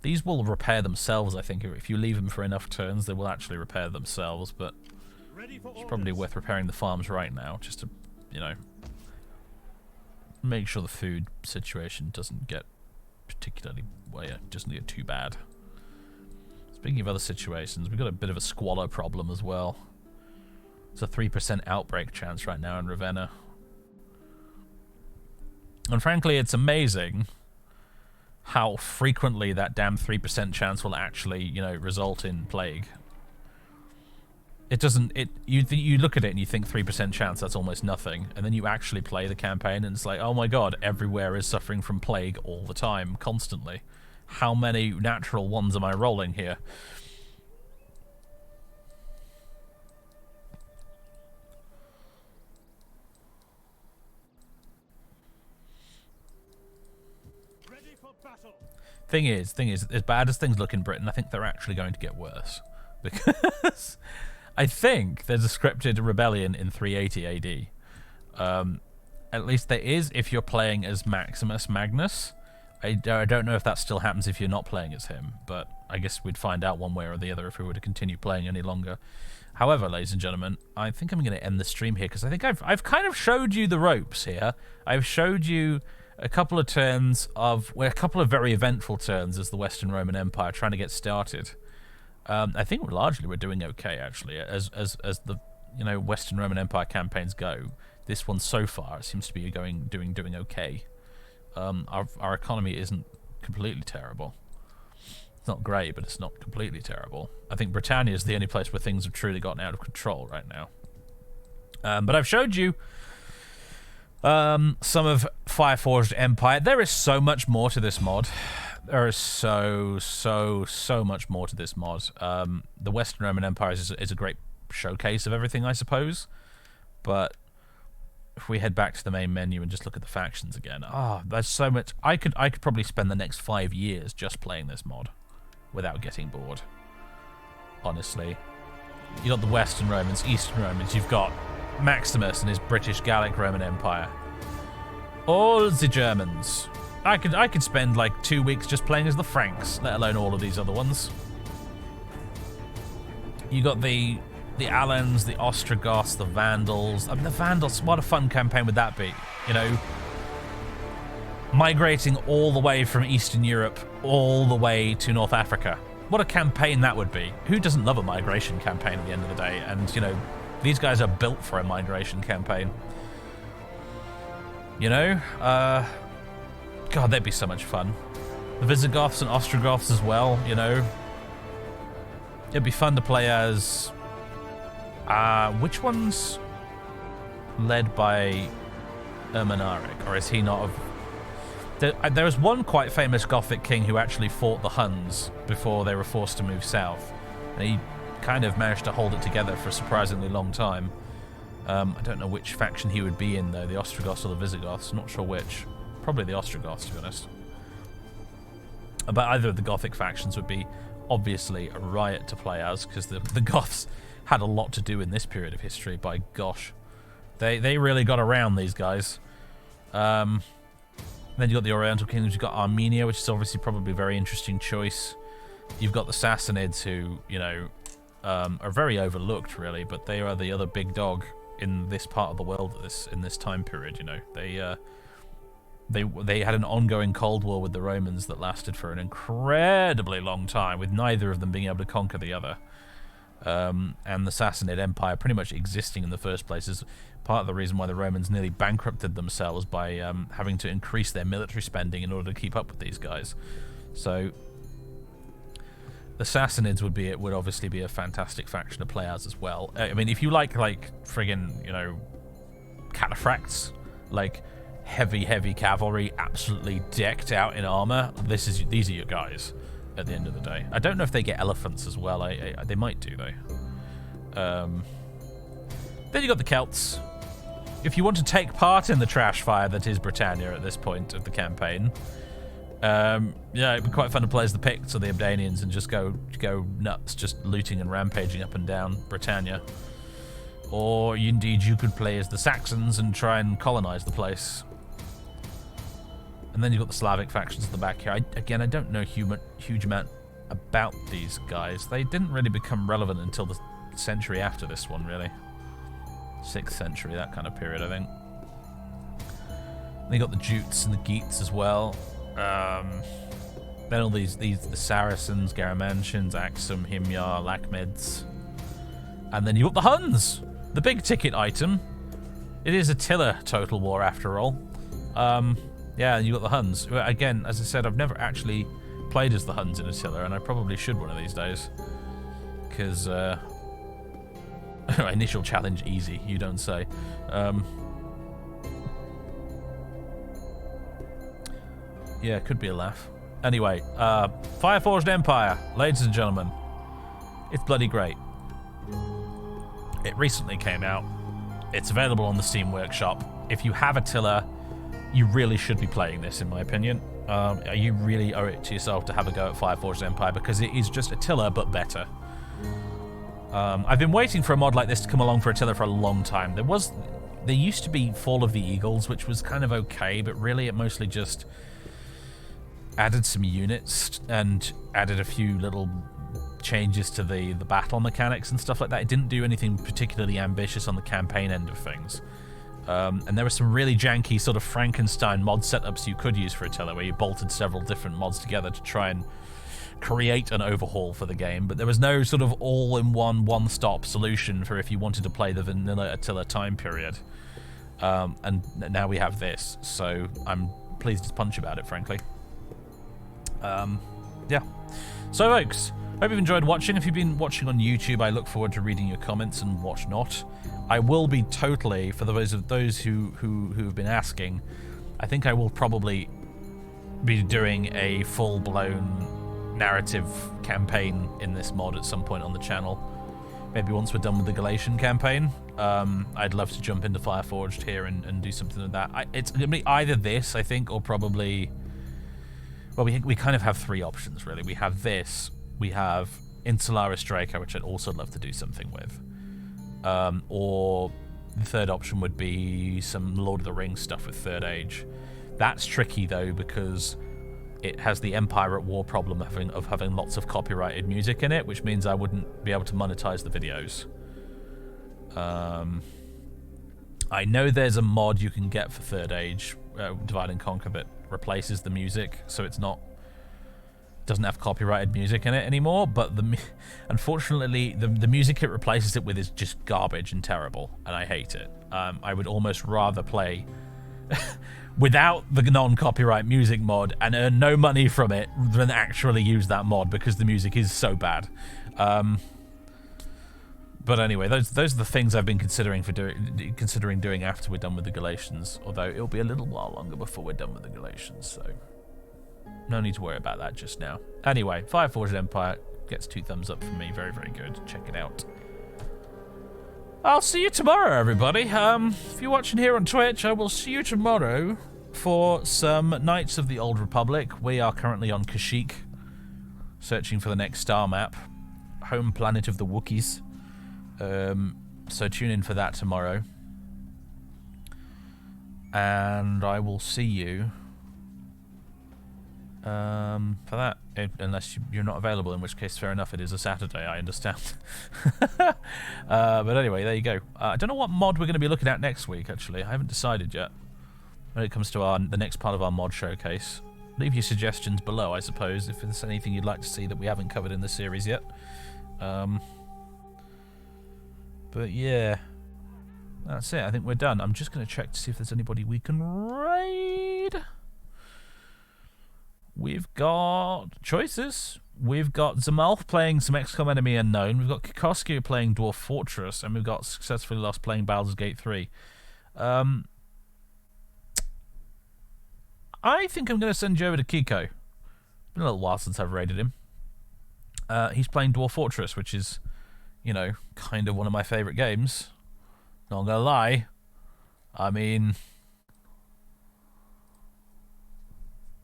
These will repair themselves, I think. If you leave them for enough turns, they will actually repair themselves, but it's probably worth repairing the farms right now, just to, you know, make sure the food situation doesn't get particularly, well, yeah, doesn't get too bad. Speaking of other situations, we've got a bit of a squalor problem as well. It's a 3% outbreak chance right now in Ravenna. And frankly, it's amazing how frequently that damn 3% chance will actually, you know, result in plague. It doesn't, you look at it and you think 3% chance, that's almost nothing. And then you actually play the campaign and it's like, oh my god, everywhere is suffering from plague all the time, constantly. How many natural ones am I rolling here? Ready for battle. Thing is, as bad as things look in Britain, I think they're actually going to get worse. Because I think there's a scripted rebellion in 380 AD. At least there is if you're playing as Maximus Magnus. I don't know if that still happens if you're not playing as him, but I guess we'd find out one way or the other if we were to continue playing any longer. However, ladies and gentlemen, I think I'm going to end the stream here because I think I've kind of showed you the ropes here. I've showed you a couple of turns of, well, a couple of very eventful turns as the Western Roman Empire trying to get started. I think largely we're doing okay actually, as the, you know, Western Roman Empire campaigns go. This one so far seems to be doing okay. Our economy isn't completely terrible. It's not great, but it's not completely terrible. I think Britannia is the only place where things have truly gotten out of control right now. But I've showed you some of Fireforged Empire. There is so much more to this mod. There is so much more to this mod. The Western Roman Empire is a great showcase of everything, I suppose. But if we head back to the main menu and just look at the factions again, there's so much. I could probably spend the next 5 years just playing this mod without getting bored. Honestly, you got the Western Romans, Eastern Romans. You've got Maximus and his British Gallic Roman Empire. All the Germans. I could spend like 2 weeks just playing as the Franks, let alone all of these other ones. You got the Alans, the Ostrogoths, the Vandals. I mean, the Vandals, what a fun campaign would that be? You know, migrating all the way from Eastern Europe all the way to North Africa. What a campaign that would be. Who doesn't love a migration campaign at the end of the day? And, you know, these guys are built for a migration campaign. You know? God, that'd be so much fun. The Visigoths and Ostrogoths as well, you know? It'd be fun to play as... which one's led by Ermanaric? Or is he not of... There was one quite famous Gothic king who actually fought the Huns before they were forced to move south. And he kind of managed to hold it together for a surprisingly long time. I don't know which faction he would be in, though, the Ostrogoths or the Visigoths. Not sure which. Probably the Ostrogoths, to be honest. But either of the Gothic factions would be obviously a riot to play as, because the Goths had a lot to do in this period of history, by gosh. They really got around, these guys. Then you've got the Oriental Kingdoms, you've got Armenia, which is obviously probably a very interesting choice. You've got the Sassanids, who, you know, are very overlooked, really, but they are the other big dog in this part of the world in this time period, you know. They had an ongoing Cold War with the Romans that lasted for an incredibly long time, with neither of them being able to conquer the other. And the Sassanid Empire pretty much existing in the first place is part of the reason why the Romans nearly bankrupted themselves by having to increase their military spending in order to keep up with these guys. So the Sassanids would obviously be a fantastic faction to play as well. I mean, if you like friggin', you know, cataphracts, like heavy cavalry, absolutely decked out in armor, these are your guys. At the end of the day, I don't know if they get elephants as well. They might do though. Then you got the Celts. If you want to take part in the trash fire that is Britannia at this point of the campaign, yeah, it'd be quite fun to play as the Picts or the Abdanians and just go nuts, just looting and rampaging up and down Britannia. Or indeed, you could play as the Saxons and try and colonize the place. And then you've got the Slavic factions in the back here. Again, I don't know a huge amount about these guys. They didn't really become relevant until the century after this one, really. 6th century, that kind of period, I think. Then you got the Jutes and the Geats as well. Then all the Saracens, Garamantians, Axum, Himyar, Lakhmids. And then you've got the Huns! The big ticket item. It is Attila Total War after all. Yeah, and you've got the Huns. Again, as I said, I've never actually played as the Huns in Attila, and I probably should one of these days. Because, initial challenge easy, you don't say. Yeah, could be a laugh. Anyway, Fireforged Empire, ladies and gentlemen. It's bloody great. It recently came out. It's available on the Steam Workshop. If you have Attila, you really should be playing this, in my opinion. You really owe it to yourself to have a go at Fireforged Empire, because it is just Attila, but better. I've been waiting for a mod like this to come along for Attila for a long time. There used to be Fall of the Eagles, which was kind of okay, but really it mostly just added some units and added a few little changes to the battle mechanics and stuff like that. It didn't do anything particularly ambitious on the campaign end of things. And there were some really janky sort of Frankenstein mod setups you could use for Attila, where you bolted several different mods together to try and create an overhaul for the game, but there was no sort of all-in-one, one-stop solution for if you wanted to play the vanilla Attila time period. And now we have this, so I'm pleased as punch about it, frankly. Yeah. So, folks, hope you've enjoyed watching. If you've been watching on YouTube, I look forward to reading your comments and whatnot. I will be totally, for those who have been asking, I think I will probably be doing a full-blown narrative campaign in this mod at some point on the channel. Maybe once we're done with the Galatian campaign. I'd love to jump into Fireforged here and do something like that. It's going to be either this, I think, or probably... Well, we kind of have three options, really. We have this, we have Insularis Draco, which I'd also love to do something with. Or the third option would be some Lord of the Rings stuff with Third Age. That's tricky, though, because it has the Empire at War problem of having lots of copyrighted music in it, which means I wouldn't be able to monetize the videos. I know there's a mod you can get for Third Age, Divide and Conquer, that replaces the music, so it's doesn't have copyrighted music in it anymore, but unfortunately the music it replaces it with is just garbage and terrible, and I hate it. I would almost rather play without the non-copyright music mod and earn no money from it than actually use that mod, because the music is so bad. But anyway, those are the things I've been considering doing after we're done with the Galatians, although it'll be a little while longer before we're done with the Galatians, so no need to worry about that just now. Anyway, Fireforged Empire gets 2 thumbs up from me. Very, very good. Check it out. I'll see you tomorrow, everybody. If you're watching here on Twitch, I will see you tomorrow for some Knights of the Old Republic. We are currently on Kashyyyk, searching for the next star map, home planet of the Wookiees. So tune in for that tomorrow. And I will see you for that, unless you're not available, in which case fair enough, it is a Saturday, I understand. But anyway, there you go. I don't know what mod we're going to be looking at next week, actually. I haven't decided yet when it comes to the next part of our mod showcase. Leave your suggestions below, I suppose, if there's anything you'd like to see that we haven't covered in the series yet. But yeah, that's it. I think we're done. I'm just going to check to see if there's anybody we can raid. We've got choices. We've got Zamalf playing some XCOM Enemy Unknown. We've got Kikoski playing Dwarf Fortress. And we've got Successfully Lost playing Baldur's Gate 3. I think I'm going to send you over to Kiko. Been a little while since I've raided him. He's playing Dwarf Fortress, which is, you know, kind of one of my favourite games. Not gonna lie. I mean,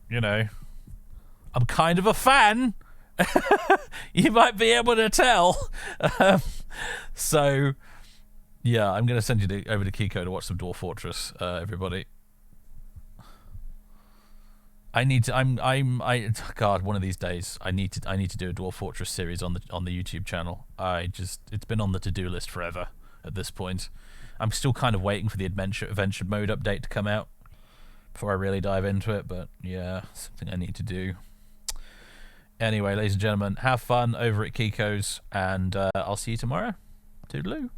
you know, I'm kind of a fan. You might be able to tell. So, yeah, I'm gonna send you over to Kiko to watch some Dwarf Fortress, everybody. God, one of these days I need to do a Dwarf Fortress series on the YouTube channel. It's been on the to-do list forever at this point. I'm still kind of waiting for the adventure mode update to come out before I really dive into it, but yeah, something I need to do. Anyway, ladies and gentlemen, have fun over at Kiko's, and I'll see you tomorrow. Toodaloo.